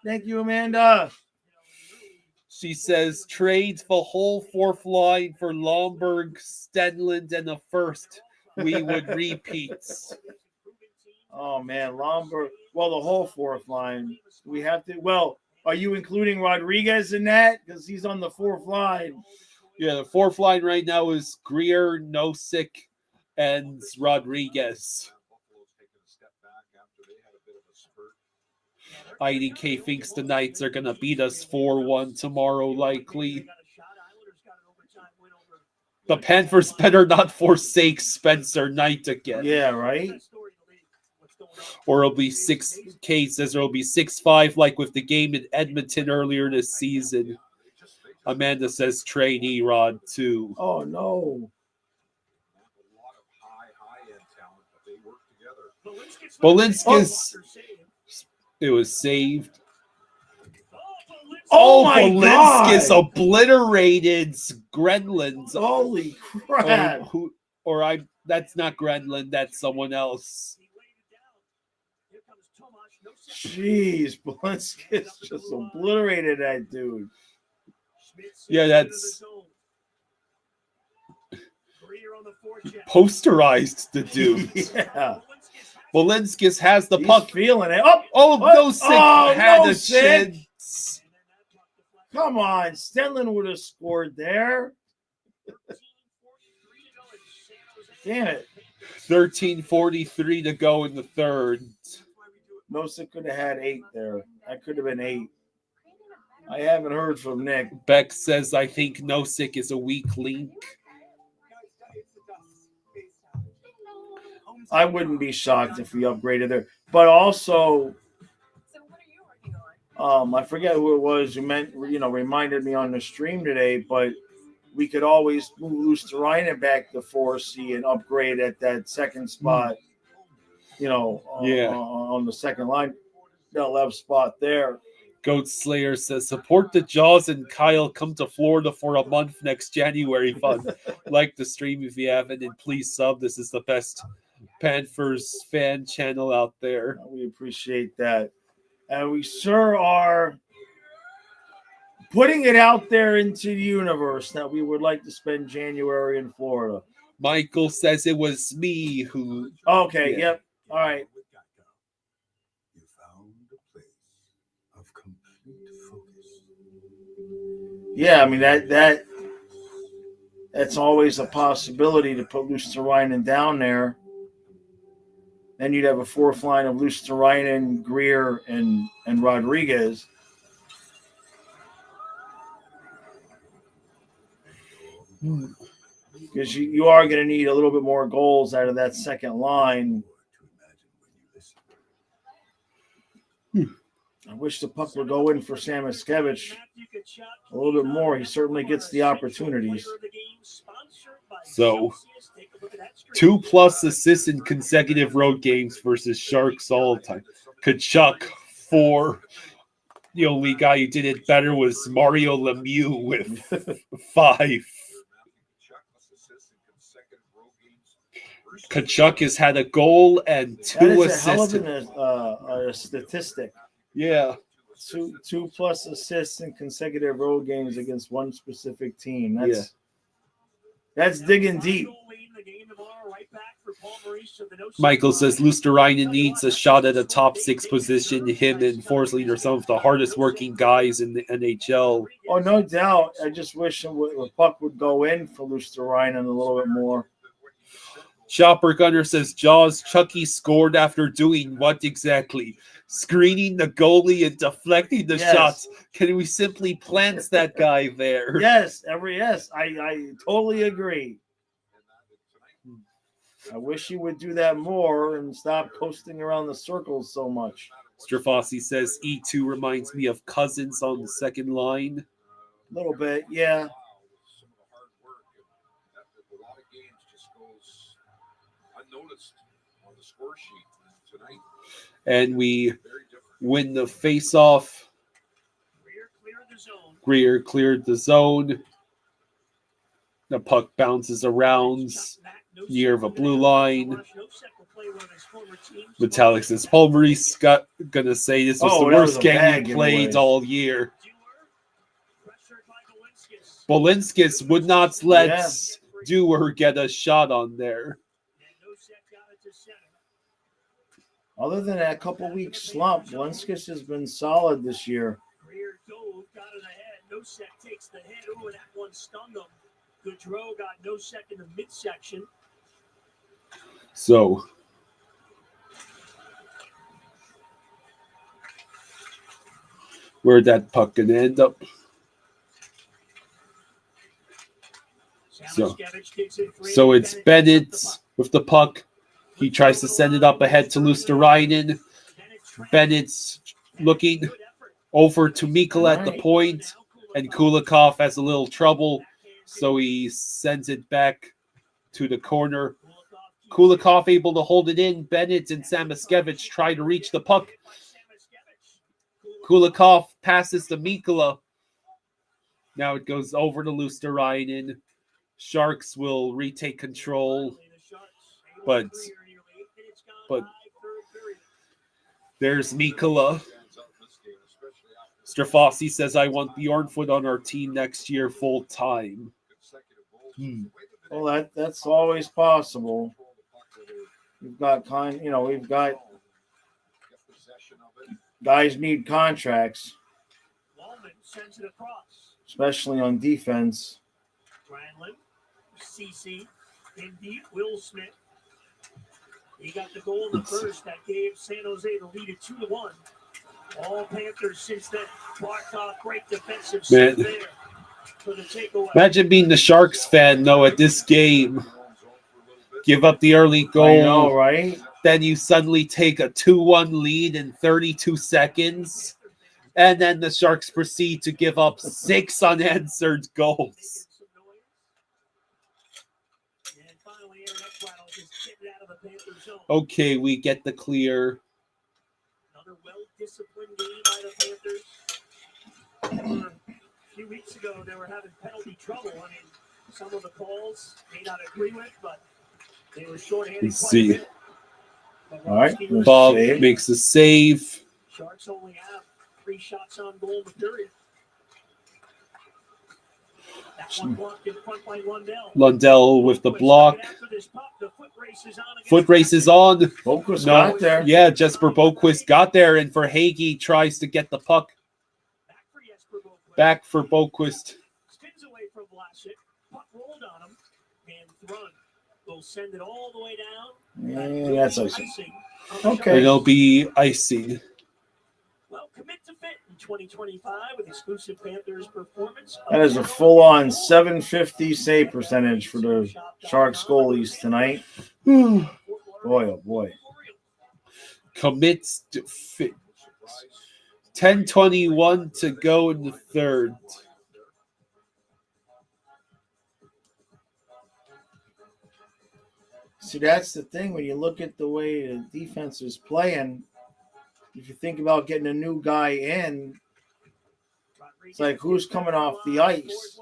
Thank you, Amanda. She says, trades the whole 4th line for Lomberg, Stenland, and a first. We would repeat. Oh, man. Lombard. Well, the whole 4th line. We have to. Well, are you including Rodriguez in that? Because he's on the 4th line. Yeah, the 4th line right now is Greer, Nosek, and Rodriguez. IDK thinks the Knights are going to beat us 4-1 tomorrow, likely. The Panthers better not forsake Spencer Knight again. Yeah, right? Or it'll be 6 cases, or it'll be 6-5 like with the game in Edmonton earlier this season. Amanda says trade Erod too. Oh, no. Bolinskis. It was saved. Oh, my God. Bolinskis obliterated Grenland's. Holy crap. That's not Grenland, that's someone else. Jeez, Bolinskis just obliterated that dude. Yeah, that's posterized the dude. Yeah. Bolinskis has the He's puck. feeling it. Nosek had a Nosek. chance. Come on, Stenlin would have scored there. Damn it. 13:43 to go in the third. Nosek could have had 8 there. That could have been 8. I haven't heard from Nick. Beck says, I think Nosek is a weak link. I wouldn't be shocked if we upgraded there. But also, I forget who it was reminded me on the stream today, but we could always move Luosterainen back to 4C and upgrade at that second spot, on the second line. that left spot there. Goat Slayer says, support the Jaws and Kyle. Come to Florida for a month next January. Fun. Like the stream if you haven't, and please sub. This is the best Panthers fan channel out there. We appreciate that. And we sure are putting it out there into the universe that we would like to spend January in Florida. Michael says it was me who. Okay, Yeah. Yep. All right. You found a place of complete focus. Yeah, I mean that's always a possibility to put Luosterainen down there. Then you'd have a fourth line of Luosterainen, Greer, and Rodriguez. Because you are going to need a little bit more goals out of that second line. I wish the puck would go in for Samoskevich a little bit more. He certainly gets the opportunities. So, 2+ assists in consecutive road games versus Sharks all time. Kachuk, 4. The only guy who did it better was Mario Lemieux with 5. Kachuk has had a goal and 2 assists. That is a hell of a statistic. Yeah. 2+ assists in consecutive road games against one specific team. That's digging deep. Michael says Luosterainen needs a shot at a top 6 position. Him and Forsling are some of the hardest working guys in the NHL. Oh, no doubt. I just wish the puck would go in for Luosterainen a little bit more. Chopper Gunner says Jaws Chucky scored after doing what exactly? Screening the goalie and deflecting the shots. Can we simply plant that guy there? Yes, I totally agree. I wish he would do that more and stop coasting around the circles so much. Strafossi says E2 reminds me of Cousins on the second line. A little bit, yeah. And we win the face-off. Greer cleared the zone. The puck bounces around near the blue line. Metallic says Pulvery's gonna say this was the worst game he played all year. Bolinskis would not let Dewar get a shot on there. Other than that couple weeks slump, Lenskis has been solid this year. Greer dove, got it ahead. Nosek takes the hit. Ooh, that one stung him. Gaudreau got Nosek in the midsection. So, where'd that puck gonna end up? So it's Bennett with the puck. He tries to send it up ahead to Luosterainen. Bennett's looking over to Mikkel at the point, and Kulikov has a little trouble, so he sends it back to the corner. Kulikov able to hold it in. Bennett and Samoskevich try to reach the puck. Kulikov passes to Mikkola. Now it goes over to Luosterainen. Sharks will retake control, but there's Mikkola. Strafossi says, I want Bjornfoot on our team next year full time. Well, that's always possible. We've got guys need contracts, especially on defense. Granlund, CC, indeed, Will Smith. He got the goal in the first that gave San Jose the lead at 2-1. All Panthers since then. Barkov, great defensive set there for the takeaway. Imagine being the Sharks fan, though, at this game. Give up the early goal. I know, right? Then you suddenly take a 2-1 lead in 32 seconds. And then the Sharks proceed to give up 6 unanswered goals. Okay, we get the clear. disciplined game by the Panthers. A few weeks ago, they were having penalty trouble. I mean, some of the calls may not agree with, but they were shorthanded. Let's see. All right. Bob makes a save. Sharks only have 3 shots on goal in the period. That one blocked in front by Lundell. Lundell with the block. Foot race is on. Boquist got there. Yeah, Jesper Boquist got there, and for Hagee tries to get the puck back for Boquist. Spins away from Vlasic. Puck rolled on him, and Thrun will send it all the way down. Yeah, that's icing. Okay. It'll be icing. Well, commit to fit in 2025 with exclusive Panthers performance. That is a full-on 750 save percentage for the Sharks goalies tonight. Boy, oh boy. Commits to fit. 10:21 to go in the third. See, that's the thing. When you look at the way the defense is playing, if you think about getting a new guy in, it's like, who's coming off the ice?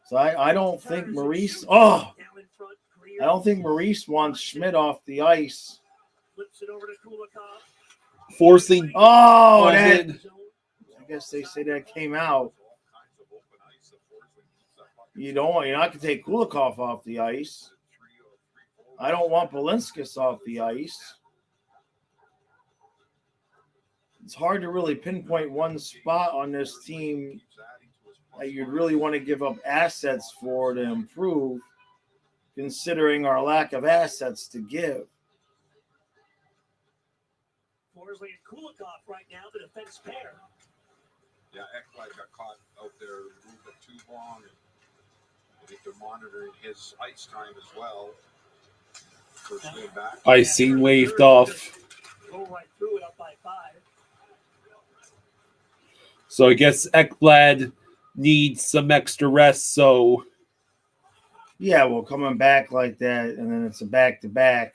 So I don't think Maurice – I don't think Maurice wants Schmidt off the ice. Forcing – I guess they say that came out. You're not going to take Kulikov off the ice. I don't want Balinskis off the ice. It's hard to really pinpoint one spot on this team that you'd really want to give up assets for to improve, considering our lack of assets to give. Forsley and Kulikov right now, the defense pair. Yeah, Ekblad got caught out there, moved it too long. I think they're monitoring his ice time as well. Icing waved off. Go right through it, up by 5. So I guess Ekblad needs some extra rest. So yeah, well, coming back like that, and then it's a back-to-back,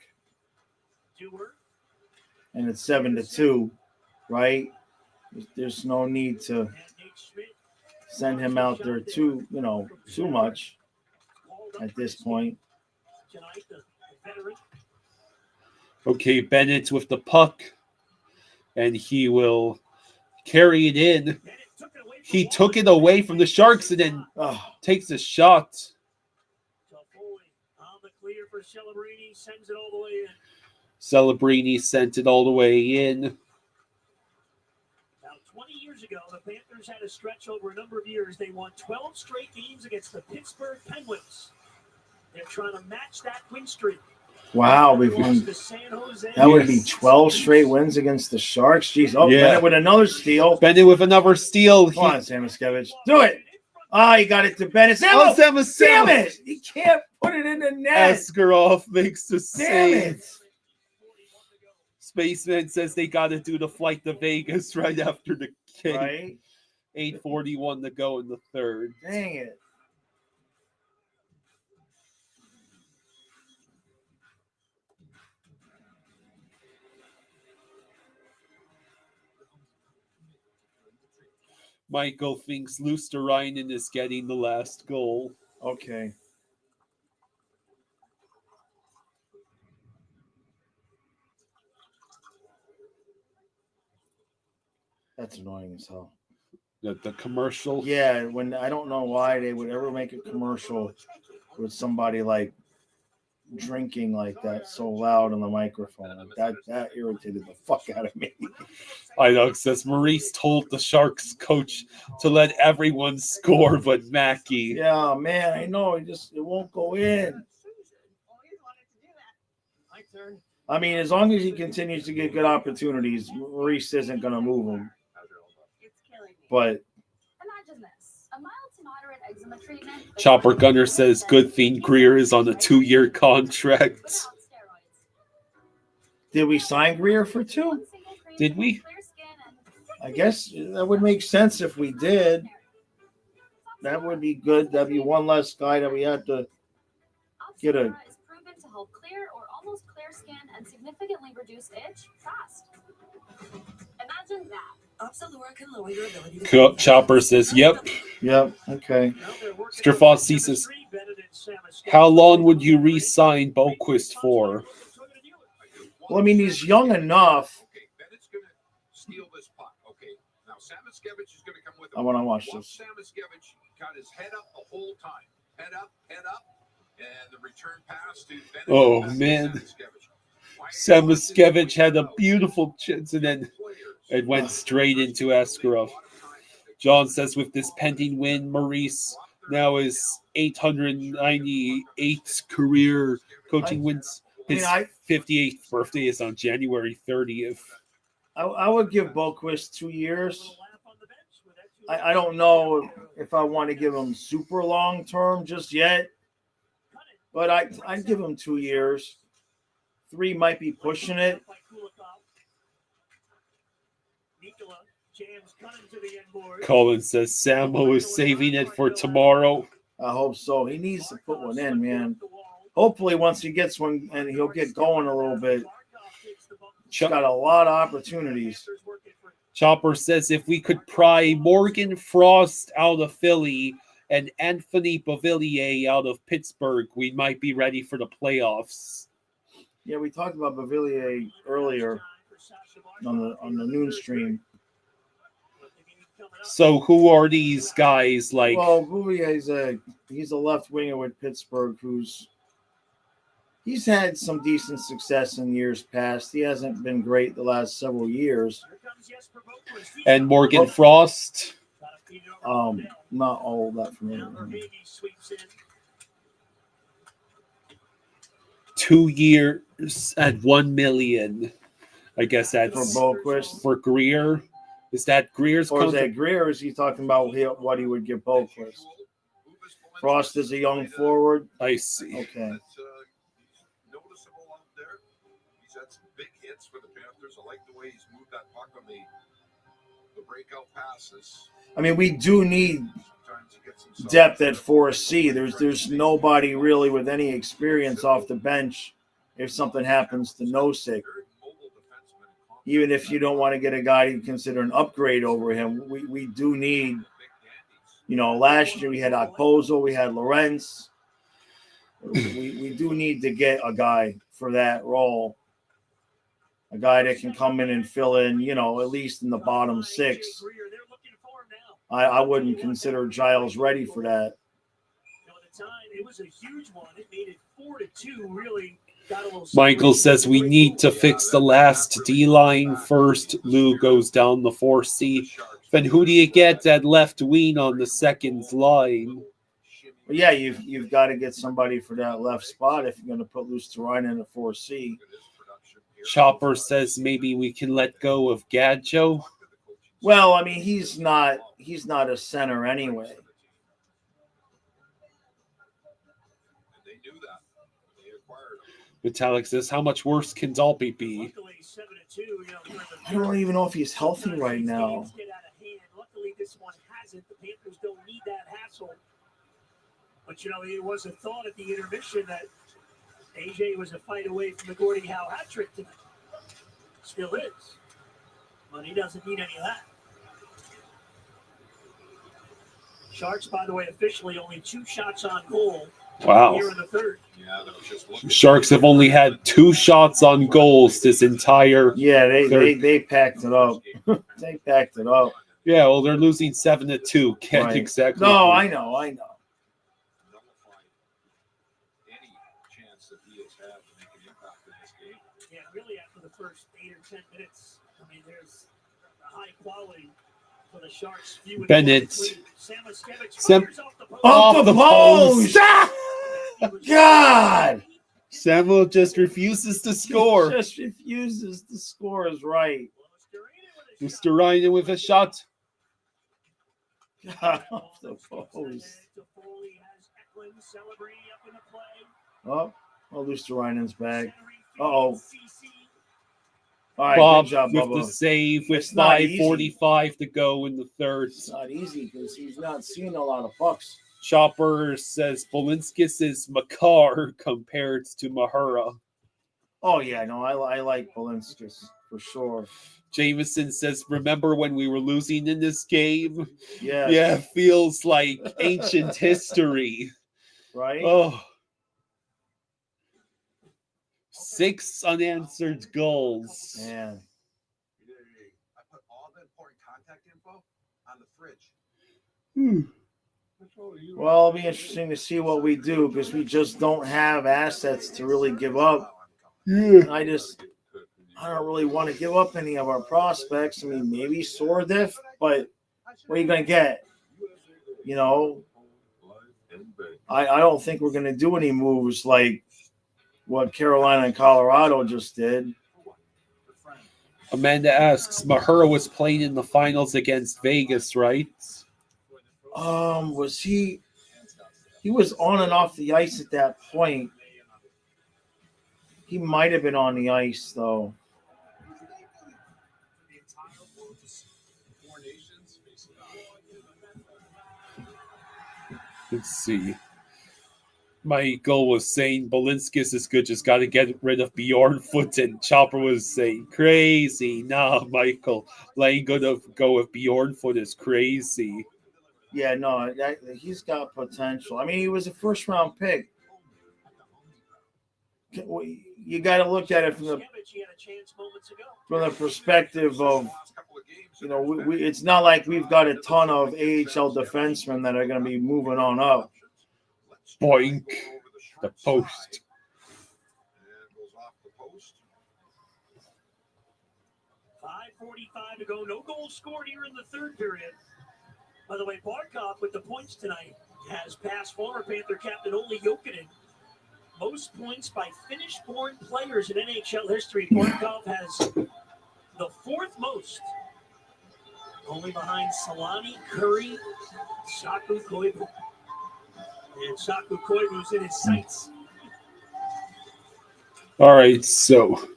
and it's 7-2, right? There's no need to send him out there too much at this point. Okay, Bennett with the puck, and he will carry it in. He took it away from the Sharks and then takes a shot. Celebrini sent it all the way in. Now, 20 years ago, the Panthers had a stretch over a number of years. They won 12 straight games against the Pittsburgh Penguins. They're trying to match that win streak. Wow, that would be 12 straight wins against the Sharks. Jeez, Bennett with another steal. Bennett with another steal. Come on, Samoskevich. Do it. He got it to Bennett. Samoskevich. Damn it. He can't put it in the net. Askarov makes the save. It. Spaceman says they got to do the flight to Vegas right after the game. Right. 8:41 to go in the third. Dang it. Michael thinks Luosterainen is getting the last goal. Okay. That's annoying as hell. The commercial? Yeah, when I don't know why they would ever make a commercial with somebody like drinking like that so loud on the microphone. That irritated the fuck out of me. I know, it says Maurice told the Sharks coach to let everyone score but Mackey. Yeah, man, I know. It won't go in. I mean, as long as he continues to get good opportunities, Maurice isn't going to move him. But imagine this. A mild to moderate eczema treatment. Chopper Gunner says good thing Greer is on a 2-year contract. Did we sign Greer for 2? Did we? I guess that would make sense if we did. That would be good. That'd be one less guy that we had to get a. Is proven to help clear or almost clear skin and significantly reduce itch fast. Imagine that. Opsilura can lower your ability to Chopper says, yep. Yep. Okay. Mr. Fossey says, how long would you re-sign Boquist for? Well, I mean, he's young enough. Okay, Bennett's going to steal this puck. Okay, now Samoskevich is going to come with him. I want to watch Watch this. Samoskevich got his head up the whole time. Head up, and the return pass to Bennett. Oh, man. Samoskevich had a beautiful chance and then it went straight into Askarov. John says with this pending win, Maurice now is 898 career coaching wins. His 58th birthday is on January 30th. I would give Boquist 2 years. I don't know if I want to give him super long term just yet, but I'd give him 2 years. 3 might be pushing it. Colin says Samo is saving it for tomorrow. I hope so. He needs to put one in, man. Hopefully, once he gets one, and he'll get going a little bit. He's got a lot of opportunities. Chopper says if we could pry Morgan Frost out of Philly and Anthony Beauvillier out of Pittsburgh, we might be ready for the playoffs. Yeah, we talked about Beauvillier earlier on the noon stream. So who are these guys like? Well, Beauvillier he's a left winger with Pittsburgh he's had some decent success in years past. He hasn't been great the last several years. And Morgan Frost? Not all that familiar. 2 years at $1 million. I guess that's for Boquist. For Greer. Is that Greer's? Or is that Greer? Or is he talking about what he would give Boquist? Frost is a young forward. I see. Okay. Noticeable out there. He's had some big hits for the Panthers. I like the way he's moved that puck on the breakout passes. I mean, we do need depth at 4C. There's nobody really with any experience off the bench if something happens to Nosek. Even if you don't want to get a guy you consider an upgrade over him, we do need, last year we had Okposo, we had Lawrence. We do need to get a guy for that role. A guy that can come in and fill in, at least in the bottom 6. I wouldn't consider Giles ready for that. It was a huge one. It made it 4-2. Really got a little. Michael says we need to fix the last D line first. Lou goes down the 4C. Then who do you get at left wing on the second line? Well, yeah, you've got to get somebody for that left spot if you're going to put Luostarinen in a 4C. Chopper says maybe we can let go of Gadjo. Well, I mean, he's not a center anyway. Metallic says, how much worse can Dalby be? I don't even know if he's healthy right now. Luckily, this one hasn't. The Panthers don't need that hassle. But, it was a thought at the intermission that AJ was a fight away from the Gordie Howe hat trick tonight. Still is. But he doesn't need any of that. Sharks, by the way, officially only 2 shots on goal. Wow. Here in the third. Sharks have only had 2 shots on goals this entire. Yeah, they packed it up. They packed it up. Yeah, well, they're losing 7-2. Can't Right. exactly. No, I know. Yeah, really after the first 8 or 10 minutes, I mean, there's a high quality for the Sharks. Bennett. Off the post! God! Samuel just refuses to score. He just refuses to score is right. Luostarinen with a shot. God, off the post. Oh, Luostarinen's back. Uh-oh. All right, Bob good job, with Bubba. the save with It's not easy. 5:45 to go in the third. It's not easy because he's not seeing a lot of pucks. Chopper says Bolinskis is Makar compared to Mahura. Oh yeah, no, I like Balinskis for sure. Jameson says, remember when we were losing in this game? Yes. Yeah, feels like ancient history. Right? Oh. 6 unanswered goals. Man. I put all the important contact info on the fridge. Well, it'll be interesting to see what we do because we just don't have assets to really give up. Yeah. I don't really want to give up any of our prospects. I mean, maybe Sordiff, but what are you going to get? You know, I don't think we're going to do any moves like what Carolina and Colorado just did. Amanda asks, Mahura was playing in the finals against Vegas, right? Was he was on and off the ice at that point. He might have been on the ice though. Let's see. Michael was saying Balinskis is good, just got to get rid of Bjornfoot. And Chopper was saying, crazy. Nah, Michael. Letting go with Bjornfoot is crazy. Yeah, no, he's got potential. I mean, he was a first-round pick. You got to look at it from the perspective of, you know, it's not like we've got a ton of AHL defensemen that are going to be moving on up. Boink. The post. 5:45 to go. No goals scored here in the third period. By the way, Barkov with the points tonight has passed former Panther captain Olli Jokinen. Most points by Finnish-born players in NHL history. Barkov has the fourth most. Only behind Solani, Curry, Saku Koivu. And Saku Koivu's in his sights. All right, so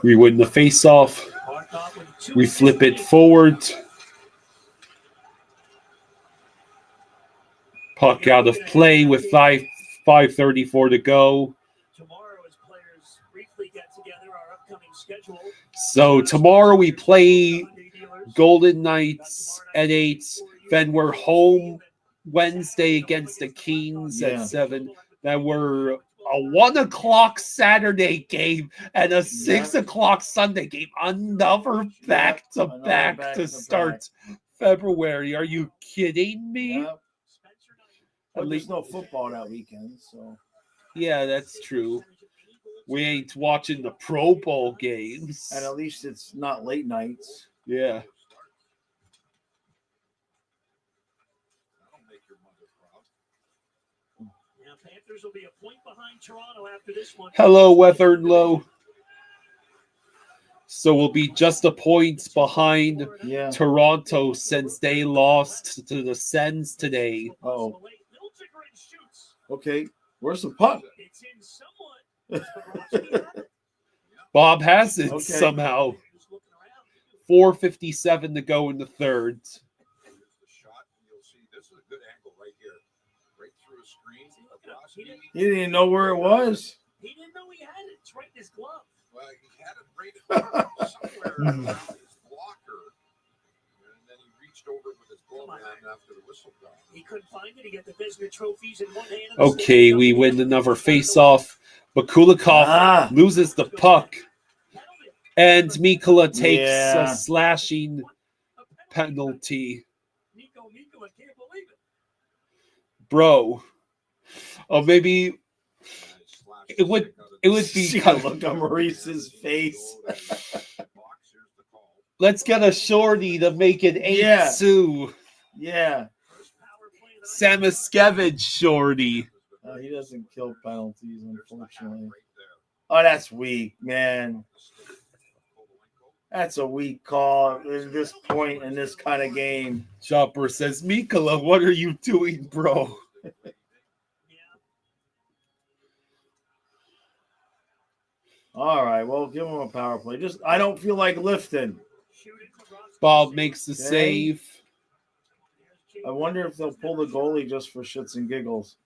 we win the face-off. We flip it forward. Puck out of play with 5:34 to go. Tomorrow, as players briefly get together, our upcoming schedule. So tomorrow we play Golden Knights at 8. Then we're home Wednesday against the Kings at 7. Then we're a 1 o'clock Saturday game and a 6 o'clock Sunday game. Another back-to-back to start February. Are you kidding me? Yep. Well, there's no football that weekend, so. Yeah, that's true. We ain't watching the Pro Bowl games. And at least it's not late nights. Yeah. Now, Panthers will be a point behind Toronto after this one. Hello, Weathered Low. So we'll be just a point behind Toronto since they lost to the Sens today. Oh. Okay. Where's the puck? It's in somewhat. Bob has it somehow. 4:57 to go in the third. He didn't even know where it was. He didn't know he had it. It's right in his glove. Well, he had it right somewhere around his blocker, and then he reached over with his glove hand after the whistle got. He couldn't find it. He got the Vezina trophies in one hand. Okay, we win another face-off. But Kulikov loses the puck. And Mikula takes a slashing penalty. Mikula can't believe it. Bro. Oh, maybe it would be look on Maurice's face. Let's get a shorty to make it 8-2. Yeah. Samiskevich shorty. He doesn't kill penalties, unfortunately. Oh, that's weak, man. That's a weak call at this point in this kind of game. Chopper says, Mikula, what are you doing, bro? All right, well, give him a power play. I don't feel like lifting. Bob makes the save. I wonder if they'll pull the goalie just for shits and giggles.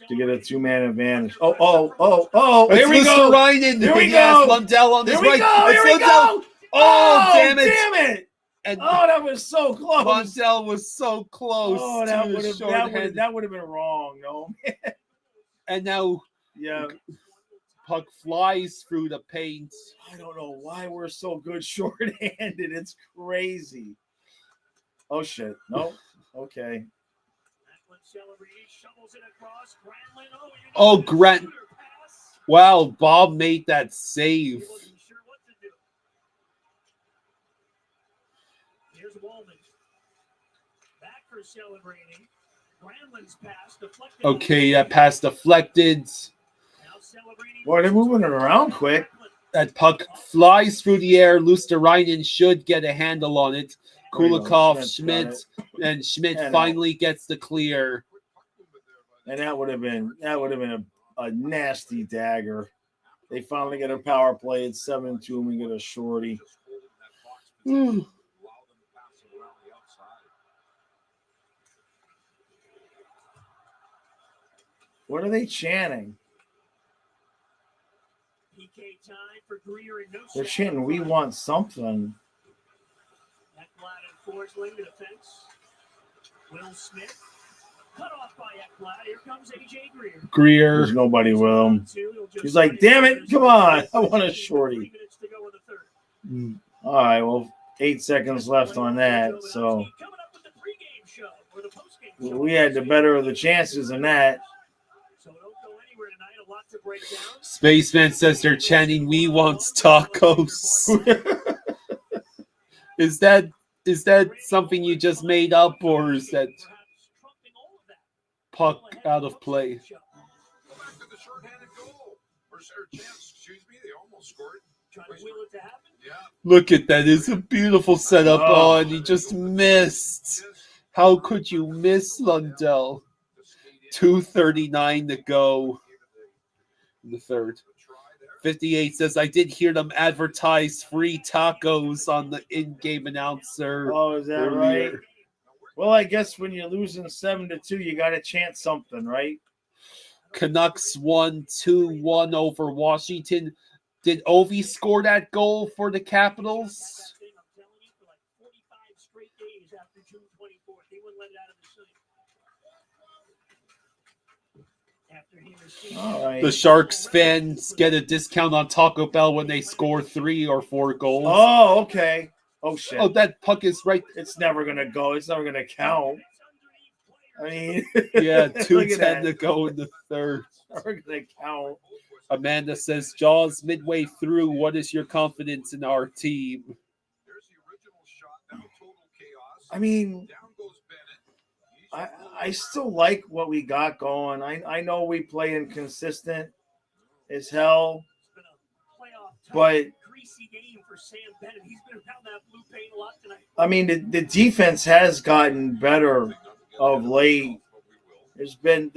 to get a 2-man advantage. Oh! It's Here we Mr. go! Ryan. Here we Yes, go! Lundell on Here his we right. go! It's Here we Lundell. go! Oh, damn it! Damn it! And Oh, that was so close. Lundell was so close Oh, to the shorthand. that would have been wrong. No. And now Yeah. puck flies through the paint. I don't know why we're so good shorthanded. It's crazy. Oh shit. No. Okay. Oh, Grant. Wow, Bob made that save. Here's Wallman. Back for celebrating. Granlund's pass deflected. Okay, that pass deflected. Boy, they're moving it around quick. That puck flies through the air. Luosterainen should get a handle on it. Kulikov, Schmidt, and Schmidt finally gets the clear. And that would have been a nasty dagger. They finally get a power play. It's 7-2, and we get a shorty. What are they chanting? They're chanting, "We want something." Will Smith cut off by Ekblad. Here comes AJ Greer. There's nobody with him. He's like, "Damn it, come on. I want a shorty." All right, well, 8 seconds left on that. So we had the better of the chances in that. Spaceman says they're chanting, "We want tacos." Is that something you just made up, or is that puck out of play? Look at that. It's a beautiful setup. Oh, and he just missed. How could you miss, Lundell? 2:39 to go in the third. 58 says, "I did hear them advertise free tacos on the in-game announcer." Oh, is that earlier. right? Well, I guess when you're losing 7-2, you got to chant something, right? Canucks won 2-1 over Washington. Did Ovi score that goal for the Capitals? All right. The Sharks fans get a discount on Taco Bell when they score 3 or 4 goals. Oh, okay. Oh, shit. Oh, that puck is right. It's never going to go. It's never going to count. I mean, Yeah, look at 2:10 that. to go in the third. Never going to count. Amanda says, "Jaws midway through. What is your confidence in our team?" I mean, I still like what we got going. I know we play inconsistent as hell, but I mean the defense has gotten better of late. There's been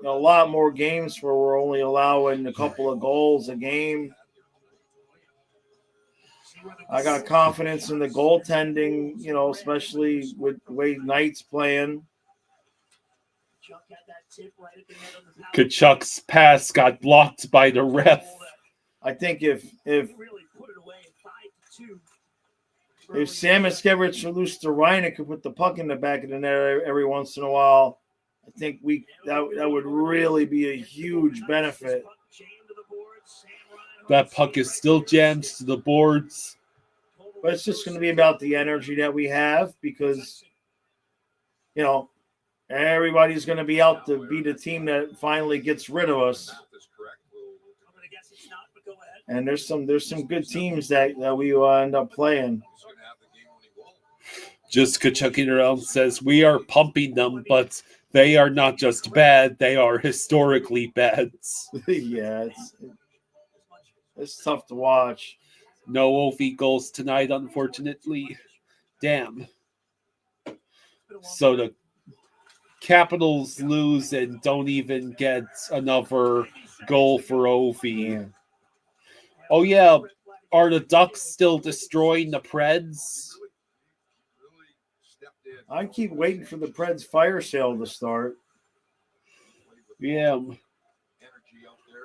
a lot more games where we're only allowing a couple of goals a game. I got confidence in the goaltending, especially with the way Knight's playing. Kachuk's pass got blocked by the ref. I think if Samoskevich or Luosterainen could put the puck in the back of the net every once in a while, I think that would really be a huge benefit. That puck is still jammed to the boards. But it's just going to be about the energy that we have because, everybody's going to be out to be the team that finally gets rid of us. And there's some good teams that we will end up playing. Just Kachuk around says, "We are pumping them, but they are not just bad, they are historically bad." Yeah, it's tough to watch. No Ovi goals tonight, unfortunately. Damn. So the Capitals lose and don't even get another goal for Ovi. Yeah. Oh, yeah. Are the Ducks still destroying the Preds? I keep waiting for the Preds fire sale to start. Yeah.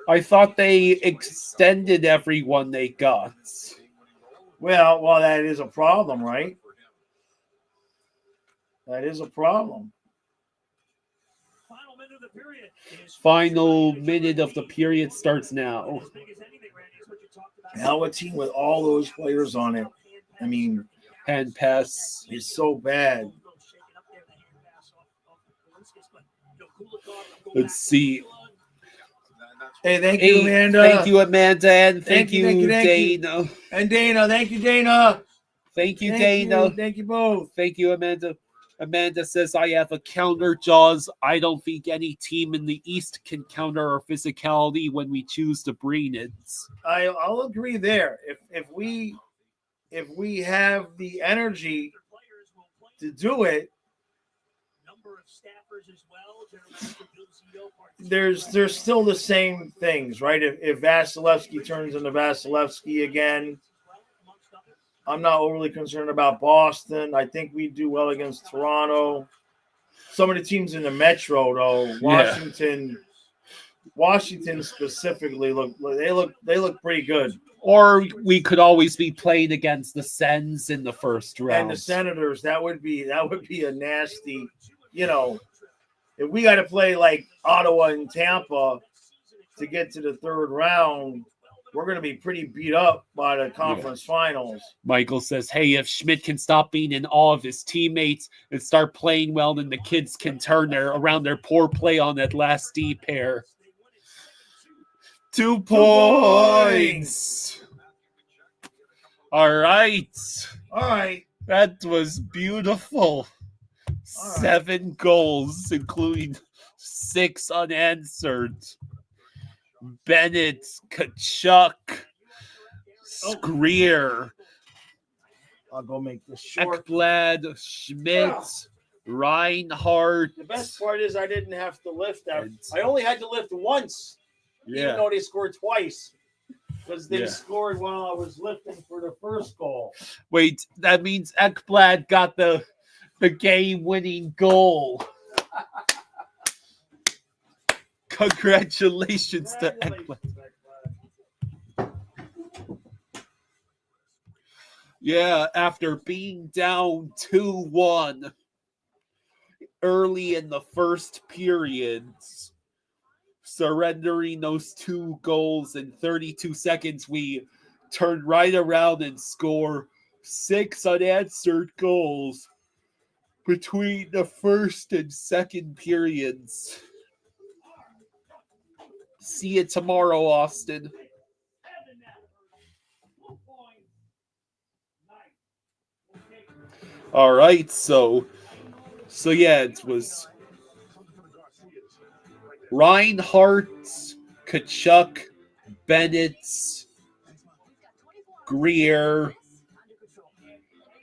I thought they extended everyone they got. Well, that is a problem, right? That is a problem. Final minute of the period starts now. Now a team with all those players on it, I mean, hand pass is so bad. Let's see. Hey, thank you, Amanda. Thank you, Amanda, and thank you, Dana. And Dana, thank you, Dana. Thank you, Dana. Thank you both. Thank you, Amanda. Amanda says, I have a counter, Jaws. I don't think any team in the East can counter our physicality when we choose to bring it. I'll agree there. If we have the energy to do it, there's still the same things, right? If Vasilevsky turns into Vasilevsky again, I'm not overly concerned about Boston. I think we do well against Toronto. Some of the teams in the Metro, though, Washington specifically they look pretty good. Or we could always be playing against the Sens in the first round. And the Senators, that would be a nasty, if we got to play like Ottawa and Tampa to get to the third round, we're going to be pretty beat up by the conference finals. Michael says, hey, if Schmidt can stop being in awe of his teammates and start playing well, then the kids can turn around their poor play on that last D pair. 2 points. All right. That was beautiful. 7 goals, including 6 unanswered. Bennett, Kachuk, Skrier. I'll go make this short. Ekblad, Schmidt, Reinhardt. The best part is I didn't have to lift that. I only had to lift once, even though they scored twice. Because they scored while I was lifting for the first goal. Wait, that means Ekblad got the game-winning goal. Congratulations to Ekblad. Yeah, after being down 2-1 early in the first periods, surrendering those 2 goals in 32 seconds, we turned right around and score 6 unanswered goals between the first and second periods. See you tomorrow, Austin. All right, so yeah, it was Reinhardt, Kachuk, Bennett, Greer,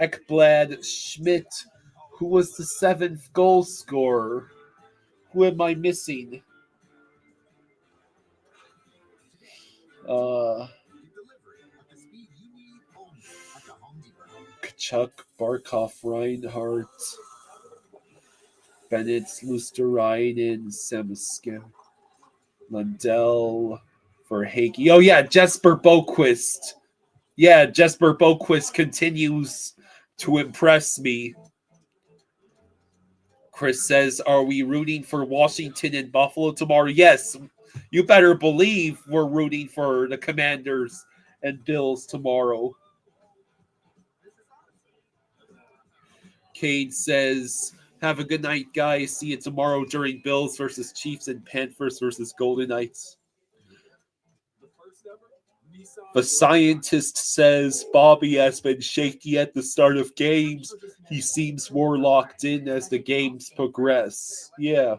Ekblad, Schmidt. Who was the 7th goal scorer? Who am I missing? Kachuk, Barkov, Reinhardt, Bennett, Luosterainen, Samiska, Lundell, Verhaeghe. Oh yeah, Jesper Boquist. Yeah, Jesper Boquist continues to impress me. Chris says, are we rooting for Washington and Buffalo tomorrow? Yes, you better believe we're rooting for the Commanders and Bills tomorrow. Cade says, have a good night, guys. See you tomorrow during Bills versus Chiefs and Panthers versus Golden Knights. The scientist says Bobby has been shaky at the start of games. He seems more locked in as the games progress. Yeah.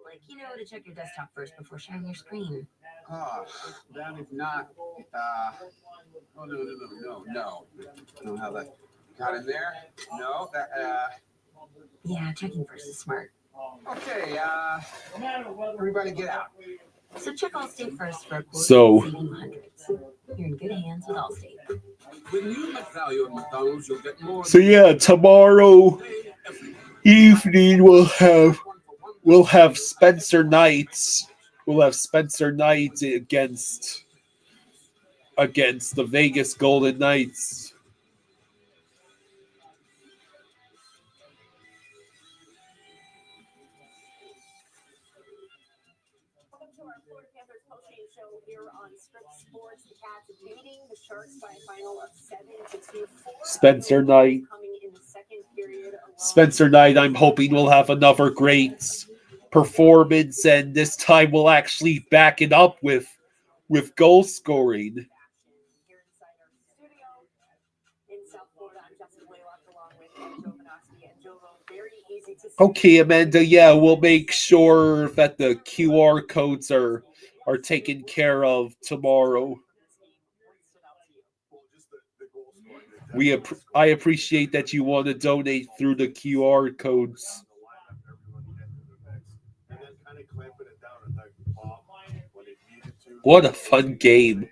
Like, to check your desktop first before sharing your screen. Oh, that is not. No. I don't know how that got in there. No, that. Yeah, checking first is smart. Okay, everybody get out. So check Allstate first for a quote saving hundreds. You're in good hands with Allstate. When you get value at McDonald's, you'll get more. So yeah, tomorrow. evening we'll have Spencer Knight. We'll have Spencer Knight against the Vegas Golden Knights. Welcome to our Florida Panthers postgame show here on Script Sports. The Cats beating the Sharks by a final of 7-2. Spencer Knight. Coming in the second period. Spencer Knight, I'm hoping will have another great performance, and this time we'll actually back it up with goal scoring. Here inside our studio in South Florida, I'm Jessica Blaylock along with Joe Minoski and Joe. Very easy to see. Okay, Amanda, yeah, we'll make sure that the QR codes are taken care of tomorrow. I appreciate that you want to donate through the QR codes. What a fun game.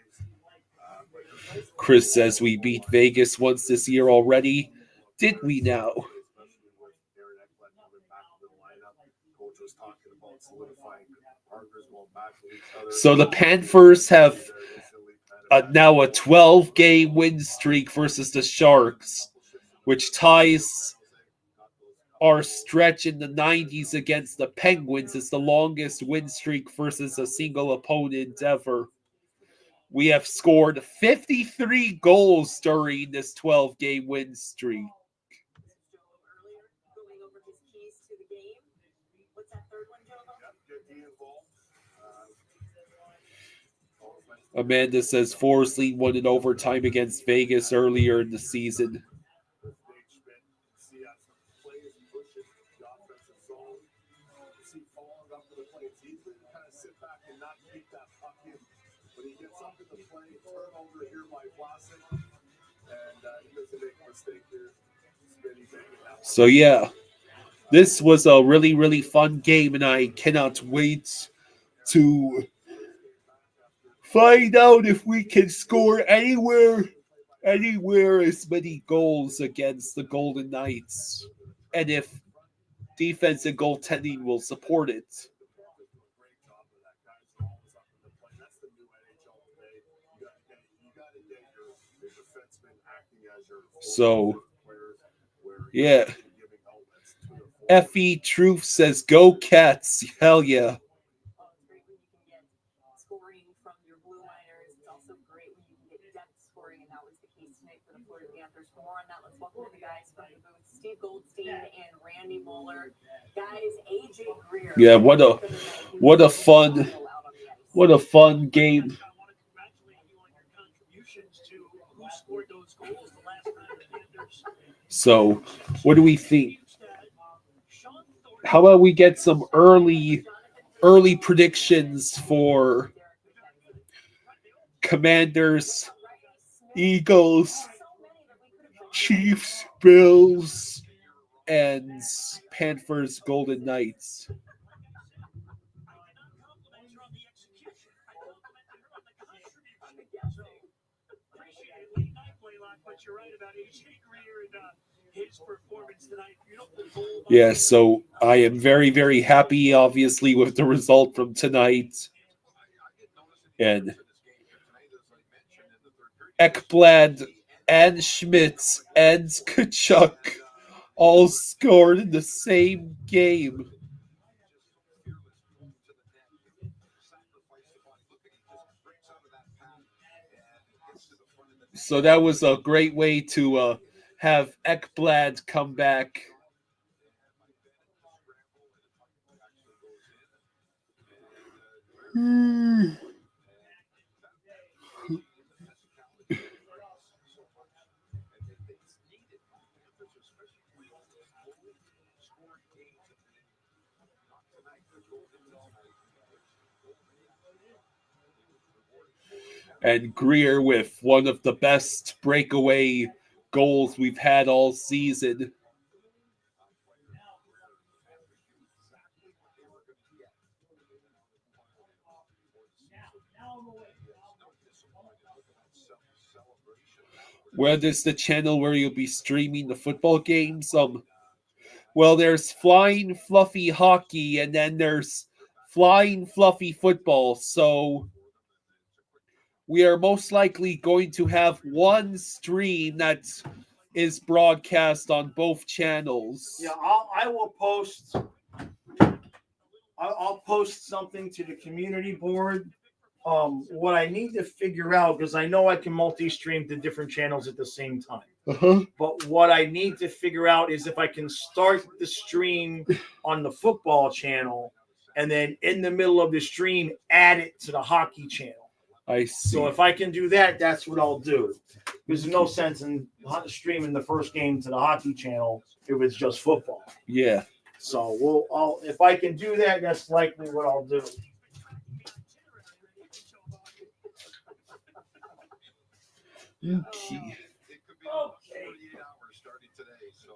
Chris says we beat Vegas once this year already. Did we now? So the Panthers have now a 12-game win streak versus the Sharks, which ties our stretch in the 90s against the Penguins. It's the longest win streak versus a single opponent ever. We have scored 53 goals during this 12-game win streak. Amanda says Forsley won in overtime against Vegas earlier in the season. So yeah, this was a really, really fun game, and I cannot wait to find out if we can score anywhere as many goals against the Golden Knights, and if defense and goaltending will support it. So, yeah. Effie Truth says, "Go Cats!" Hell yeah. Scoring from your blue liners. It's also great when you can get depth scoring, and that was the case tonight for the Florida Panthers. For more on that, let's welcome the guys from the booth, Steve Goldstein and Randy Moeller. Guys, AJ Greer. Yeah, what a fun game. So, what do we think? How about we get some early predictions for Commanders, Eagles, Chiefs, Bills, and Panthers, Golden Knights? Yeah, so I am very, very happy, obviously, with the result from tonight. And Ekblad and Schmitz and Tkachuk all scored in the same game. So that was a great way to have Ekblad come back. And Greer with one of the best breakaway goals we've had all season. Where is the channel where you'll be streaming the football games? Well, there's flying fluffy hockey, and then there's flying fluffy football. So we are most likely going to have one stream that is broadcast on both channels. Yeah, I will post. I'll post something to the community board. What I need to figure out, because I know I can multi-stream to different channels at the same time. But what I need to figure out is if I can start the stream on the football channel and then in the middle of the stream add it to the hockey channel. I see. So if I can do that, that's what I'll do. There's no sense in streaming the first game to the hockey channel if it's just football. Yeah. So if I can do that, that's likely what I'll do. Okay. It could be 48 hours starting today, so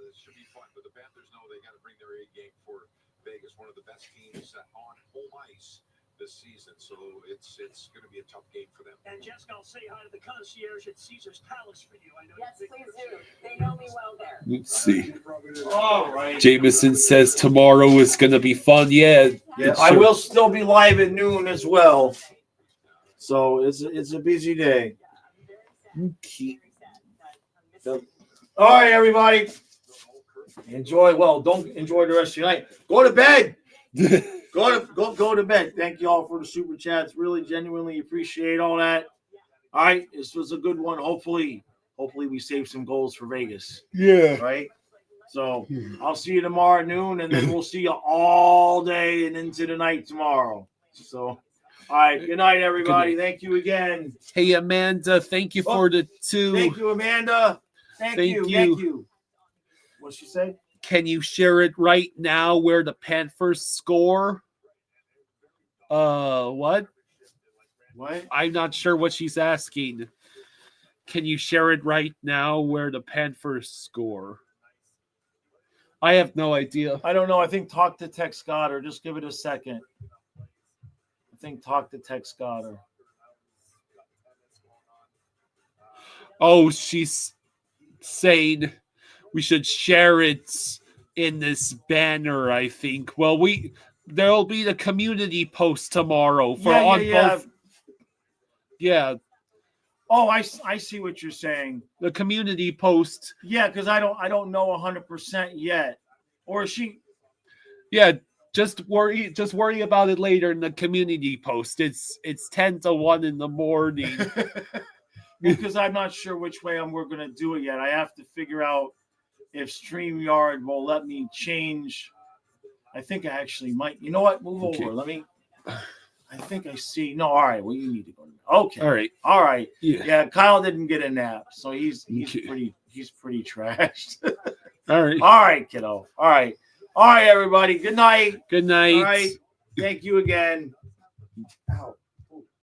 it should be fun. But the Panthers know they got to bring their A game for Vegas, one of the best teams on home ice this season. So it's going to be a tough game for them. And Jessica, I'll say hi to the concierge at Caesar's Palace for you. I know. Yes, please do. They know me well there. Let's see. All right. Jameson says tomorrow is going to be fun. Yeah. I will still be live at noon as well. So it's a busy day. Okay. All right, everybody. Don't enjoy the rest of your night. Go to bed. Go to bed. Thank you all for the super chats. Really genuinely appreciate all that. All right, this was a good one. Hopefully we save some goals for Vegas. Yeah. Right. So I'll see you tomorrow at noon, and then we'll see you all day and into the night tomorrow. So. All right. Good night, everybody. Thank you again. Hey, Amanda. Thank you for the 2. Thank you, Amanda. Thank you. What'd she say? Can you share it right now where the Panthers score? What? What? I'm not sure what she's asking. Can you share it right now where the Panthers score? I have no idea. I don't know. I think talk to Tex Scott or just give it a second. Talk to Tex Scott. Oh, she's saying we should share it in this banner, I think. Well, there'll be the community post tomorrow for both. Yeah. Oh, I see what you're saying. The community post. Yeah, because I don't know 100% yet. Or is she? Yeah. Just worry about it later in the community post. It's 10 to 1 in the morning. Because I'm not sure which way we're going to do it yet. I have to figure out if StreamYard will let me change. I think I actually might. You know what? Move over. Let me. I think I see. No, all right. Well, you need to go. Okay. All right. Yeah. Kyle didn't get a nap, so he's pretty trashed. All right. All right, kiddo. All right. All right, everybody. Good night. Good night. All right. Thank you again. Ow.